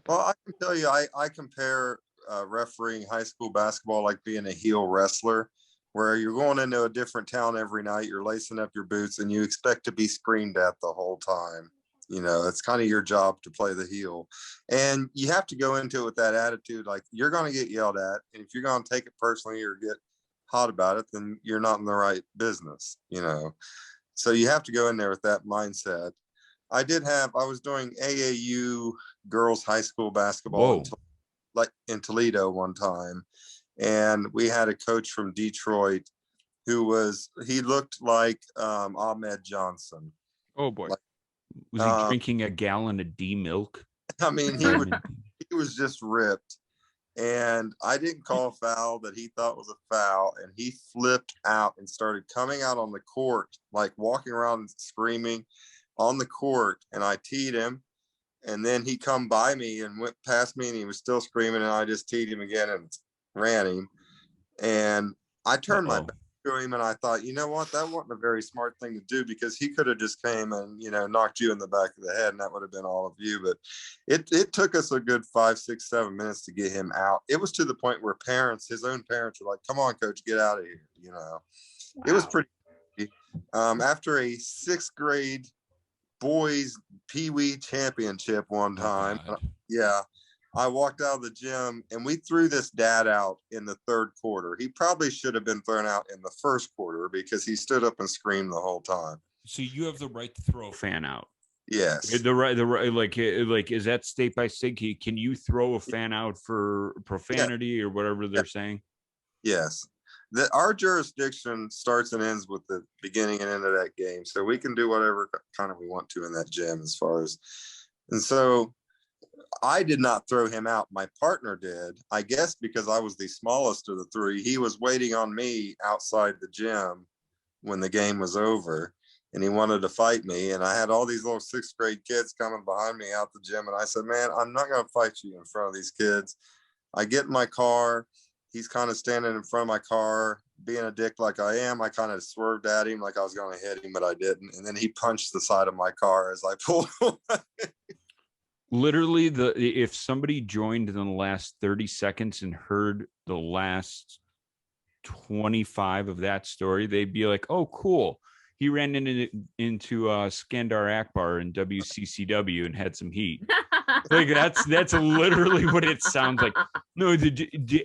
Well, I can tell you, I compare refereeing high school basketball like being a heel wrestler, where you're going into a different town every night, you're lacing up your boots, and you expect to be screamed at the whole time. You know, it's kind of your job to play the heel. And you have to go into it with that attitude, like you're going to get yelled at. And if you're going to take it personally or get hot about it, then you're not in the right business, you know. So you have to go in there with that mindset. I was doing AAU girls high school basketball in Toledo one time. And we had a coach from Detroit he looked like Ahmed Johnson. Oh boy. Like, Was he drinking a gallon of D milk? I mean, he was just ripped. And I didn't call a foul that he thought was a foul. And he flipped out and started coming out on the court, like walking around and screaming on the court. And I teed him. And then he come by me and went past me, and he was still screaming. And I just teed him again and ran him. And I turned my back to him, and I thought, you know what, that wasn't a very smart thing to do, because he could have just came and, you know, knocked you in the back of the head, and that would have been all of you. But it took us a good 5, 6, 7 minutes to get him out. It was to the point where his own parents were like, come on, coach, get out of here. You know, Wow. It was pretty after a 6th grade boys Pee-wee championship one time. Yeah. I walked out of the gym, and we threw this dad out in the 3rd quarter. He probably should have been thrown out in the 1st quarter, because he stood up and screamed the whole time. So you have the right to throw a fan out. Yes. The right, like, is that state by state? Can you throw a fan out for profanity or whatever they're saying? Yes. Our jurisdiction starts and ends with the beginning and end of that game. So we can do whatever kind of we want to in that gym and so I did not throw him out. My partner did, I guess, because I was the smallest of the 3. He was waiting on me outside the gym when the game was over, and he wanted to fight me. And I had all these little 6th grade kids coming behind me out the gym. And I said, man, I'm not going to fight you in front of these kids. I get in my car. He's kind of standing in front of my car, being a dick like I am. I kind of swerved at him like I was going to hit him, but I didn't. And then he punched the side of my car as I pulled away. Literally, if somebody joined in the last 30 seconds and heard the last 25 of that story, they'd be like, oh, cool. He ran into Skandar Akbar in WCCW and had some heat. Like that's literally what it sounds like. No,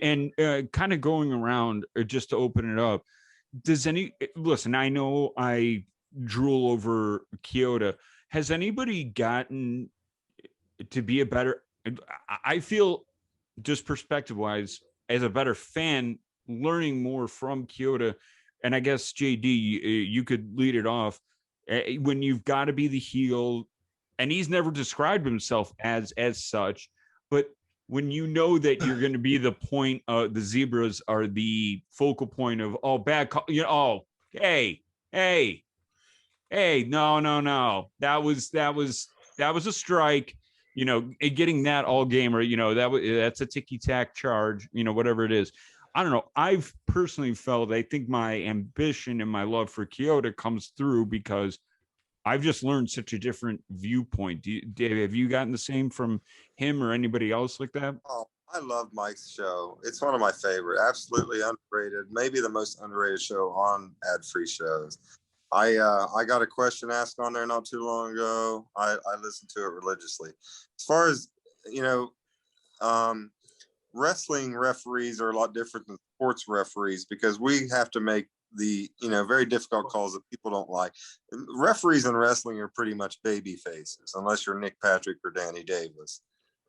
and kind of going around, just to open it up. Listen, I know I drool over Kyoto. Has anybody gotten to be a better, I feel, just perspective wise, as a better fan, learning more from Kyoto. And I guess JD, you could lead it off. When you've got to be the heel, and he's never described himself as such, but when you know that you're going to be the point, the zebras are the focal point of all bad call, you know, oh, hey, no, that was a strike. You know, getting that all game, or, you know, that's a ticky-tack charge, you know, whatever it is. I don't know. I've personally felt, I think my ambition and my love for Kyoto comes through because I've just learned such a different viewpoint. Have you gotten the same from him or anybody else like that? Oh, I love Mike's show. It's one of my favorite, absolutely underrated, maybe the most underrated show on ad-free shows. I got a question asked on there not too long ago. I listened to it religiously. As far as, you know, wrestling referees are a lot different than sports referees, because we have to make the very difficult calls that people don't like. Referees in wrestling are pretty much baby faces, unless you're Nick Patrick or Danny Davis.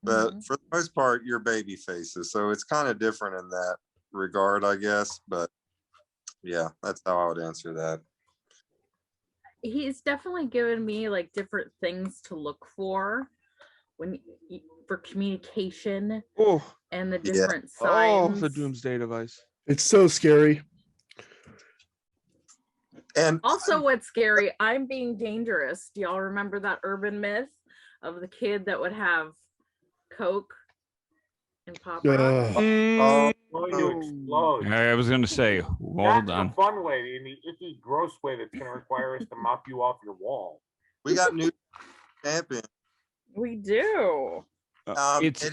But Mhm. for the most part, you're baby faces. So it's kind of different in that regard, I guess. But yeah, that's how I would answer that. He's definitely given me like different things to look for for communication Oh, and the Yeah. different oh, signs. the doomsday device. It's so scary. And Also, what's scary, I'm being dangerous. Do y'all remember that urban myth of the kid that would have Coke and Pop Rocks? Oh, Going to explode. I was gonna say, well Not in done. a fun way, in the icky, gross way that's going to require us to mop you off your wall. we got new champion. We do. It's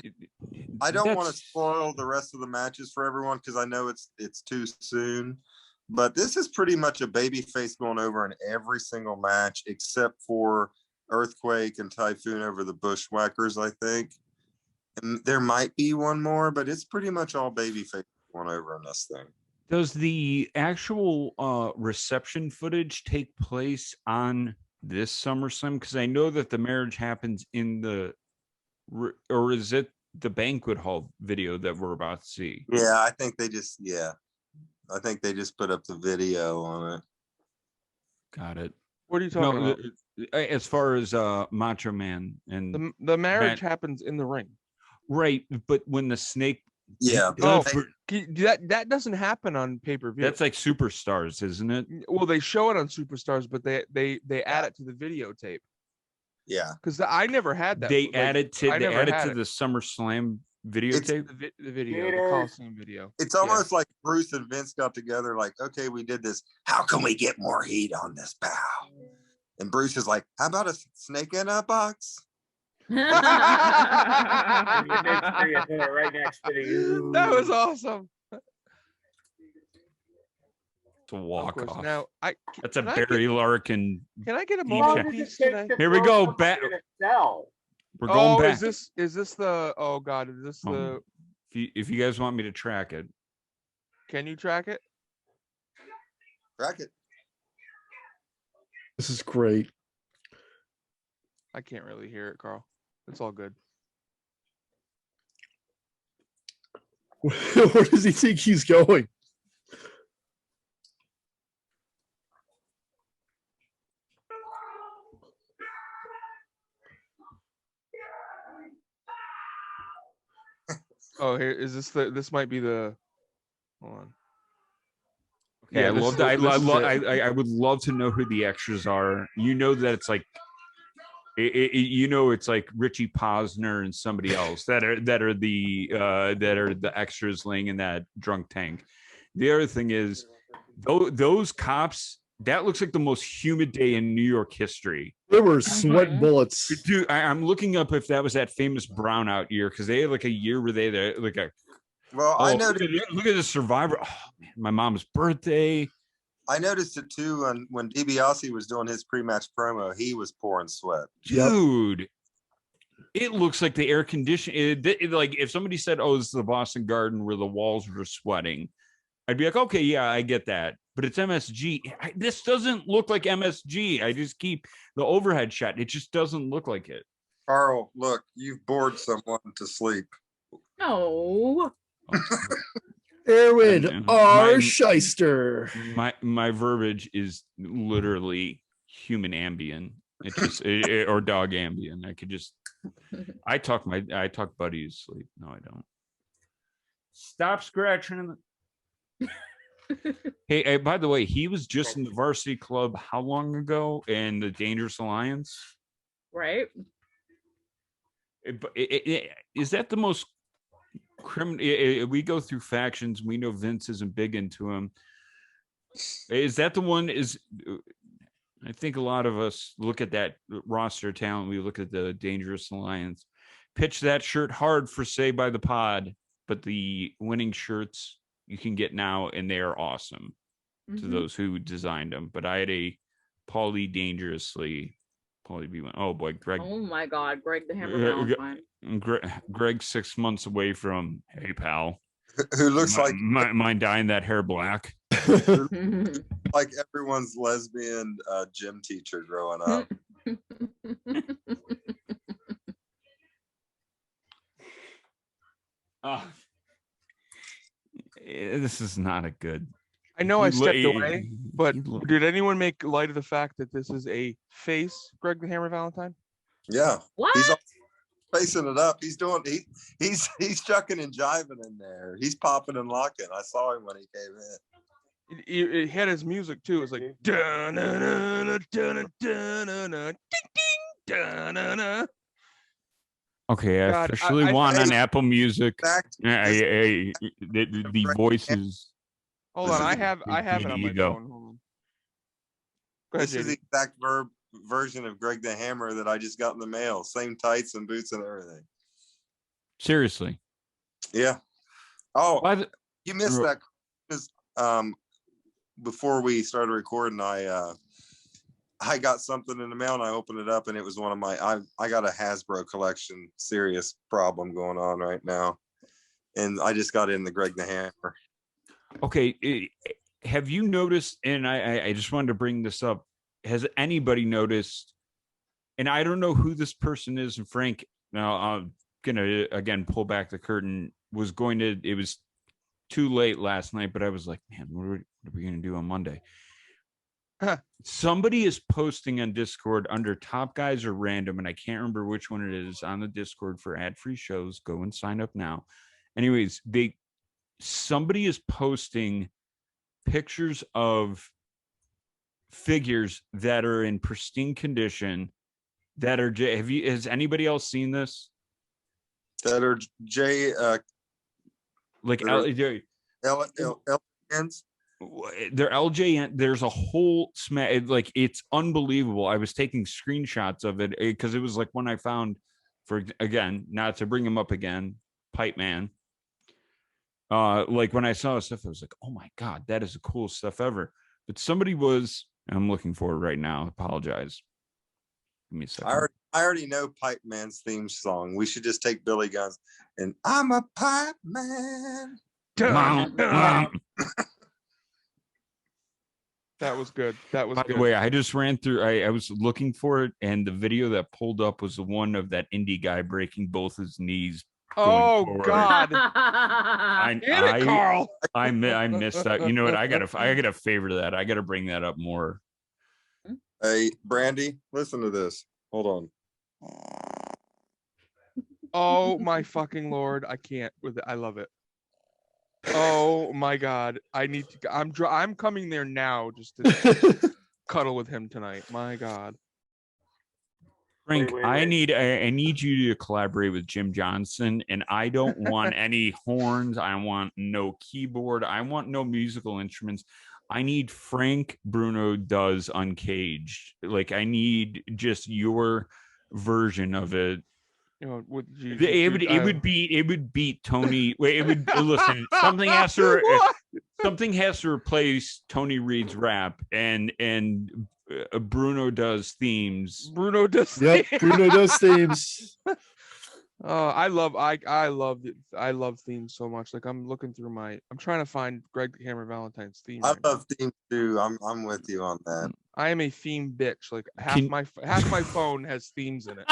I don't want to that's- spoil the rest of the matches for everyone because I know it's too soon. But this is pretty much a baby face going over in every single match except for Earthquake and Typhoon over the Bushwhackers, I think. And there might be one more, but it's pretty much all baby face going over in this thing. Does the actual reception footage take place on this SummerSlam? Because I know that the marriage happens in the, or is it the banquet hall video that we're about to see? Yeah, I think they just put up the video on it. Got it. What are you talking No, about? as far as Macho Man and The marriage Matt- happens in the ring. right, but when the snake, Yeah, Oh, for- that doesn't happen on pay-per-view. that's like Superstars, isn't it? Well, they show it on Superstars, but they add it to the videotape. yeah. Because I never had that. They like, add it to I never had it. the SummerSlam videotape. the video, the Gator. Coliseum video. It's Yeah. almost like Bruce and Vince got together, like, okay, we did this. How can we get more heat on this, pal? And Bruce is like, how about a snake in a box? And you make sure you put it right next to the. That was awesome. To Of walk course. off. Now That's a can I get- Barry Larkin. Can I get a Deep moment check. of peace today? Here we go, Back. We're going back. Is this the? Oh God, is this the? If you guys want me to track it, Can you track it? Track it. This is great. I can't really hear it, Carl. It's all good. Where does he think he's going? Oh, here is this the? This might be the. Hold on. okay, Yeah, I this love is that. the- this is it. I would love to know who the extras are. You know that it's like, you know, it's like Richie Posner and somebody else that are the extras laying in that drunk tank. The other thing is, those cops. That looks like the most humid day in New York history. They were sweating Mhm. bullets. Dude, I'm looking up if that was that famous brownout year because they had like a year where they had like a. Well, Oh, I noticed look at the Survivor. Oh, man, my mom's birthday. it too when DiBiase was doing his pre-match promo, he was pouring sweat. Yep. Dude, it looks like the air conditioning. Like if somebody said, "Oh, this is the Boston Garden where the walls were sweating," I'd be like, "Okay, yeah, I get that." But it's MSG. This doesn't look like MSG. I just keep the overhead shot. It just doesn't look like it. Carl, look, you've bored someone to sleep. No. Erwin And R. my- Shyster. My verbiage is literally human Ambien. It just or dog Ambien. I could just. I talk Buddy to sleep. No, I don't. Stop scratching. Hey, by the way, he was just in the varsity club how long ago in the Dangerous Alliance? Right? Is that the most criminal? We go through factions. We know Vince isn't big into him. Is that the one? I think a lot of us look at that roster talent. We look at the Dangerous Alliance. Pitch that shirt hard for Say by the Pod, but the winning shirts you can get now, and they are awesome to Mhm. those who designed them. But I had a Paulie B1. Oh boy, Greg. Oh my God, Greg the Hammer Uh, Valentine. Greg 6 months away from, hey pal, Who looks like mind dyeing that hair black. Like everyone's lesbian gym teacher growing up. This is not a good. I know I He lo- stepped he- away, but he lo- did anyone make light of the fact that this is a face Greg the Hammer Valentine? Yeah, What? he's facing it up. He's doing. He's chucking and jiving in there. He's popping and locking. I saw him when he came in. It had his music too. It was like dun-na-na-na, dun-na-na-na, ding ding dun-na-na. Okay, I God, officially I- won on Hey, Apple Music. Back to this- The voices. Hold This on, is- I have it on my Ego. phone. Hold on. Go ahead, This is the JD. exact version of Greg the Hammer that I just got in the mail. Same tights and boots and everything. Seriously. Yeah. Oh, Why the- you missed Ro- that because before we started recording, I got something in the mail and I opened it up and it was one of my I got a Hasbro collection serious problem going on right now. And I just got in the Greg the Hammer. Okay, have you noticed? And I just wanted to bring this up. Has anybody noticed? And I don't know who this person is. And Frank, now I'm gonna again pull back the curtain. It was too late last night, but I was like, man, what are we gonna do on Monday? Somebody is posting on Discord under Top Guys or Random, and I can't remember which one it is on the Discord for ad-free shows. Go and sign up now. Anyways, somebody is posting pictures of figures that are in pristine condition that are has anybody else seen this? That are Like They're- L- they're LJN. There's a whole like it's unbelievable. I was taking screenshots of it because it was like when I found, for again, not to bring him up again, Pipe Man. Like when I saw stuff, I was like, oh my god, that is the coolest stuff ever. But somebody was, I'm looking for it right now. Apologize. Give me a second. I already know Pipe Man's theme song. We should just take Billy Gunn's and I'm a pipe man. Dun, dun. By That was good. That was the good. way, I just ran through. I was looking for it, and the video that pulled up was the one of that indie guy breaking both his knees. Oh forward. God. I Get it, Carl. I missed that. You know what? I gotta favor that. I gotta bring that up more. Hey, Brandy, listen to this. Hold on. Oh my fucking Lord. I can't with it. I love it. Oh my God. I need to I'm coming there now just to cuddle with him tonight. My God. Frank, wait, I wait. need you to collaborate with Jim Johnson, and I don't want any horns. I want no keyboard. I want no musical instruments. I need Frank Bruno does Uncaged. Like I need just your version of it. You know, would you, It would beat Tony. Wait, it would listen. Something has to replace Tony Reed's rap, and Bruno does themes. Bruno does. Yep, Bruno does themes. Oh, I love themes so much. Like I'm looking through I'm trying to find Greg the Hammer Valentine's theme. I right now. love themes too. I'm with you on that. I am a theme bitch. Like half my phone has themes in it.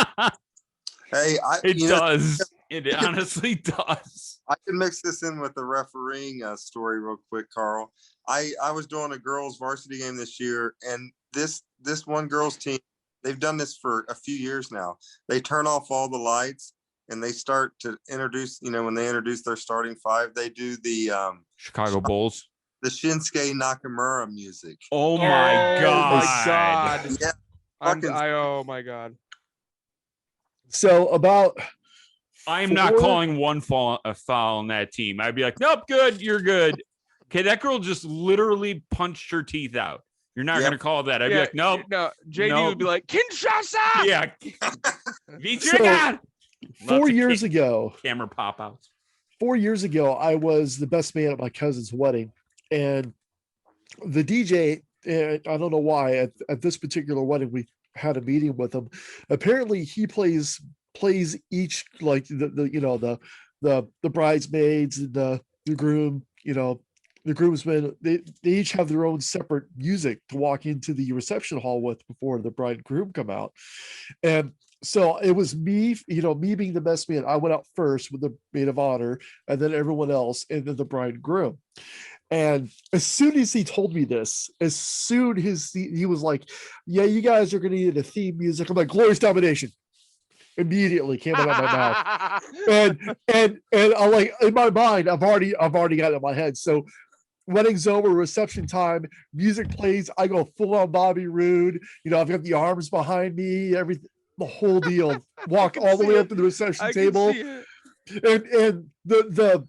Hey, It does. It honestly does. I can mix this in with the refereeing story real quick, Carl. I was doing a girls varsity game this year, and this one girls team, they've done this for a few years now. They turn off all the lights and they start to introduce, when they introduce their starting five, they do the Chicago Bulls. the Shinsuke Nakamura music. Oh my Oh god. my God. Yeah, Oh my God. So about I'm not four- calling one a foul on that team. I'd be like, nope, good, you're good. Okay, that girl just literally punched her teeth out. You're not Yep. gonna call that. I'd be like, nope. No, JD Nope. would be like, Kinshasa. Yeah. So, 4 years ago, Camera pop outs. 4 years ago, I was the best man at my cousin's wedding, and the DJ. I don't know why at this particular wedding we had a meeting with him. Apparently, he plays each like the bridesmaids and the groom, the groomsmen, they each have their own separate music to walk into the reception hall with before the bride and groom come out. And so it was me, me being the best man. I went out first with the maid of honor, and then everyone else, and then the bride and groom. And as soon as he told me this, as soon as he was like, "Yeah, you guys are going to need a theme music," I'm like, "Glorious Domination." Immediately came out of my mouth, and I'm like, in my mind, I've already got it in my head. So wedding's over, reception time, music plays. I go full on Bobby Roode. I've got the arms behind me, everything, the whole deal. Walk all the way up to the reception table, and the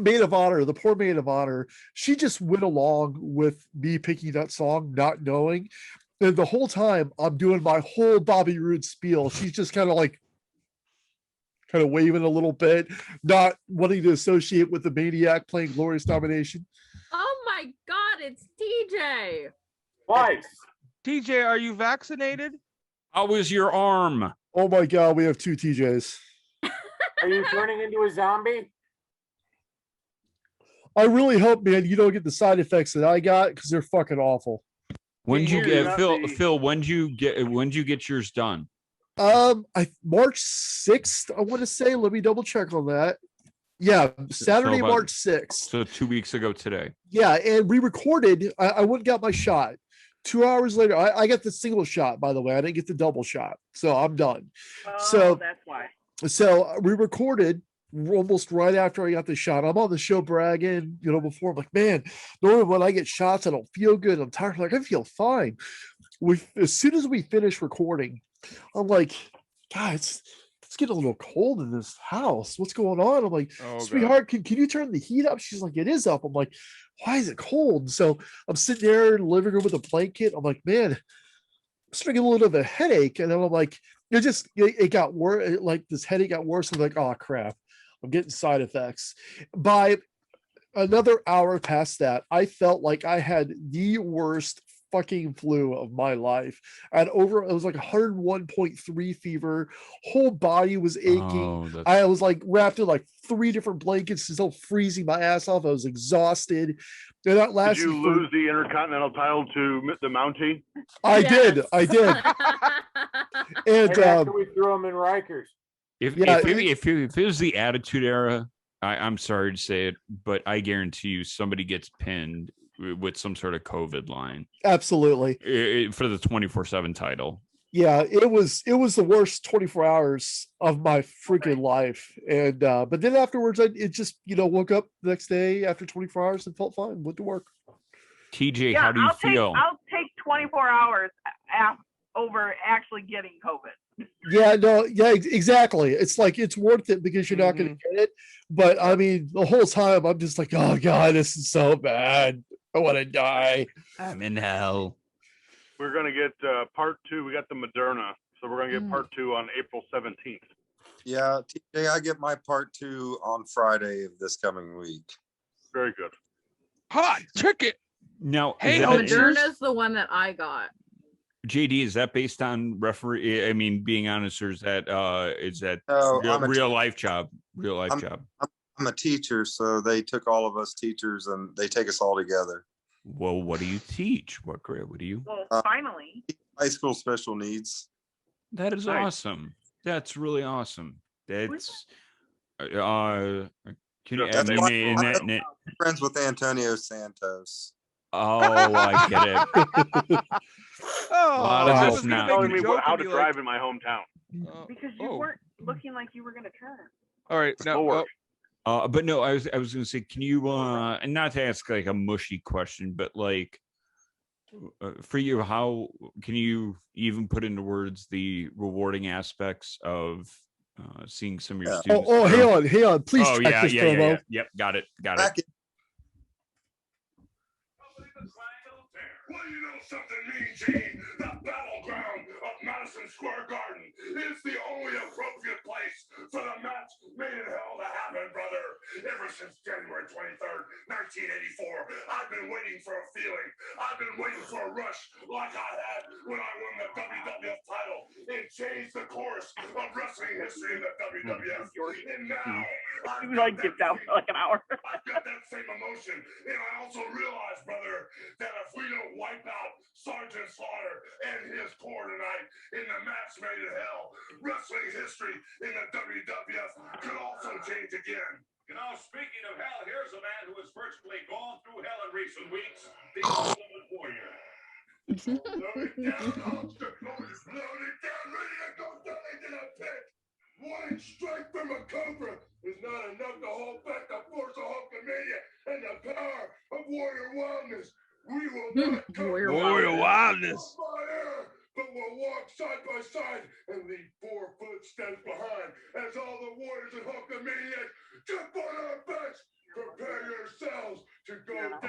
maid of honor, the poor maid of honor, she just went along with me picking that song, not knowing. And the whole time I'm doing my whole Bobby Roode spiel, she's just kind of waving a little bit, not wanting to associate with the maniac playing Glorious Domination. Oh my God, it's TJ. Twice. TJ, are you vaccinated? How was your arm? Oh my God, we have two TJs. Are you turning into a zombie? I really hope, man, you don't get the side effects that I got, because they're fucking awful. When'd you You're get not Phil? the- Phil, when'd you get yours done? March 6th, I want to say. Let me double check on that. Yeah, Saturday, about- March 6th. So 2 weeks ago today. Yeah, and we recorded. I went and got my shot. 2 hours later, I got the single shot, by the way. I didn't get the double shot. So I'm done. So- that's why. So we recorded almost right after I got the shot. I'm on the show bragging, before. I'm like, man, normally when I get shots, I don't feel good. I'm tired. I'm like, I feel fine. As soon as we finish recording, I'm like, guys, it's getting a little cold in this house. What's going on? I'm like, Oh, sweetheart, can you turn the heat up? She's like, it is up. I'm like, why is it cold? So I'm sitting there in the living room with a blanket. I'm like, man, I'm starting to get a little bit of a headache. And then I'm like, it got worse. Like this headache got worse. I'm like, oh crap, I'm getting side effects. By another hour past that, I felt like I had the worst fucking flu of my life. It was like 101.3 fever. Whole body was aching. Oh, I was like wrapped in like 3 different blankets, still freezing my ass off. I was exhausted. And that Did lasted you for, lose the Intercontinental title to the Mountie? I did. And And after we threw him in Rikers. If Yeah, if it was the Attitude Era, I'm sorry to say it, but I guarantee you somebody gets pinned with some sort of COVID line absolutely. For the 24/7 title. Yeah, it was the worst 24 hours of my freaking life. And but then afterwards, it just woke up the next day after 24 hours and felt fine. Went to work. TJ, how do you feel? I'll take 24 hours over actually getting COVID. Yeah, no, yeah, exactly. It's like it's worth it because you're not going to get it. But I mean, the whole time I'm just like, oh God, this is so bad. I want to die. I'm in hell. We're going to get part 2. We got the Moderna. So we're going to get part 2 on April 17th. Yeah, TJ, I get my part 2 on Friday of this coming week. Very good. Hot ticket. Now, Hey, Moderna's the one that I got. JD, is that based on referee? I mean, being honest, or is that No, I'm a real life job? Real life I'm- job. I'm a teacher, so they took all of us teachers and they take us all together. Well, what do you teach? What grade? What do you? Well, finally. High school special needs. That is Nice. awesome. That's really awesome. That's can you? That's I mean, why in that, I'm friends with Antonio Santos. oh, I get it. Oh, lot of I this was gonna now. make Telling a me joke how and to be drive like, in my hometown. Because you weren't looking like you were going to turn. all right, now Lord. But no, I was gonna say, can you and not to ask like a mushy question, but like for you, how can you even put into words the rewarding aspects of seeing some of your Yeah. students? Oh, hey on. Please Oh check yeah, this yeah, promo. yeah. Yep, got it. Back in Well, you know something, Mean Gene? The battleground of Madison Square Garden is the only appropriate place for the match made in hell to happen, brother. Ever since January 23rd, 1984, I've been waiting for a feeling. I've been waiting for a rush like I had when I won the WWF title in changed the course of wrestling history in the WWF. And now You like get down for like an hour. I've got that same emotion. And I also realize, brother, that if we don't wipe out Sergeant Slaughter and his corps tonight in the match made in hell, wrestling history in the WWF could also change again. You know, speaking of hell, here's a man who has virtually gone through hell in recent weeks, the Ultimate Warrior. Load it down, Hulkster. Load it down, ready to go down into the pit. One strike from a cobra is not enough to hold back the force of Hulkamania and the power of Warrior Wildness. We will not come Warrior Wildness. fire, but we'll walk side by side and leave 4 footsteps behind as all the warriors and Hulkamaniacs jump on our backs. Prepare yourselves to go down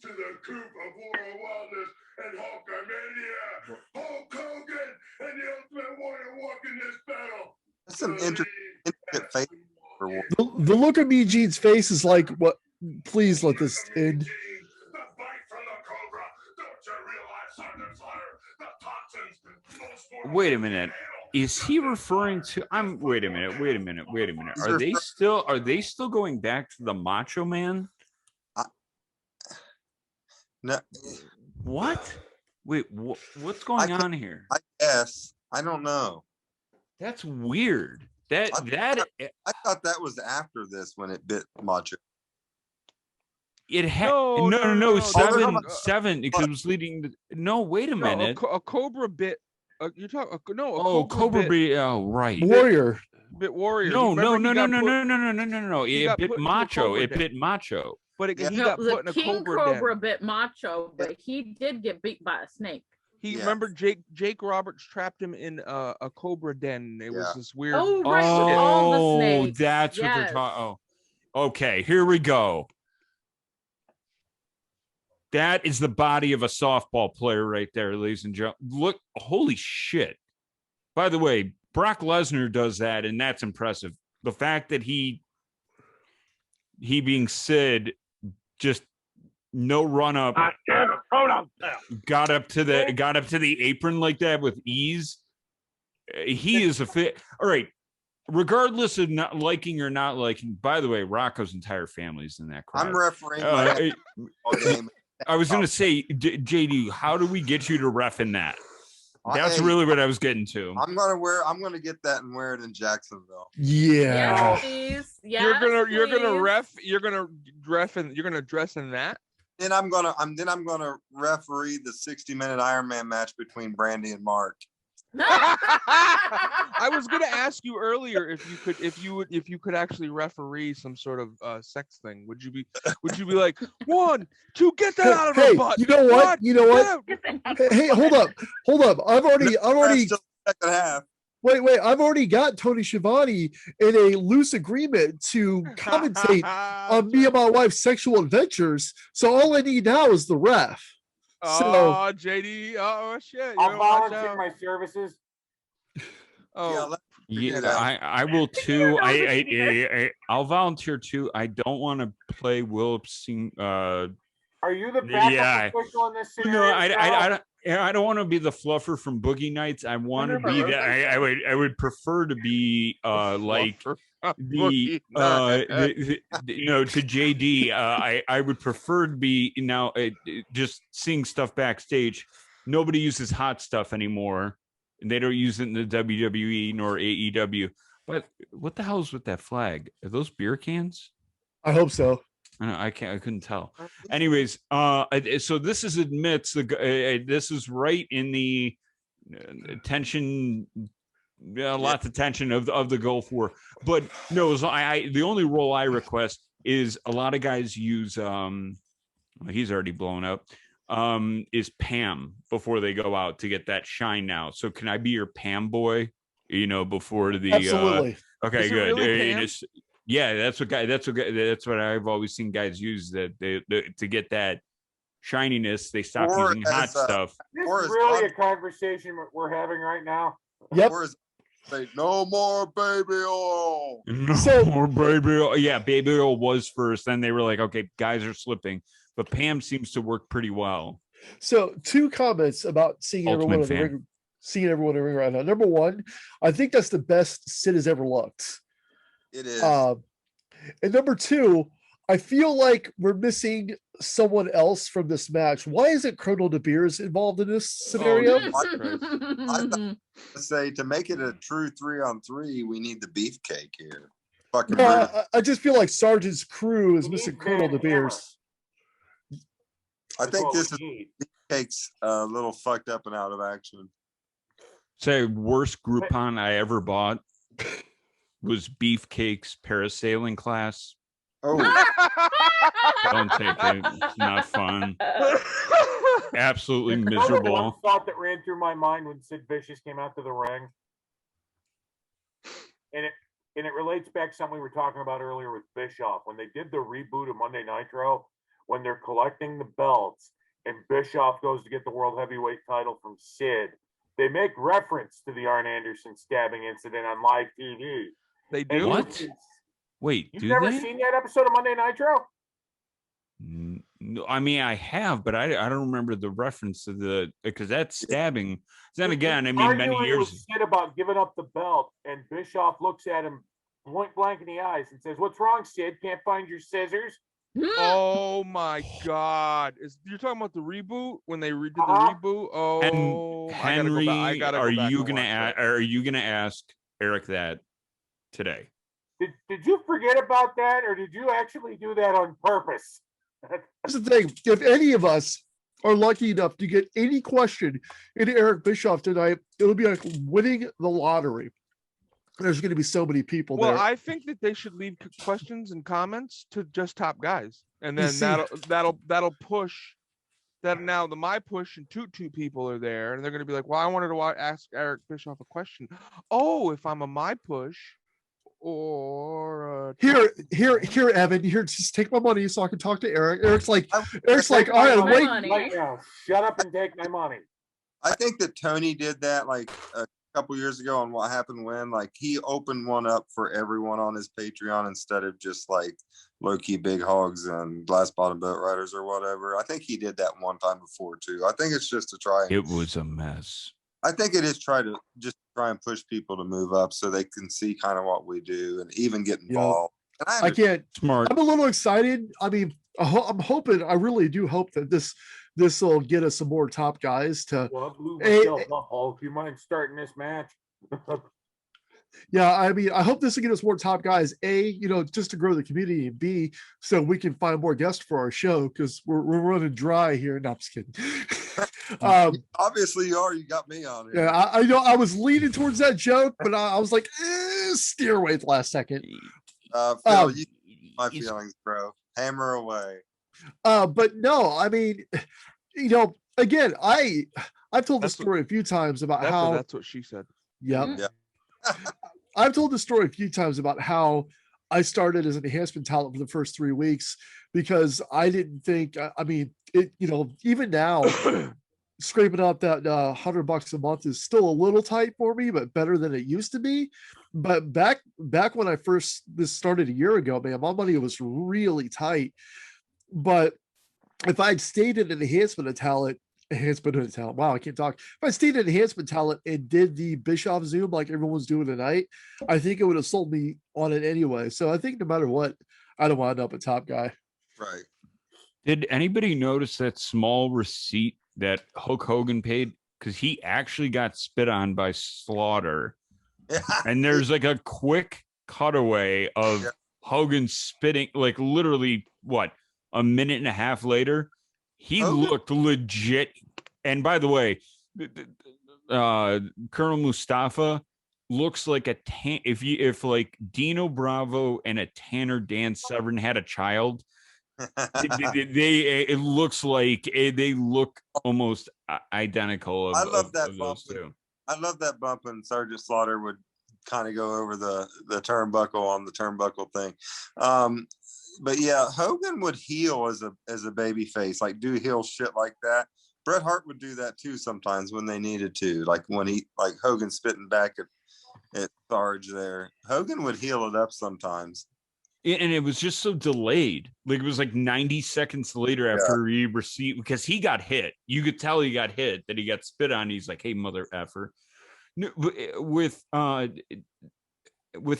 to the coop of Warrior Wildness and Hulkamania. Hulk Hogan and the Ultimate Warrior walk in this battle. That's an intricate face. For war. The look on Eugene's face is like, what? Please let this end. The bite from the cobra. Don't you realize, Sergeant Slaughter, the toxins most mortals Wait a can minute. handle? Is he referring to? Wait a minute. Are they still going back to the Macho Man? No, What? Wait, what's going on here? I guess. I don't know. That's weird. I thought that was after this when it bit Macho. It had No, no, that's- seven because it was leading to, no, wait a No, minute. a cobra bit. You're talking. No. Oh, Cobra bit. Oh, right. Warrior. Bit Warrior. No. Remember he It got bit put into a Macho. Cobra It den. bit Macho. But he No, got put in the a King Cobra Cobra den. bit Macho, but he did get beat by a snake. He Yeah. remember Jake Roberts trapped him in a Cobra den. It was Yeah. this weird. Oh, right, with all the snakes. That's what they're Yes. talking. Oh, okay. Here we go. That is the body of a softball player right there, ladies and gentlemen. Look, holy shit. By the way, Brock Lesnar does that, and that's impressive. The fact that he being Sid, just no run up, got up to the apron like that with ease. He is a fit. All right. Regardless of not liking or not liking, by the way, Rocco's entire family's in that crowd. I'm refereeing my game. I was going to say, JD, how do we get you to ref in that? That's Hey, really what I was getting to. I'm gonna get that and wear it in Jacksonville. Yeah. Yes, please. Yes, You're gonna dress in that. Then I'm gonna referee the 60-minute Iron Man match between Brandy and Mark. I was gonna ask you earlier if you could actually referee some sort of sex thing. Would you be like 1, 2, get that out of her Hey, butt? you know what? You know what? Get Hey, hold up. I've already Second half. wait. I've already got Tony Schiavone in a loose agreement to commentate on me and my wife's sexual adventures. So all I need now is the ref. Oh, JD. Oh, shit. I'll volunteer my services. Oh, Yeah, I will too. I'll volunteer too. I don't want to play Wilson. Are you the backup official in this scenario? No, I don't want to be the fluffer from Boogie Nights. I want to be that. I would prefer to be like the to JD. I would prefer to be now just seeing stuff backstage. Nobody uses hot stuff anymore, and they don't use it in the WWE nor AEW. But what the hell is with that flag? Are those beer cans? I hope so. I couldn't tell. Anyways, so this is admits this is right in the tension, lots of tension of the Gulf War. But no, the only role I request is a lot of guys use he's already blown up. Is Pam before they go out to get that shine now. So can I be your Pam boy? Before the Absolutely. Okay, Is it good. really Pam? Yeah, that's what I've always seen guys use that they to get that shininess. They stop Or using hot as, stuff. This Or is is really a Bob- conversation we're having right now. Yep. Or is say no more baby oil. No So- more baby oil. Yeah, baby oil was first. Then they were like, okay, guys are slipping, but Pam seems to work pretty well. So 2 comments about seeing everyone Ultimate in the fan. ring. seeing everyone in the ring right now. Number one, I think that's the best Sid has ever looked. It is. And number two, I feel like we're missing someone else from this match. Why isn't Colonel De Beers involved in this scenario? Say to make it a true 3-on-3, we need the beefcake here. Fucking No, brutal. I just feel like Sergeant's crew is We missing need Colonel Van De Beers. I That's think what this we is need. beefcake's a little fucked up and out of action. Say worst Groupon I ever bought was Beefcake's parasailing class. Oh, Don't take it. It's not fun. Absolutely You know the one miserable. thought that ran through my mind when Sid Vicious came out to the ring, and it relates back to something we were talking about earlier with Bischoff when they did the reboot of Monday Nitro, when they're collecting the belts and Bischoff goes to get the world heavyweight title from Sid. They make reference to the Arn Anderson stabbing incident on live TV. They And do. What? Wait, You've do never they? seen that episode of Monday Nitro? No, I mean, I have, but I don't remember the reference to the because that's stabbing. Then again, I mean, many Arguing years. with Sid about giving up the belt, and Bischoff looks at him point blank in the eyes and says, "What's wrong, Sid? Can't find your scissors?" Oh my God! You're talking about the reboot when they redid the Uh-huh. reboot? And Oh, Henry, I gotta go are back you and gonna watch that. are you gonna ask Eric that today? Did you forget about that, or did you actually do that on purpose? Here's the thing: if any of us are lucky enough to get any question into Eric Bischoff tonight, it'll be like winning the lottery. There's going to be so many people Well, there. I think that they should leave questions and comments to just top guys, and You then see- that'll push. That now my push and two people are there, and they're going to be like, "Well, I wanted to ask Eric Bischoff a question." Oh, if I'm a my push, or Here, Evan. Here, just take my money so I can talk to Eric. Eric's like, all Take right, my wait. money right now. Shut up and take my money. I think that Tony did that like a couple years ago on What Happened When. Like he opened one up for everyone on his Patreon instead of just like low-key big hogs and glass bottom boat riders or whatever. I think he did that one time before too. I think it's just to try. It was a mess. I think it is try and push people to move up so they can see kind of what we do and even get involved. And I can't. Smart. I'm a little excited. I mean, I'm hoping. I really do hope that this will get us some more top guys to. Well, I blew Hey, myself up, Hulk. You mind starting this match? Yeah, I mean, I hope this will get us more top guys. A, just to grow the community, and B, so we can find more guests for our show because we're running dry here. No, I'm just kidding. Obviously you are. You got me on here. Yeah, I know I was leaning towards that joke, but I was like, steer away at the last second. Phil, you my feelings, bro. Hammer away. But no, I mean, again, I've told the story a few times about how that's what she said. Yep. Yeah. I've told the story a few times about how I started as an enhancement talent for the first 3 weeks because I didn't think, I mean, even now, scraping out that $100 a month is still a little tight for me, but better than it used to be. But back when this started a year ago, man, my money was really tight. But if I'd stayed in an enhancement talent, wow, I can't talk. If I stayed in enhancement talent and did the Bischoff Zoom like everyone's doing tonight, I think it would have sold me on it anyway. So I think no matter what, I don't wind up a top guy. Right. Did anybody notice that small receipt that Hulk Hogan paid? Because he actually got spit on by Slaughter. And there's like a quick cutaway of Hogan spitting, like literally, what, a minute and a half later? He looked legit. And by the way, Colonel Mustafa looks like if like Dino Bravo and a Tanner Dan Severn had a child, it looks like they look almost identical. I love that of bump. those two. I love that bump when Sergeant Slaughter would kind of go over the turnbuckle on the turnbuckle thing. But yeah, Hogan would heel as a baby face, like do heel shit like that. Bret Hart would do that too sometimes when they needed to, like when Hogan spitting back at Sarge there. Hogan would heel it up sometimes. And it was just so delayed. Like it was like 90 seconds later after he received, because he got hit. You could tell he got hit, that he got spit on. He's like, "Hey, mother effer." No, with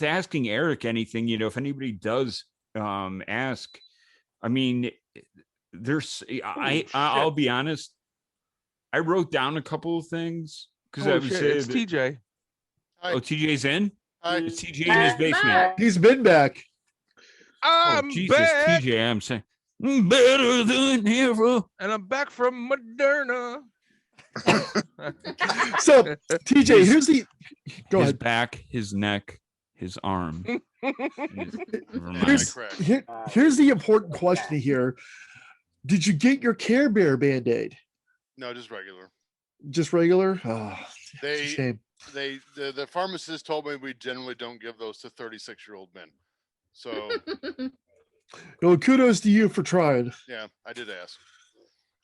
asking Eric anything, if anybody does ask, I mean, I'll be honest. I wrote down a couple of things because I would say it's that, TJ. Hi. Oh, TJ's in. Hi. It's TJ in his basement. He's been back. I'm Jesus, back, TJ, I'm saying better than ever. and I'm back from Moderna. So TJ, here's the go His ahead. back, his neck, his arm. Never mind. Here's, here's the important question here. Did you get your Care Bear Band-Aid? No, just regular. Just regular? Oh, it's a They shame. the pharmacist told me we generally don't give those to 36-year-old men. So Well, kudos to you for trying. yeah, I did ask.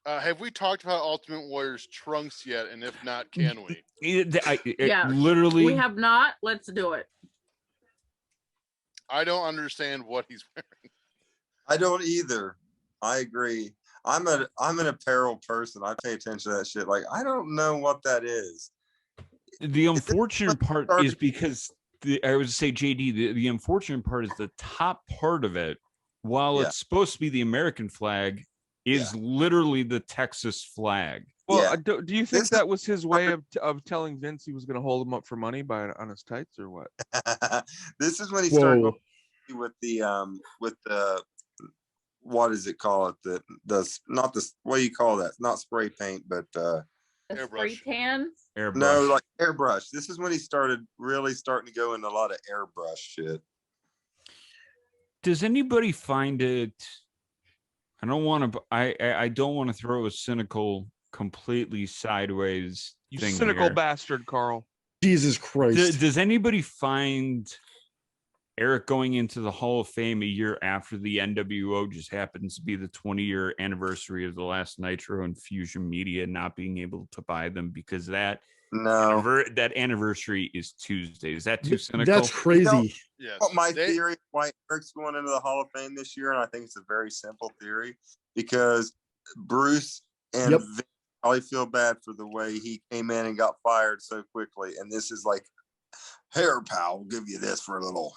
Have we talked about Ultimate Warrior's trunks yet? And if not, can we? Yeah, literally, we have not. Let's do it. I don't understand what he's wearing. I don't either. I agree. I'm an apparel person. I pay attention to that shit. Like, I don't know what that is. The unfortunate part is because I would say, JD, the unfortunate part is the top part of it, while it's supposed to be the American flag, is literally the Texas flag. Well, do you think that was his way of telling Vince he was going to hold him up for money on his tights, or what? This is when he started going with the what does it call it? What do you call that? Not spray paint, but spray tan. Airbrush. No, like airbrush. This is when he started really starting to go into a lot of airbrush shit. Does anybody find it? I don't want to throw a cynical, completely sideways You thing cynical here. bastard, Carl. Jesus Christ. Does anybody find Eric going into the Hall of Fame a year after the NWO just happens to be the 20-year anniversary of the last Nitro and Fusion Media not being able to buy them because that anniversary is Tuesday? Is that too cynical? That's crazy. Yes. My theory why Eric's going into the Hall of Fame this year, and I think it's a very simple theory, because Bruce and Vince probably feel bad for the way he came in and got fired so quickly, and this is like, here, pal, we'll give you this for a little,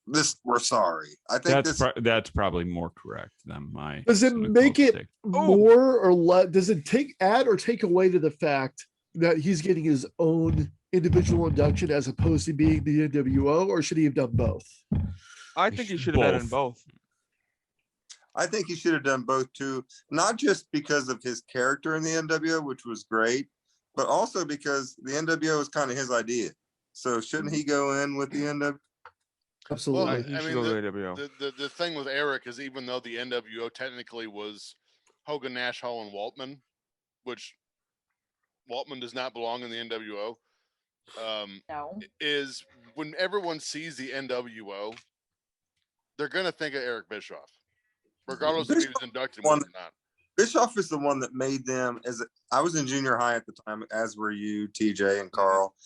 this, we're sorry. I think that's probably more correct than my. Does it make it more or less? Does it add or take away to the fact that he's getting his own individual induction as opposed to being the NWO, or should he have done both? I think he should have done both. I think he should have done both too, not just because of his character in the NWO, which was great, but also because the NWO was kind of his idea. So shouldn't he go in with the NWO? Absolutely. Well, I mean, the thing with Eric is, even though the NWO technically was Hogan, Nash, Hall, and Waltman, which Waltman does not belong in the NWO, no, is when everyone sees the NWO, they're going to think of Eric Bischoff, regardless if he was inducted or not. Bischoff is the one that made them. I was in junior high at the time, as were you, TJ and Carl.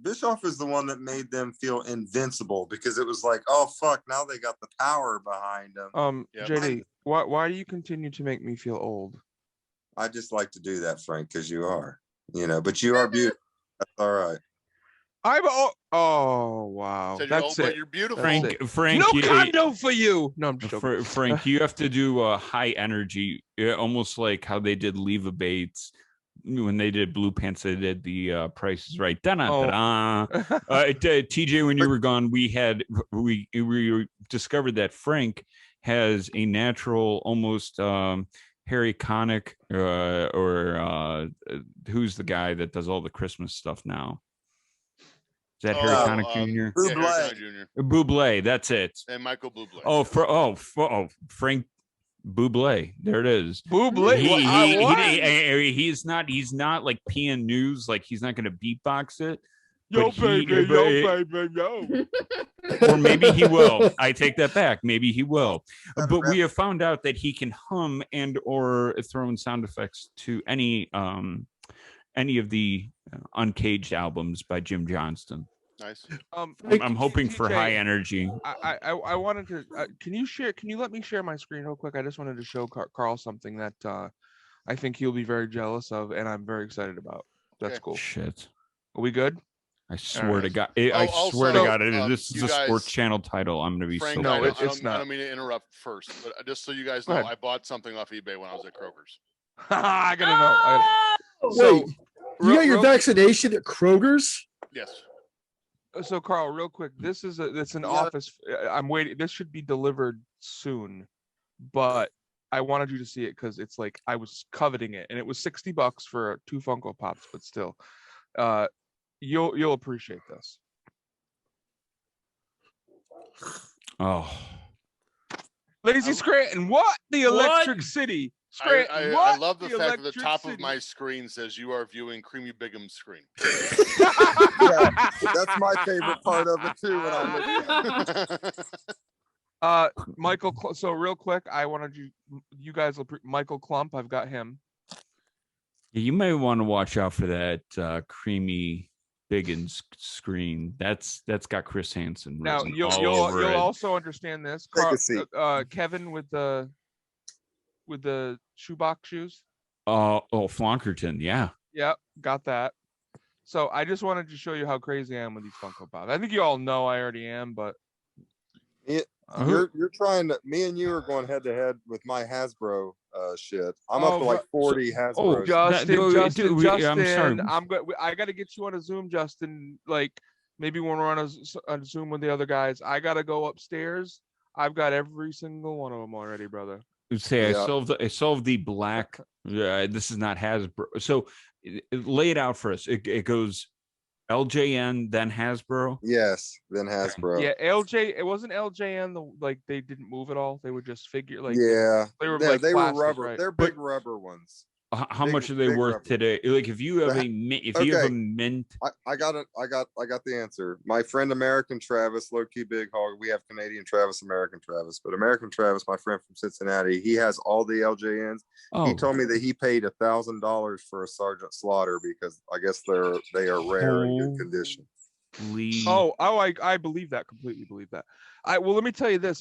Bischoff is the one that made them feel invincible, because it was like, oh fuck, now they got the power behind them. JD, why do you continue to make me feel old? I just like to do that, Frank, because you are, but you are beautiful. That's all right. Oh wow, that's it. You're beautiful, Frank. No condo for you. No, I'm just joking. Frank, you have to do high energy, almost like how they did Leva Bates. When they did Blue Pants, they did the Price is Right. TJ, when you were gone, we discovered that Frank has a natural, almost Harry Connick, or who's the guy that does all the Christmas stuff now? Is that Harry Connick Jr.? Bublé. Bublé, that's it. And Michael Bublé. Frank Bublé, there it is. Bublé. He's not like PN News, like he's not going to beatbox it. Yo, baby, yo. Or maybe he will. I take that back. Maybe he will. But we have found out that he can hum and or throw in sound effects to any of the Uncaged albums by Jim Johnston. Nice. I'm hoping for high energy. I wanted to. Can you let me share my screen real quick? I just wanted to show Carl something that I think he'll be very jealous of, and I'm very excited about. That's Okay. cool. Shit. Are we good? I swear to right. God. I Oh, swear to also, God, this is you a sports guys- channel title. I'm going to be Frank, so No, pissed. it's I not. don't mean to interrupt first, but just so you guys Go know, ahead. I bought something off eBay when I was at Kroger's. I gotta know. Oh! So, Wait, you got your vaccination at Kroger's? Yes. So Carl, real quick, it's an office. I'm waiting. This should be delivered soon, but I wanted you to see it because it's like I was coveting it, and it was $60 for 2 Funko Pops, but still, you'll appreciate this. Oh, Lazy Scranton, what? The Electric City. Scranton, I what? love the fact that the Electric top City. of my screen says you are viewing Creamy Bigham's screen. Yeah, that's my favorite part of it too. When I'm looking at it. Michael. So real quick, I wanted you guys. Michael Klump, I've got him. you may want to watch out for that creamy Biggins screen. That's got Chris Hansen. Now written you'll all over it. also understand this. Take a seat. Kevin with the shoebox shoes. Flonkerton, yeah. Yep, got that. So I just wanted to show you how crazy I am with these Funko Pops. I think you all know I already am, but You're trying to. Me and you are going head to head with my Hasbro shit. I'm up to like 40 Hasbro. Justin, I'm sorry. I'm good. I got to get you on a Zoom, Justin. Like maybe when we're on a Zoom with the other guys, I got to go upstairs. I've got every single one of them already, brother. Say Yeah. I solved the black. This is not Hasbro. So lay it out for us. It goes LJN, then Hasbro. Yes, then Hasbro. Yeah, LJ. It wasn't LJN. Like they didn't move at all. They were just figure. Like Yeah, they were yeah, like they plastic, were rubber. right? They're big rubber ones. How Big- much are they big worth rubber. today? Like if you have you have a mint. I got it. I got the answer. My friend American Travis, low key big hog. We have Canadian Travis, American Travis, but American Travis, my friend from Cincinnati, he has all the LJNs. Oh, He told me that he paid $1,000 for a Sergeant Slaughter because I guess they are rare and good condition. I believe that. Completely believe that. Well, let me tell you this.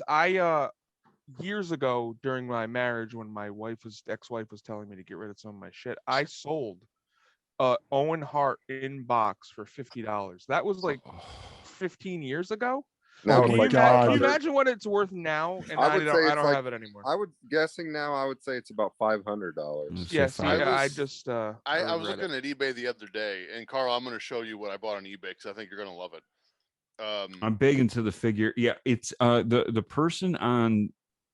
Years ago during my marriage, when my ex-wife was telling me to get rid of some of my shit, I sold Owen Hart in box for $50. That was like 15 years ago. Now Oh it's my like God. Can you 500. imagine what it's worth now? And I I would say don't it's like- have it anymore. I would guessing now. I would say it's about $500. Yes, I I was- just I was read looking at eBay the other day, and Carl, I'm going to show you what I bought on eBay because I think you're going to love it. I'm big into the figure. Yeah, it's the person on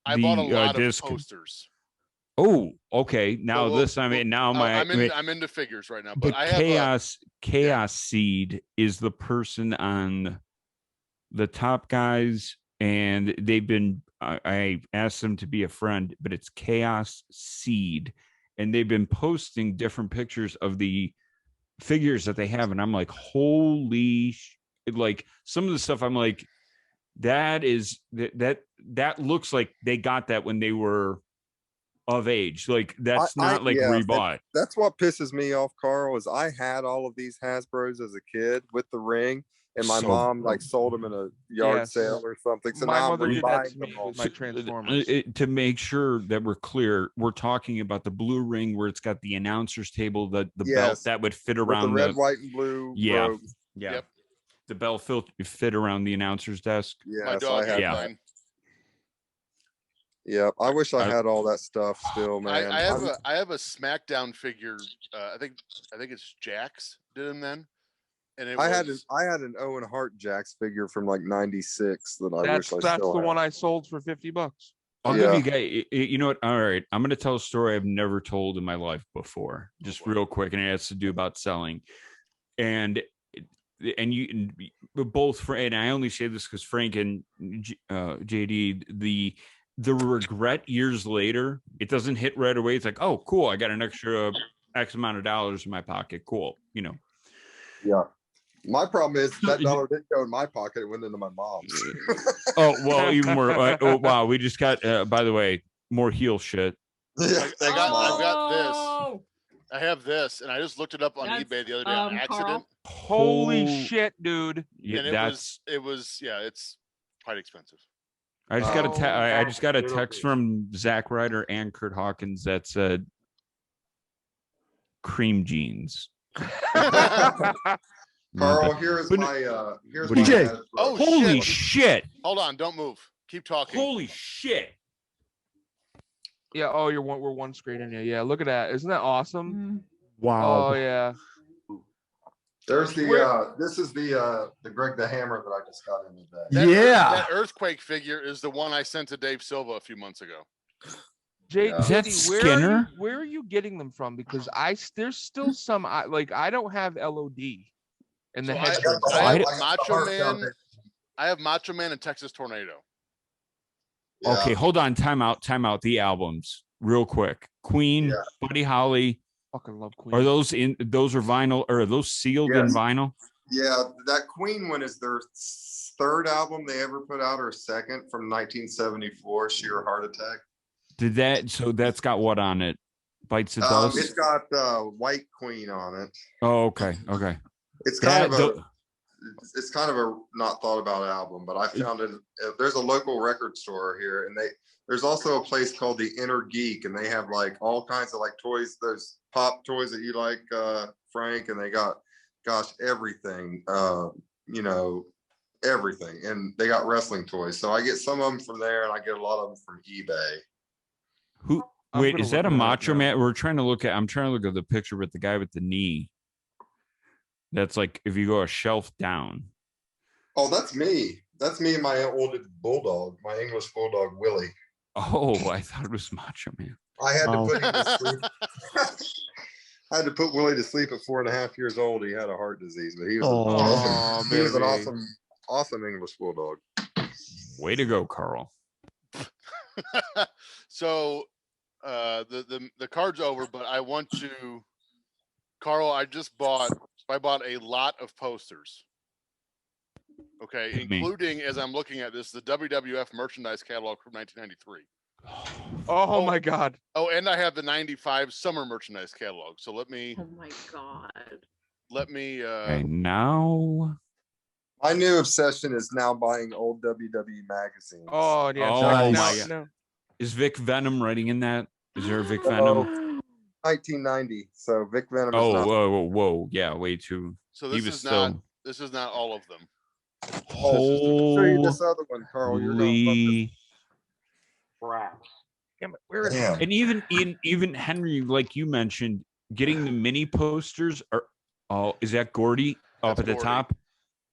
I the bought a lot disc. of posters. Oh, okay. Now Well, this, I mean, now I'm into figures right now, but the I have chaos seed is the person on the Top Guys, and they've been. I asked them to be a friend, but it's Chaos Seed, and they've been posting different pictures of the figures that they have, and I'm like, holy! Like some of the stuff, I'm like, that looks like they got that when they were of age. Like that's not like yeah, rebought. That's what pisses me off, Carl, is I had all of these Hasbros as a kid with the ring, and my So- mom like sold them in a yard Yes. sale or something. So My now mother I'm did that rebuying to me them all. with my Transformers. To make sure that we're clear, we're talking about the blue ring where it's got the announcer's table, the belt Yes, that would fit With around the red, white, and blue Yeah. robes. yeah. Yep. The belt fit around the announcer's desk. Yes, my dog I had had Yeah. that. mine. Yeah, I wish I I- had all that stuff still, man. I have a SmackDown figure. I think it's Jax did him then, and I had an Owen Hart Jax figure from like '96 that I That's wish I still the had. one I sold for $50. I'll Yeah. give you guys. You know what? All right, I'm going to tell a story I've never told in my life before, just boy. real quick, and it has to do about selling. And you both, and I only say this because Frank and JD, the regret years later, it doesn't hit right away. It's like, oh, cool, I got an extra X amount of dollars in my pocket. Cool, you know. Yeah. My problem is that dollar didn't go in my pocket; it went into my mom's. Oh well, even more. Oh wow, we just got. By the way, more heel shit. Yeah, I've got this. I have this, and I just looked it up on That's, eBay the other day on Carl. accident. Holy Whole- shit, dude. Yeah, And that's. it was yeah, it's quite expensive. I just got a I that's just got a little text bit. from Zack Ryder and Kurt Hawkins that said cream jeans. Carl, here's But- here's what my do you- Hasbro. Oh, Holy shit. shit! Hold on, don't move. Keep talking. Holy shit! Yeah. Oh, we're one screen in here. Yeah. Look at that. Isn't that awesome? Wow. Oh yeah. There's the Where- this is the Greg the Hammer that I just got in today. That earthquake figure is the one I sent to Dave Silva a few months ago. Jay, Yeah. Is that JD, Skinner? where are you getting them from? Because there's still some I don't have LOD in the So head. I got have the Macho Heart Man. Foundation. I have Macho Man and Texas Tornado. Yeah. Okay, hold on. Time out. The albums, real quick. Queen, Yeah. Buddy Holly. Fucking love Queen. Are those in? Those are vinyl, or are those sealed in Yes. vinyl? Yeah, that Queen one is their third album they ever put out, or second, from 1974, Sheer Heart Attack. Did that? So that's got what on it? Bites of dust. It's got White Queen on it. Oh, okay. It's kind That- of it's kind of a not thought about album, but I found it. There's a local record store here, and there's also a place called the Inner Geek, and they have like all kinds of like toys. There's pop toys that you like, Frank, and they got, gosh, everything. Everything, and they got wrestling toys. So I get some of them from there, and I get a lot of them from eBay. Who? I'm Wait, gonna is that look a it up Macho now. Man? I'm trying to look at the picture with the guy with the knee. That's like if you go a shelf down. Oh, that's me. That's me and my oldest bulldog, my English bulldog Willie. Oh, I thought it was Macho Man. I had Oh. to put him to sleep. I had to put Willie to sleep at 4.5 years old. He had a heart disease, but he was Oh. awesome. He was an baby. awesome English bulldog. Way to go, Carl. So the card's over, but I want to, Carl. I bought a lot of posters. Okay, Hit me. including, as I'm looking at this, the WWF merchandise catalog from 1993. Oh my God. Oh, and I have the 95 summer merchandise catalog. So let me Oh my God. Okay, now. My new obsession is now buying old WWE magazines. Oh yeah. Oh, check it my out. No. Is Vic Venom writing in that? Is there a Vic Venom? 1990. So Vic Venom is Oh, not. whoa. Yeah, way too. So He this was is still. not all of them. Show you this other one, Carl. You're gonna love this. Holy. Crap. Damn it, where is it? Damn. And even Henry, like you mentioned, getting the mini posters are. Oh, is that Gordy up That's at the Gordy. top?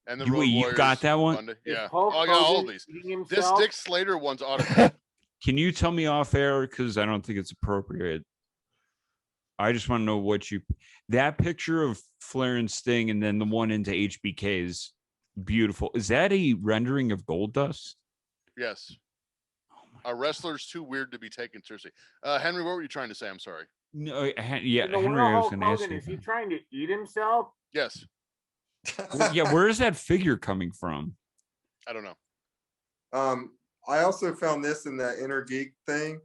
And the You- Road wait, you Warriors got that one? Monday. Is Yeah. Hulk Oh, I got all of Hogan these. eating This himself? Dick Slater one's autographed. Can you tell me off air? Because I don't think it's appropriate. I just want to know what you. That picture of Flair and Sting, and then the one into HBK is beautiful. Is that a rendering of Gold Dust? Yes. A wrestler's too weird to be taken seriously. Henry, what were you trying to say? I'm sorry. No, yeah, In the Henry. real I was Hulk going to ask Hogan, you. is he trying to eat himself? Yes. Yeah, where is that figure coming from? I don't know. I also found this in that Inner Geek thing.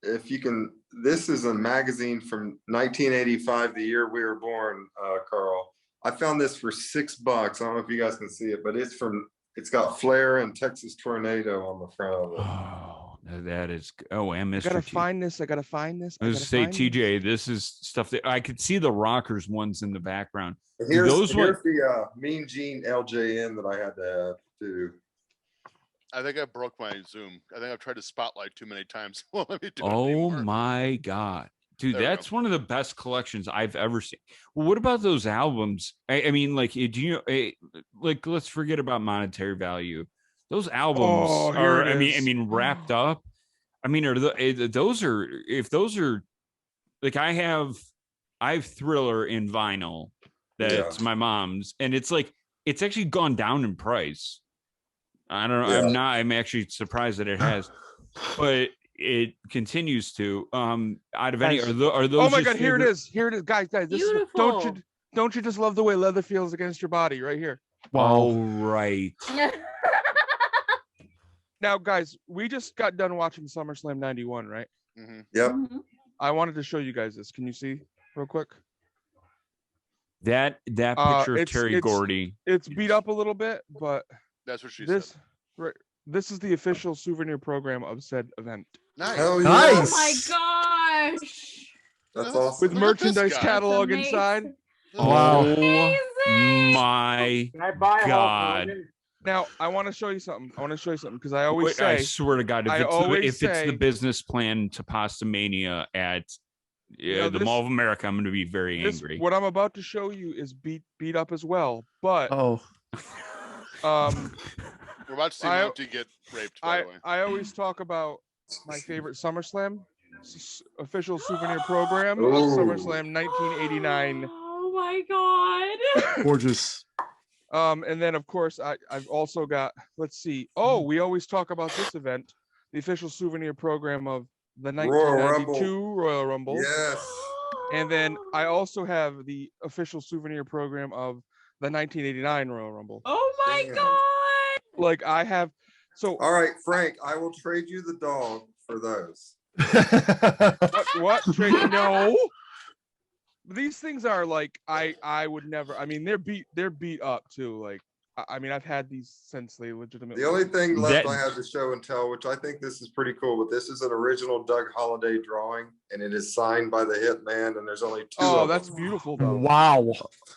If you can, this is a magazine from 1985, the year we were born, Carl. I found this for $6. I don't know if you guys can see it, but it's got Flair and Texas Tornado on the front of it. Oh, that is. Oh, and I Mr. gotta T. find this. I gotta find this. I was gotta to say, find this. TJ, this is stuff that I could see the Rockers ones in the background. Here's those the Mean Gene LJN that I had to have too. I think I broke my Zoom. I think I've tried to spotlight too many times. Won't let me do it Oh anymore. my God. Dude, There we that's go. one of the best collections I've ever seen. Well, what about those albums? I mean, like, do you like? Let's forget about monetary value. Those albums Oh, here are. it I is. mean, wrapped up. I mean, those are? If those are, like, I have Thriller in vinyl. That's my mom's, and it's like it's actually gone down in price. I don't know. Yeah. I'm actually surprised that it has, but it continues to. Out of any, Guys. are those? Oh my your God, here it favorite- is. Here it is, guys. This is, Beautiful. don't you just love the way leather feels against your body right here? All right. Now, guys, we just got done watching SummerSlam '91, right? Mhm. Yep. Mhm. I wanted to show you guys this. Can you see? real quick. That picture of It's- Terry it's- Gordy. It's beat up a little bit, but That's what she this said. right. This is the official souvenir program of said event. Nice. Hell yeah. Nice. Oh my gosh. That's Look awesome. With at this merchandise guy. catalog That's inside. amazing. Wow. Oh my Can I buy a Hulk God. Hogan? Now I want to show you something. Because I always I say swear to God, I if always it's the say- business plan to Pasta Mania at know, the this- Mall of America, I'm going to be very angry. what I'm about to show you is beat up as well. But Oh, We're about to see I- Monty get raped, by the way. I always talk about my favorite SummerSlam official souvenir program, Ooh. SummerSlam 1989. Oh my god. gorgeous. And then of course I've also got, let's see. Oh, we always talk about this event, the official souvenir program of the Royal 1992 Royal Rumble. Yes. And then I also have the official souvenir program of the 1989 Royal Rumble. Oh my Damn. god. Like I have, so All right, Frank, I will trade you the dog for those. what? No. These things are like I would never. I mean, they're beat up too. Like I mean, I've had these since they legitimately. The only thing left That- I have to show and tell, which I think this is pretty cool, but this is an original Doug Holliday drawing, and it is signed by the Hitman, and there's only two Oh, of that's them. beautiful though. Wow.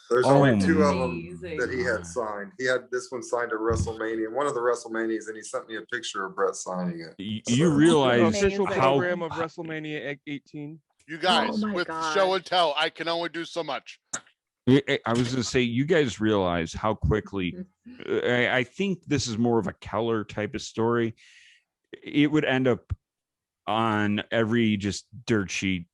There's Oh, only two of them amazing. that he had signed. He had this one signed at WrestleMania, one of the WrestleManias, and he sent me a picture of Brett signing it. You The realize official Amazing. how program of WrestleMania 18. You guys, my with God. show and tell, I can only do so much. I was going to say, you guys realize how quickly, I think this is more of a Keller type of story. It would end up on every just dirt sheet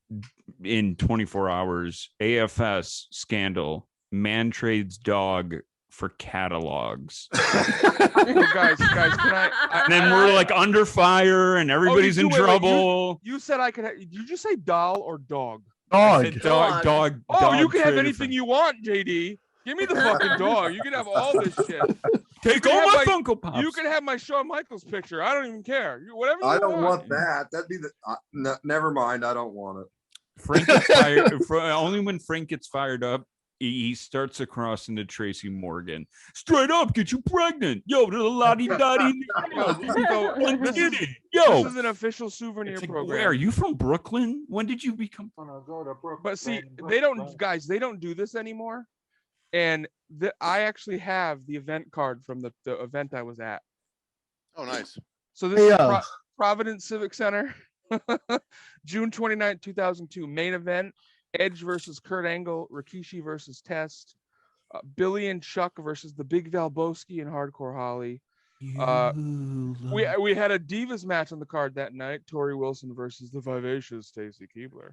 in 24 hours. AFS scandal, man trades dog for catalogs. Oh, guys, can I? And then we're like under fire and everybody's in wait, wait, trouble. You said I could. Did you just say doll or dog? I Dog. said Dog. dog. Oh, you dog can have traded anything for- you want, JD. Give me the fucking dog. You can have all this shit. Take can all have my my- Funko Pops. You can have my Shawn Michaels picture. I don't even care. Whatever you I don't want. want that. That'd be the. Never mind. I don't want it. Frank gets fired. Only when Frank gets fired up, he starts across into Tracy Morgan. Straight up, get you pregnant. Yo, the lottie dottie. So, This is, This yo, is an official souvenir it's like, program. where are you from? Brooklyn? When did you become? But see, they don't, guys. They don't do this anymore. And I actually have the event card from the event I was at. Oh, nice. So this Hey, is Providence Civic Center, June 29th, 2002. Main event: Edge versus Kurt Angle, Rikishi versus Test, Billy and Chuck versus the Big Valboski and Hardcore Holly. We had a Divas match on the card that night. Tori Wilson versus the vivacious Stacy Keibler.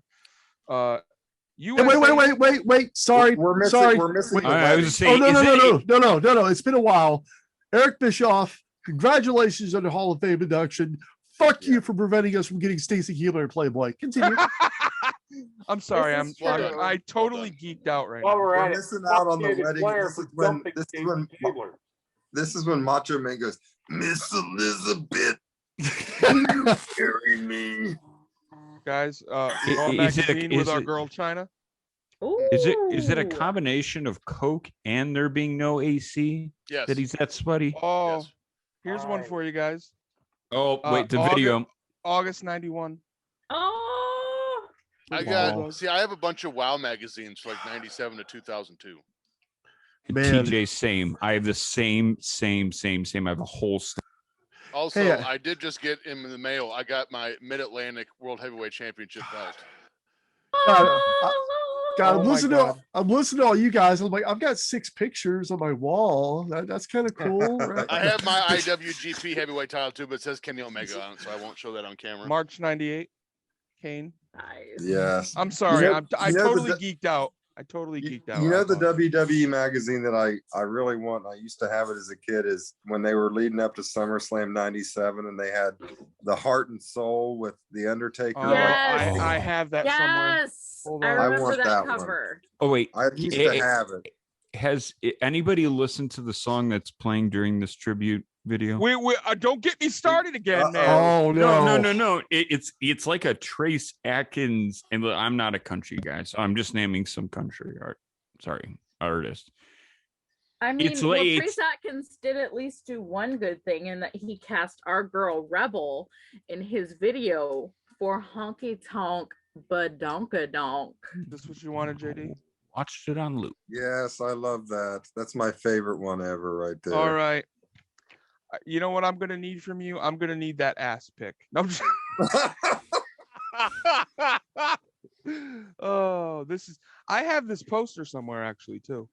Wait. Sorry. We're missing. Sorry. We're missing. Wait. the I was wedding. just saying. No. It's been a while. Eric Bischoff, congratulations on the Hall of Fame induction. Fuck you for preventing us from getting Stacy Keibler and Playboy. Continue. I'm sorry. This is true. I totally geeked out right While now. we're We're at it, missing out on the David wedding. Blair This for is when. dumping This is Stacy when. Keibler. This is when Macho Man goes, Miss Elizabeth, you carry me. Guys, Is Raw it a- magazine with is our it- girl China. Is it a Ooh. combination of Coke and there being no AC Yes. that he's that sweaty? Oh, Yes. here's one for you guys. Oh, wait, the video. August 91. Oh. I Wow. I have a bunch of WoW magazines from like 97 to 2002. Man. TJ, same. I have the same. I have a whole stack. Also, Hey, I did just get in the mail. I got my Mid-Atlantic World Heavyweight Championship belt. God, Oh I'm my listening. God. I'm listening to all you guys. I'm like, I've got 6 pictures on my wall. That's kind of cool, right? I have my IWGP Heavyweight title too, but it says Kenny Omega on it, so I won't show that on camera. March 98. Kane. Nice. Yes. I'm sorry. You know- I you know totally the- geeked out. I totally geeked out. You know I the thought- WWE magazine that I really want. I used to have it as a kid. Is when they were leading up to SummerSlam '97, and they had the Heart and Soul with the Undertaker. Oh, Yes. I have that somewhere. Yes. Hold I on. I remember want that that one. cover. Oh wait, I used Eh, to have it. has anybody listened to the song that's playing during this tribute? video? We don't get me started again, man. Oh No. It's like a Trace Atkins, and I'm not a country guy, so I'm just naming some country artist. I mean, It's well, like- Trace Atkins did at least do one good thing in that he cast our girl Rebel in his video for Honky Tonk Badonkadonk. This is what you wanted, JD? Watched it on loop. Yes, I love that. That's my favorite one ever right there. All right. You know what I'm gonna need from you? I'm gonna need that ass pic. No, I'm just... Oh, I have this poster somewhere actually too.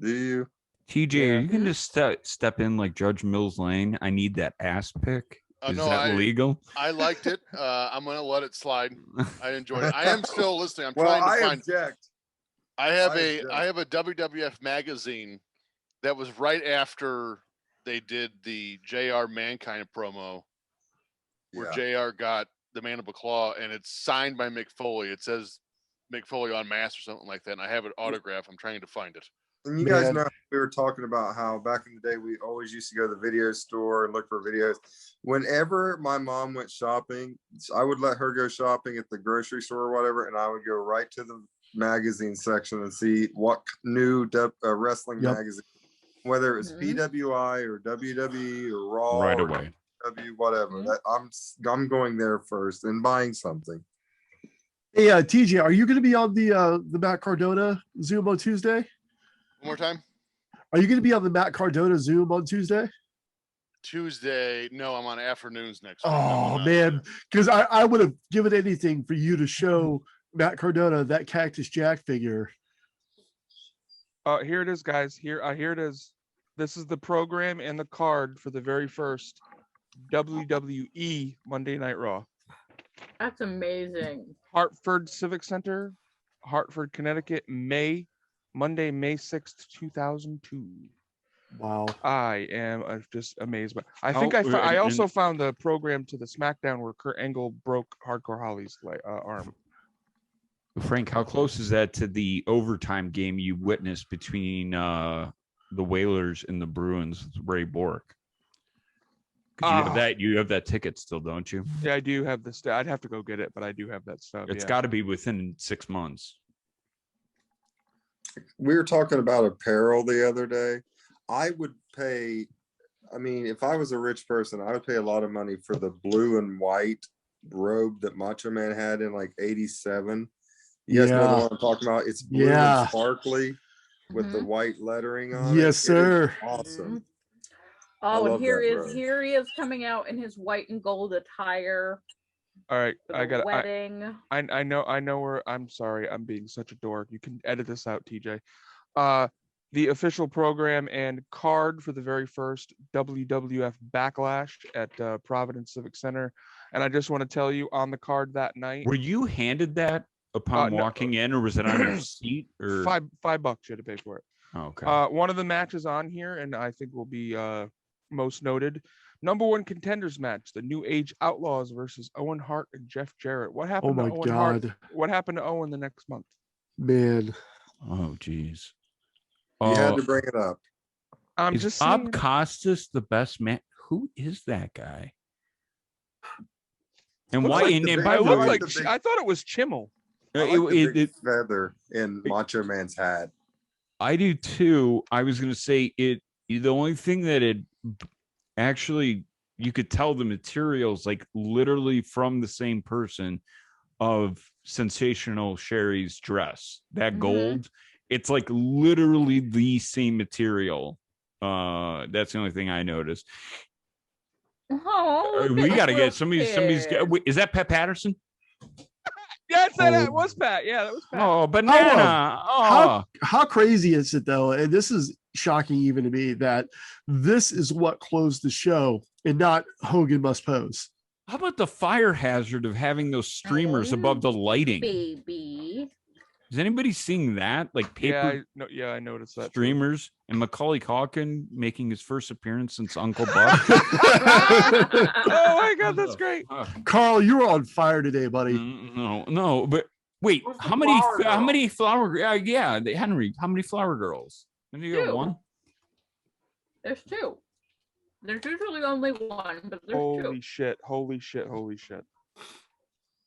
Do you? TJ, Yeah. you can just step in like Judge Mills Lane. I need that ass pic. Is No, that legal? I liked it. I'm gonna let it slide. I enjoyed it. I am still listening. I'm Well, trying to I find. object. I have I a WWF magazine that was right after they did the JR Mankind promo, where JR got the Mandible Claw, and it's signed by Mick Foley. It says Mick Foley on mask or something like that, and I have it autographed. I'm trying to find it. And you guys know we were talking about how back in the day we always used to go to the video store and look for videos. Whenever my mom went shopping, I would let her go shopping at the grocery store or whatever, and I would go right to the magazine section and see what new wrestling magazine, whether it was PWI or WWE or Raw, Right or away. whatever. That I'm going there first and buying something. Hey, TJ, are you going to be on the Matt Cardona Zoom on Tuesday? One more time. Are you going to be on the Matt Cardona Zoom on Tuesday? Tuesday? No, I'm on afternoons next week. Oh man, because I would have given anything for you to show Matt Cardona that Cactus Jack figure. Here it is, guys. Here it is. This is the program and the card for the very first WWE Monday Night Raw. That's amazing. Hartford Civic Center, Hartford, Connecticut, Monday, May 6th, 2002. Wow. I am just amazed. But I think I also found the program to the SmackDown where Kurt Angle broke Hardcore Holly's arm. Frank, how close is that to the overtime game you witnessed between the Whalers and the Bruins with Ray Bork? You have that ticket still, don't you? Yeah, I do have this. I'd have to go get it, but I do have that stuff. It's got to be within 6 months. We were talking about apparel the other day. I would pay, I mean, if I was a rich person, I would pay a lot of money for the blue and white robe that Macho Man had in like 87. You guys know what I'm talking about? It's blue and sparkly with the white lettering on it. Yes, sir. Awesome. Oh, and here he is coming out in his white and gold attire. All right, I got wedding. I know where. I'm sorry, I'm being such a dork. You can edit this out, TJ. The official program and card for the very first WWF Backlash at Providence Civic Center, and I just want to tell you on the card that night. Were you handed that upon walking in, or was it on your seat? Or $5 you had to pay for it. Oh, okay. One of the matches on here, and I think will be most noted. Number one contenders match: the New Age Outlaws versus Owen Hart and Jeff Jarrett. What happened? Oh my to Owen God! Hart? What happened to Owen the next month? Man. Oh geez. You had to bring it up. I'm just Bob Costas the best man. Who is that guy? And why? I thought it was Chimmel. It feather in Macho Man's hat. I do too. I was going to say it. The only thing that it actually, you could tell the materials like literally from the same person of Sensational Sherry's dress. That gold, it's like literally the same material. That's the only thing I noticed. Oh, we got to get somebody's. Is that Pat Patterson? Yes, that was Pat. Yeah, that was Pat. Oh, banana. How crazy is it though? And this is shocking even to me that this is what closed the show and not Hogan Must Pose. How about the fire hazard of having those streamers above the lighting? Baby. Is anybody seeing that? Like paper I noticed that. Streamers and Macaulay Culkin making his first appearance since Uncle Buck. Oh my God, that's great. Carl, you were on fire today, buddy. No, but wait, how many flower? Henry, how many flower girls? Maybe you got one. There's two. There's usually only one, but there's Holy two. shit! Holy shit! Holy shit!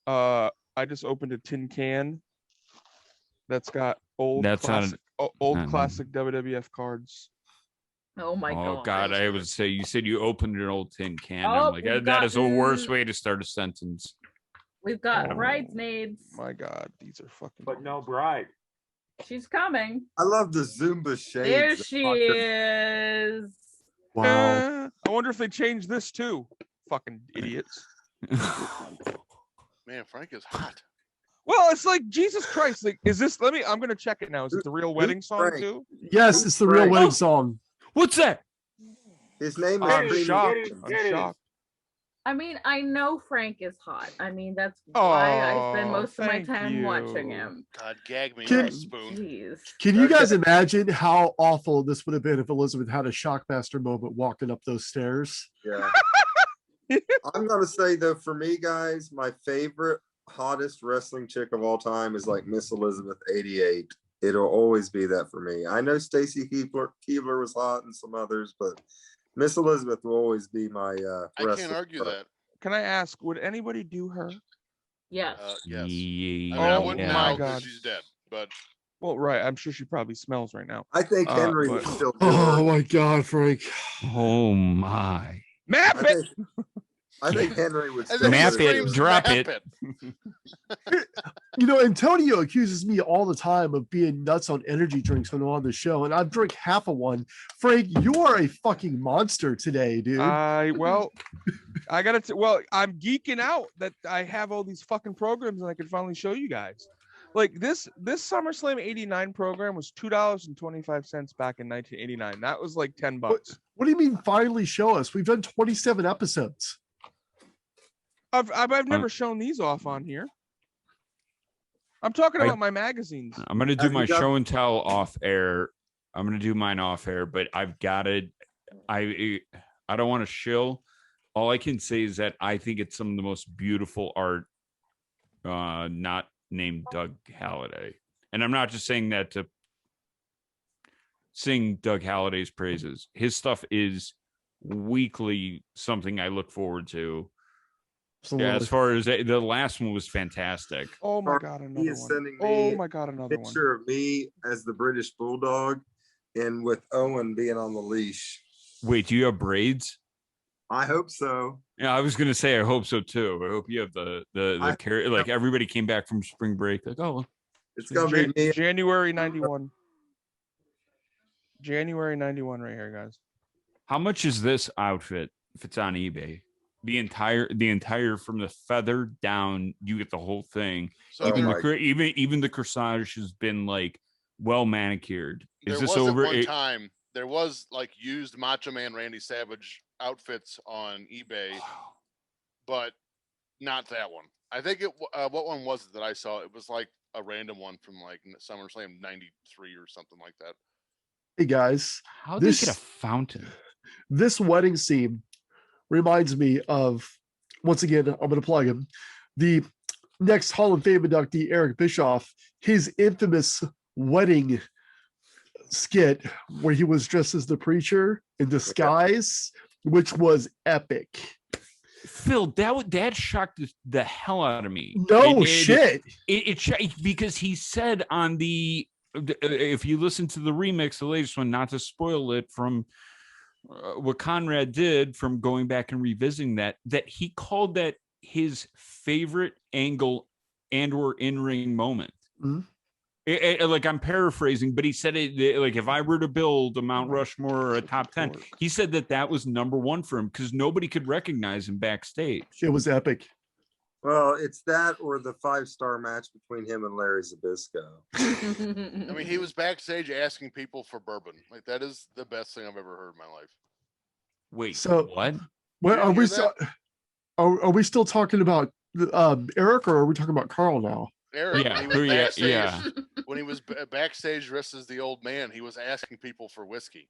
I just opened a tin can that's got old That's not classic, old no. classic WWF cards. Oh my Oh god. God, I would say you said you opened an old tin can. Oh, I'm like, we've that is the worst gotten- way to start a sentence. We've got Oh. bridesmaids. My God, these are fucking. But no bride. She's coming. I love the Zumba shades. There that she Parker- is. Wow. I wonder if they changed this too. Fucking idiots. Man, Frank is hot. Well, it's like Jesus Christ. Like, is this? I'm gonna check it now. Is it the real wedding song Frank? too? Yes, it's the real Frank? wedding song. What's that? His name is I'm It is, shocked. it is, I'm it is. shocked. I mean, I know Frank is hot. I mean, that's why I spend Oh, most of my thank time watching you. him. God, gag me Can- with a spoon. Jeez. Can you Okay. guys imagine how awful this would have been if Elizabeth had a Shockmaster moment walking up those stairs? Yeah. I'm gonna say though, for me, guys, my favorite hottest wrestling chick of all time is like Miss Elizabeth '88. It'll always be that for me. I know Stacy Keebler was hot and some others, but Miss Elizabeth will always be my I can't wrestling argue crush. that. Can I ask? Would anybody do her? Yes. Yes. Yeah. I mean, I Oh wouldn't my now God. because she's dead, but Well, right. I'm sure she probably smells right now. I think Henry would but- still do Oh her. my God, Frank. Oh my. Map I it. think, I think Henry would and still then he Map do it, screams, drop "Map it." You know, Antonio accuses me all the time of being nuts on energy drinks when I'm on the show, and I've drank half of one. Frank, you are a fucking monster today, dude. Well, I gotta. Well, I'm geeking out that I have all these fucking programs and I can finally show you guys. Like this SummerSlam '89 program was $2.25 back in 1989. That was like $10. What do you mean finally show us? We've done 27 episodes. I've never shown these off on here. I'm talking about my magazines. I'm gonna do Have my you got- show and tell off air. I'm gonna do mine off air, but I've got it. I don't want to shill. All I can say is that I think it's some of the most beautiful art, not named Doug Halladay. And I'm not just saying that to sing Doug Halladay's praises. His stuff is weekly something I look forward to. Yeah, as far as the last one was fantastic. Oh my Or God, he another is one. sending Oh me my God, another one. Picture of me as the British Bulldog, and with Owen being on the leash. Wait, do you have braids? I hope so. Yeah, I was gonna say I hope so too. I hope you have the like everybody came back from spring break. Like, oh, It's gonna be me. January 91. January 91 right here, guys. how much is this outfit if it's on eBay? The entire from the feather down, you get the whole thing. so Even there, even the corsage has been like well manicured. there Is this was over? at one time there was like used Macho Man Randy Savage outfits on eBay, but not that one. I think what one was it that I saw? It was like a random one from like SummerSlam '93 or something like that. Hey guys, How did they get a fountain? This wedding scene reminds me of, once again, I'm going to plug him, the next Hall of Fame inductee, Eric Bischoff, his infamous wedding skit where he was dressed as the preacher in disguise, which was epic. Phil, that shocked the hell out of me. No shit. Because he said on the, if you listen to the remix, the latest one, not to spoil it from what Conrad did from going back and revisiting that he called that his favorite angle and or in-ring moment. Mhm. Like I'm paraphrasing, but he said it like if I were to build a Mount Rushmore or a top 10, he said that was number one for him because nobody could recognize him backstage. It was epic. Well, it's that or the 5-star match between him and Larry Zbyszko. I mean, he was backstage asking people for bourbon. Like that is the best thing I've ever heard in my life. Wait, So- what? Well, You are didn't we hear still are we still talking about Eric, or are we talking about Carl now? Eric, Yeah, when he was backstage, yeah. when he was backstage dressed as the old man, he was asking people for whiskey.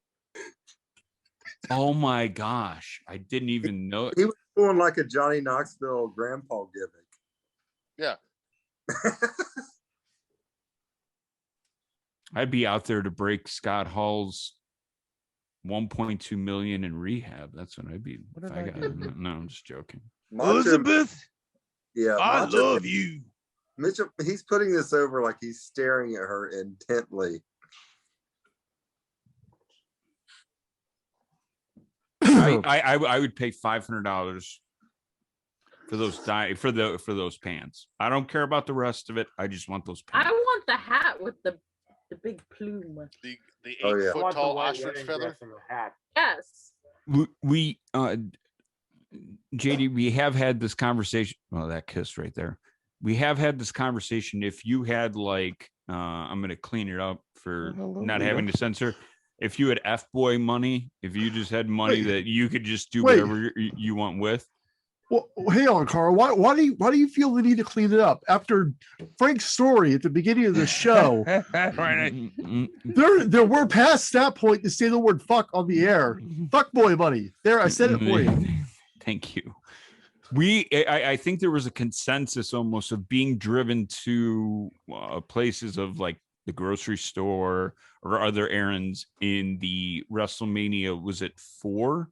Oh my gosh, I didn't even know. He was doing like a Johnny Knoxville grandpa gimmick. Yeah. I'd be out there to break Scott Hall's 1.2 million in rehab. That's what I'd be. What If did I I got, do? no, I'm just joking. Macho, yeah, I Macho, love you. Mitchell, he's putting this over like he's staring at her intently. I would pay $500 for those pants. I don't care about the rest of it. I just want those I pants. want the hat with the big plume. The Oh, yeah. 8 I foot want the tall white ostrich wedding feather. dress and the hat. Yes. We JD, we have had this conversation. Well, that kiss right there. We have had this conversation. If you had like, I'm going to clean it up for Hello, not Leah. having to censor. If you had F-boy money, if you just had money that you could just do Wait. whatever you want with. Well, hang on, Carl. Why do you feel the need to clean it up after Frank's story at the beginning of the show? Right. There were past that point to say the word "fuck" on the air. Fuck boy money. There, I said it for you. Thank you. I think there was a consensus almost of being driven to places of like the grocery store or other errands in the WrestleMania. Was it 4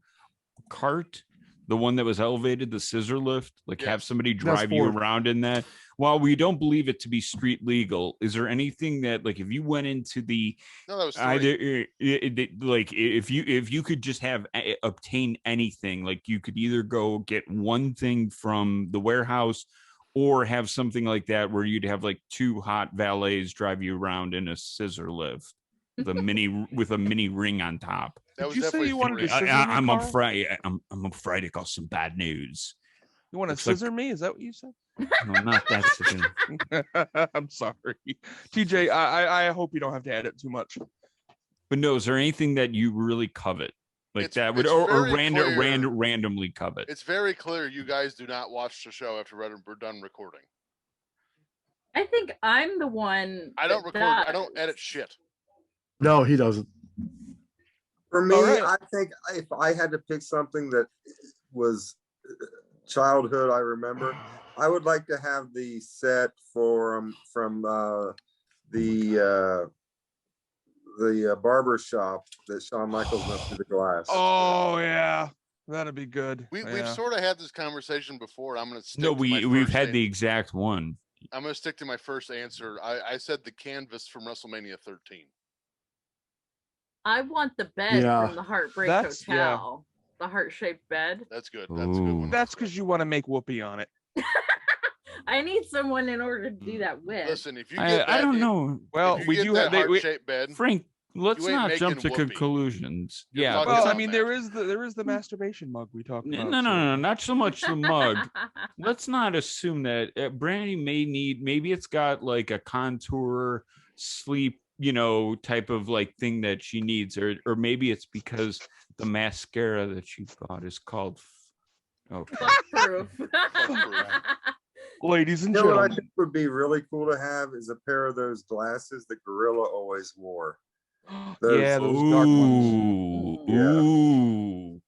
cart? The one that was elevated, the scissor lift, like have Yes. somebody drive you 4. around in that. While we don't believe it to be street legal, is there anything that like if you went into the No, that was 3. either like if you could just have obtain anything, like you could either go get one thing from the warehouse or have something like that where you'd have like 2 hot valets drive you around in a scissor lift with a mini ring on top. That Did was you say definitely you wanted 3. to scissor me, I'm Carl? afraid I'm afraid I got some bad news. You want to Looks like- scissor me? Is that what you said? No, not that scissor. I'm sorry, TJ. I hope you don't have to edit too much. But no, is there anything that you really covet like It's- that would it's or very clear. randomly covet? It's very clear you guys do not watch the show after we're done recording. I think I'm the one. I don't that record. I don't does. edit shit. No, he doesn't. For me, All right. I think if I had to pick something that was childhood, I remember, I would like to have the set from the barber shop that Shawn Michaels went through the glass. Oh yeah, that'd be good. We've Yeah. sort of had this conversation before. I'm going to stick No, to my we've first had an- the exact one. I'm going to stick to my first answer. I said the canvas from WrestleMania 13. I want the bed Yeah. from the Heartbreak That's- yeah. Hotel. The heart-shaped bed. That's good. That's a good Ooh. one. That's because you want to make whoopee on it. I need someone in order to do that with. Listen, if you get that, I don't know, Well, if you we get do that have. They, heart-shaped bed. Frank. Let's You ain't not jump to making whoopee. conclusions. You're Yeah, talking well, I about mean, that. there is the masturbation mug we talked no, about. no, so- no, not so much the mug. Let's not assume that Brandy maybe it's got like a contour sleep, type of like thing that she needs, or maybe it's because the mascara that she bought is called. Okay. Fuck-proof. Ladies and You know what I gentlemen, think would be really cool to have is a pair of those glasses that Gorilla always wore. yeah, those dark ones. Ooh, Yeah. ooh.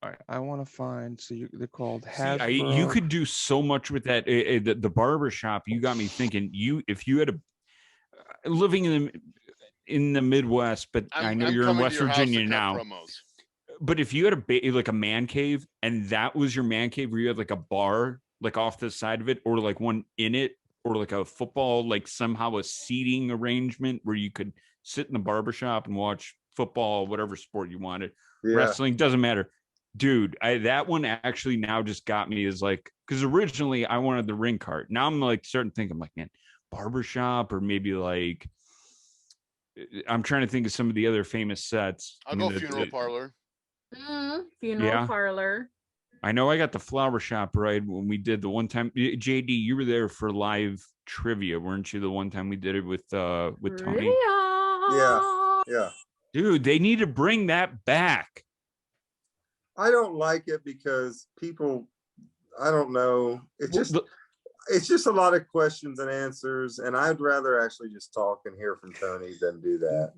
All right, I want to find. So they're called See, Hasbro. you could do so much with that. The barber shop. You got me thinking. If you had a living in the Midwest, but I know I'm you're in coming to West your house Virginia to cut now. promos. But if you had like a man cave, and that was your man cave, where you had like a bar like off the side of it, or like one in it, or like a football, like somehow a seating arrangement where you could sit in the barber shop and watch football, whatever sport you wanted, Yeah. wrestling, doesn't matter. Dude, that one actually now just got me is like, because originally I wanted the ring cart. Now I'm like starting to think, I'm like, man, barbershop, or maybe like, I'm trying to think of some of the other famous sets. I'll go funeral parlor. Funeral Yeah. parlor. I know I got the flower shop right when we did the one time. JD, you were there for live trivia, weren't you? The one time we did it with Tony. Yeah. Dude, they need to bring that back. I don't like it because people, I don't know. It's just a lot of questions and answers, and I'd rather actually just talk and hear from Tony than do that.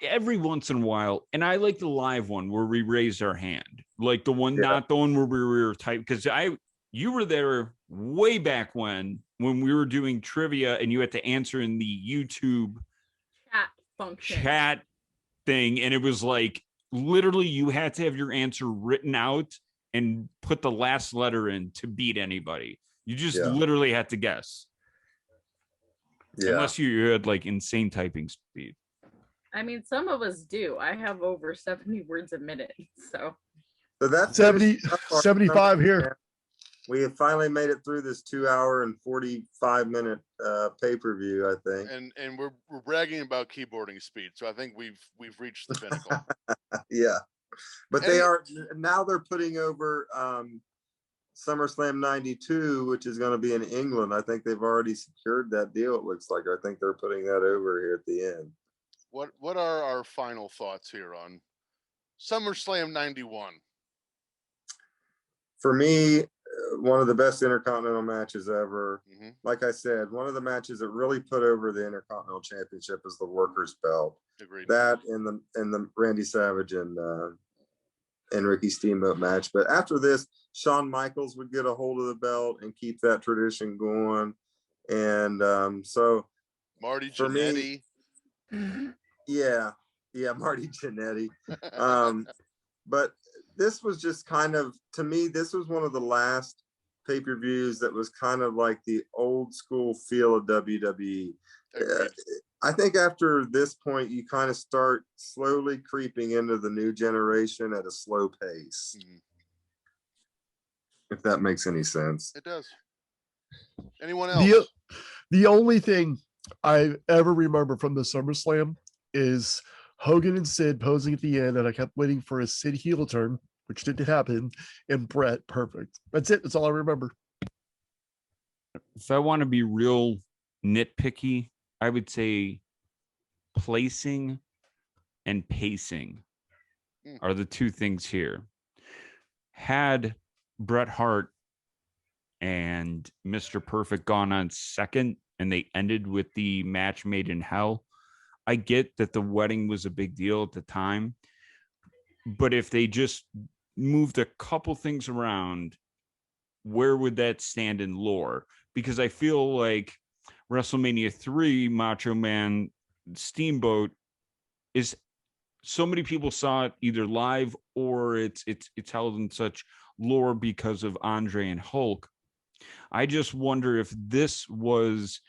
Every once in a while, and I like the live one where we raised our hand, like the one, not the one where we were typed. Because you were there way back when we were doing trivia, and you had to answer in the YouTube Chat function. chat thing, and it was like literally you had to have your answer written out and put the last letter in to beat anybody. You just Yeah. literally had to guess. Yeah. Unless you had like insane typing speed. I mean, some of us do. I have over 70 words a minute. So So that's 75 here. We have finally made it through this 2 hour and 45-minute pay-per-view, I think. And we're bragging about keyboarding speed, so I think we've reached the pinnacle. Yeah, but they are now they're putting over SummerSlam '92, which is going to be in England. I think they've already secured that deal. It looks like. I think they're putting that over here at the end. What are our final thoughts here on SummerSlam '91? For me, one of the best Intercontinental matches ever. Mm-hmm. Like I said, one of the matches that really put over the Intercontinental Championship is the Workers' Belt. Agreed. That and the Randy Savage and Ricky Steamboat match. But after this, Shawn Michaels would get a hold of the belt and keep that tradition going. And so Marty for Jannetty. me, yeah, Marty Jannetty. But this was just kind of, to me, this was one of the last pay-per-views that was kind of like the old school feel of WWE. I think after this point, you kind of start slowly creeping into the new generation at a slow pace. Mm-hmm. If that makes any sense. It does. Anyone else? The only thing I ever remember from the SummerSlam is Hogan and Sid posing at the end, and I kept waiting for a Sid heel turn, which didn't happen, and Brett perfect. That's it. That's all I remember. If I want to be real nitpicky, I would say placing and pacing are the two things here. Had Bret Hart and Mr. Perfect gone on second and they ended with the match made in hell, I get that the wedding was a big deal at the time, but if they just moved a couple things around, where would that stand in lore? Because I feel like WrestleMania 3 Macho Man Steamboat is, so many people saw it either live or it's held in such lore because of Andre and Hulk. I just wonder if this was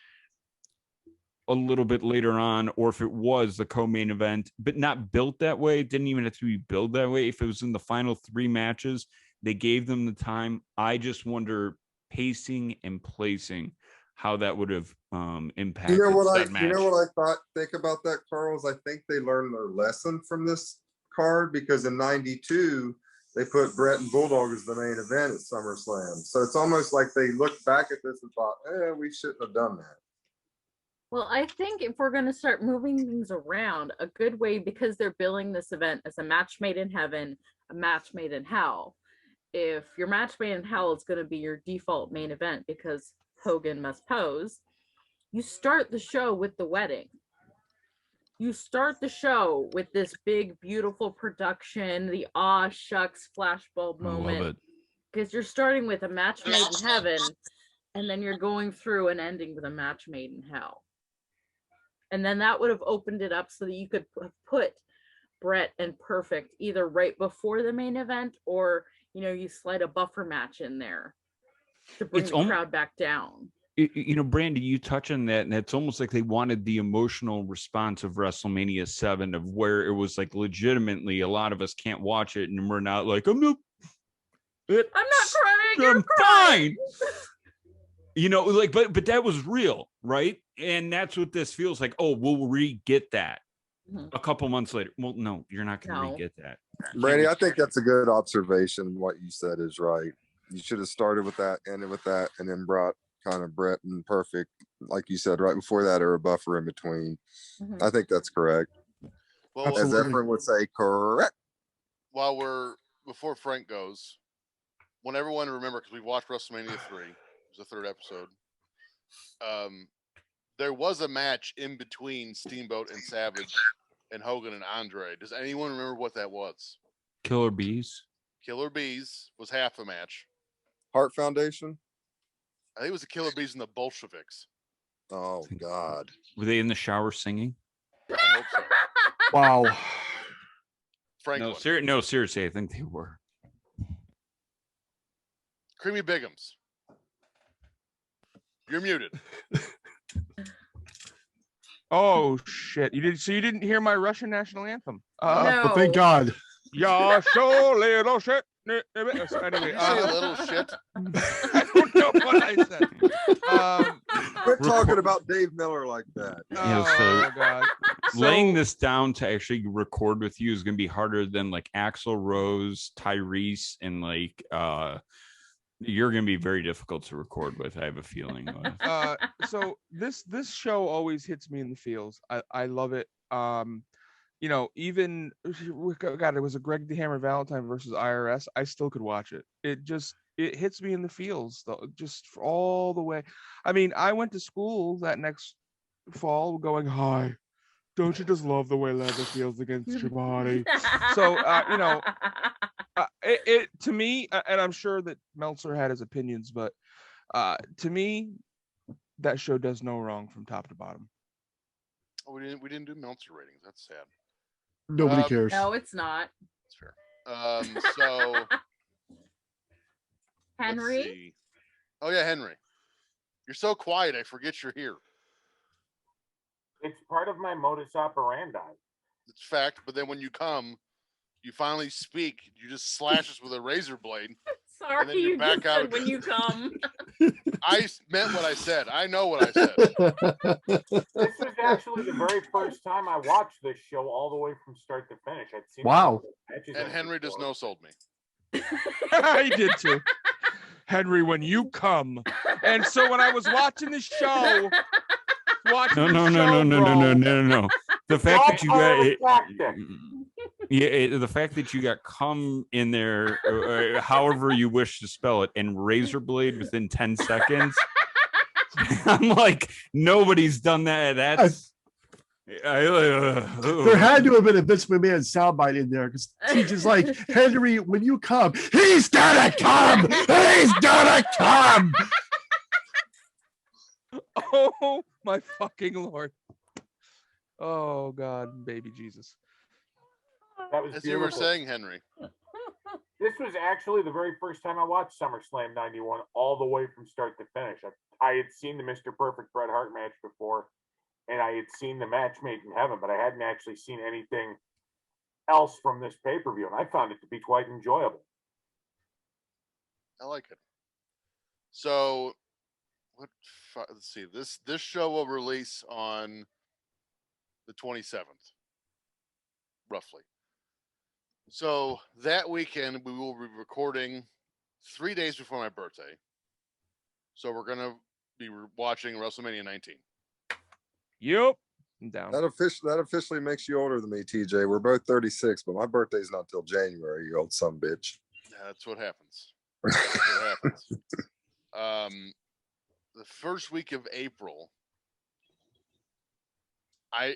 a little bit later on, or if it was the co-main event, but not built that way. It didn't even have to be built that way. If it was in the final 3 matches, they gave them the time. I just wonder pacing and placing, how that would have impacted that match. You know what I think about that, Carl, is I think they learned their lesson from this card, because in '92 they put Bret and Bulldog as the main event at SummerSlam. So it's almost like they looked back at this and thought, we shouldn't have done that. well, I think if we're going to start moving things around, a good way, because they're billing this event as a match made in heaven, a match made in hell. If your match made in hell is going to be your default main event because Hogan must pose, you start the show with the wedding. You start the show with this big, beautiful production, the aw shucks flashbulb moment. I love it. Because you're starting with a match made in heaven, and then you're going through and ending with a match made in hell. And then that would have opened it up so that you could put Bret and Perfect either right before the main event, or you slide a buffer match in there to bring the crowd back down. Brandy, you touch on that, and it's almost like they wanted the emotional response of WrestleMania 7, of where it was like legitimately a lot of us can't watch it, and we're not like, I'm not crying. I'm fine. But that was real, right? And that's what this feels like. Oh, we'll re-get that a couple months later. Well, no, you're not going to re-get that. Brandy, I think that's a good observation. What you said is right. You should have started with that, ended with that, and then brought kind of Bret and Perfect, like you said, right before that, or a buffer in between. I think that's correct. Well, as everyone would say, correct. Before Frank goes, want everyone to remember, because we watched WrestleMania 3, it was the 3rd episode. There was a match in between Steamboat and Savage and Hogan and Andre. Does anyone remember what that was? Killer Bees. Killer Bees was half the match. Heart Foundation? I think it was the Killer Bees and the Bolsheviks. Oh, God. Were they in the shower singing? I hope so. Wow. Franklin. No, seriously, I think they were. Creamy Bigums. You're muted. Oh shit! You didn't hear my Russian national anthem? But thank God. Yeah, show little shit. Anyway, Did you say little shit? I don't know what I said. Quit talking about Dave Miller like that. Oh God! Laying this down to actually record with you is going to be harder than like Axl Rose, Tyrese, and like you're going to be very difficult to record with. I have a feeling. So this show always hits me in the feels. I love it. Even God, it was a Greg the Hammer Valentine versus IRS. I still could watch it. It hits me in the feels though, just all the way. I mean, I went to school that next fall going, hi, don't you just love the way leather feels against your body? So it to me, and I'm sure that Meltzer had his opinions, but to me, that show does no wrong from top to bottom. Oh, we didn't do Meltzer ratings. That's sad. Nobody cares. No, it's not. That's fair. So Henry. let's see. Oh yeah, Henry. You're so quiet. I forget you're here. It's part of my modus operandi. It's fact. But then when you come, you finally speak. You just slash us with a razor blade. Sorry, then you you back just out said when you come. I meant what I said. I know what I said. This was actually the very first time I watched this show all the way from start to finish. I'd seen Wow. matches And on Henry before. just no sold me. He did too. Henry, when you come. And so when I was watching the show, No. The fact that you got tactic. the fact that you got cum in there, however you wish to spell it, and razor blade within 10 seconds. I'm like, nobody's done that. That's There had to have been a Vince McMahon soundbite in there because he's just like, Henry, when you come, he's gonna come. He's gonna come. Oh my fucking Lord. Oh God, baby Jesus. That was As you were beautiful. saying, Henry. This was actually the very first time I watched SummerSlam 91 all the way from start to finish. I had seen the Mr. Perfect Bret Hart match before, and I had seen the match made in heaven, but I hadn't actually seen anything else from this pay-per-view, and I found it to be quite enjoyable. I like it. So, let's see. This show will release on the 27th, roughly. So that weekend we will be recording 3 days before my birthday. So we're gonna be watching WrestleMania 19. Yep, I'm down. That officially makes you older than me, TJ. We're both 36, but my birthday's not till January, you old son bitch. Yeah, that's what happens. That's what happens. The first week of April, I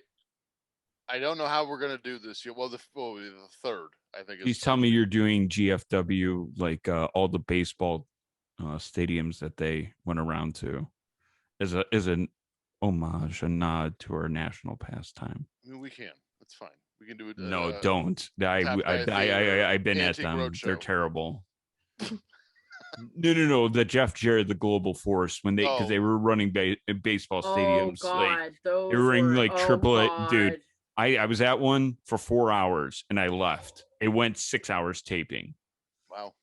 don't know how we're gonna do this year. Well, the third, I think. Please tell me you're doing GFW like all the baseball stadiums that they went around to as an homage, a nod to our national pastime. I mean, we can. It's fine. We can do it. No, don't. I've been at them. They're terrible. No. The Jeff Jarrett, the Global Force, when because they were running baseball stadiums. Oh God, like those they were running like triple A, God. dude. I was at one for 4 hours and I left. It went 6 hours taping. Wow.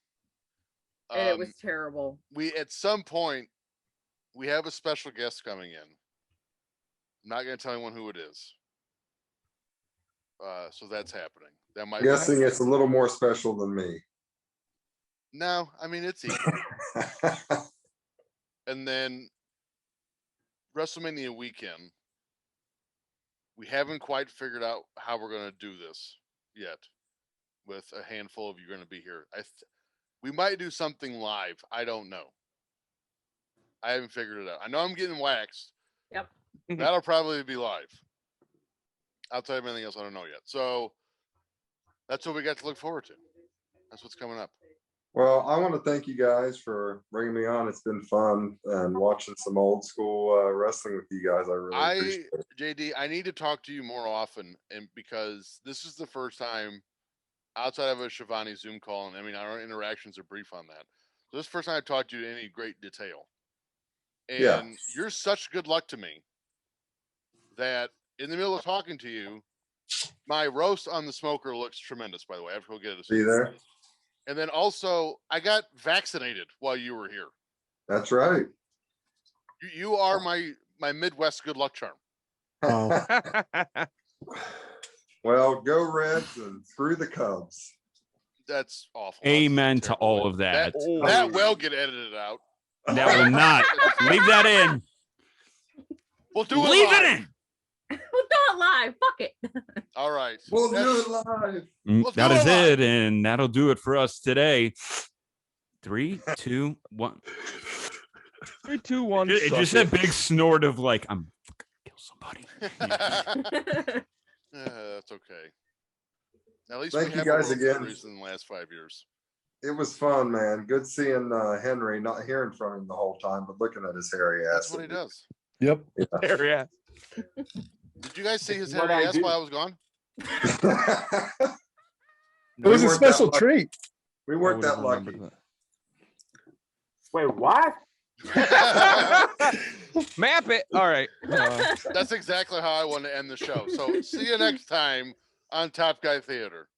And it was terrible. We at some point we have a special guest coming in. I'm not going to tell anyone who it is. So that's happening. That might. I'm guessing it's a little more special than me. No, I mean it's equal. And then WrestleMania weekend. We haven't quite figured out how we're going to do this yet. With a handful of you going to be here, we might do something live. I don't know. I haven't figured it out. I know I'm getting waxed. Yep. That'll probably be live. Outside of anything else, I don't know yet. So that's what we got to look forward to. That's what's coming up. Well, I want to thank you guys for bringing me on. It's been fun and watching some old school wrestling with you guys. I really appreciate it. JD, I need to talk to you more often, and because this is the first time outside of a Shivani Zoom call, and I mean our interactions are brief on that. So this is the first time I talked to you in any great detail. And Yeah. you're such good luck to me that in the middle of talking to you, my roast on the smoker looks tremendous, by the way. I have to go get it. See there? And then also, I got vaccinated while you were here. That's right. You are my Midwest good luck charm. Wow. Well, go Reds and screw the Cubs. That's awful. Amen That's a to terrible all way. of that. That will get edited out. That will not. Leave that in. We'll do it Leave live. it in. We'll do it live. Fuck it. All right. We'll do That's- it live. Let's That do is it live. it, and that'll do it for us today. 3, 2, 1. 3, 2, 1. It suck just it. that big snort of like, I'm gonna kill somebody. That's okay. At least Thank we you have guys a World again. Series in the last 5 years. It was fun, man. Good seeing Henry, not hearing from him the whole time, but looking at his hairy ass. That's what he does. Yep. There, yeah. Did you guys see his What hairy I ass do- while I was gone? It was a weren't that special lucky. treat. We I weren't would've that lucky. remembered Wait, what? that. Map it. All right. That's exactly how I want to end the show. So see you next time on Top Guy Theater.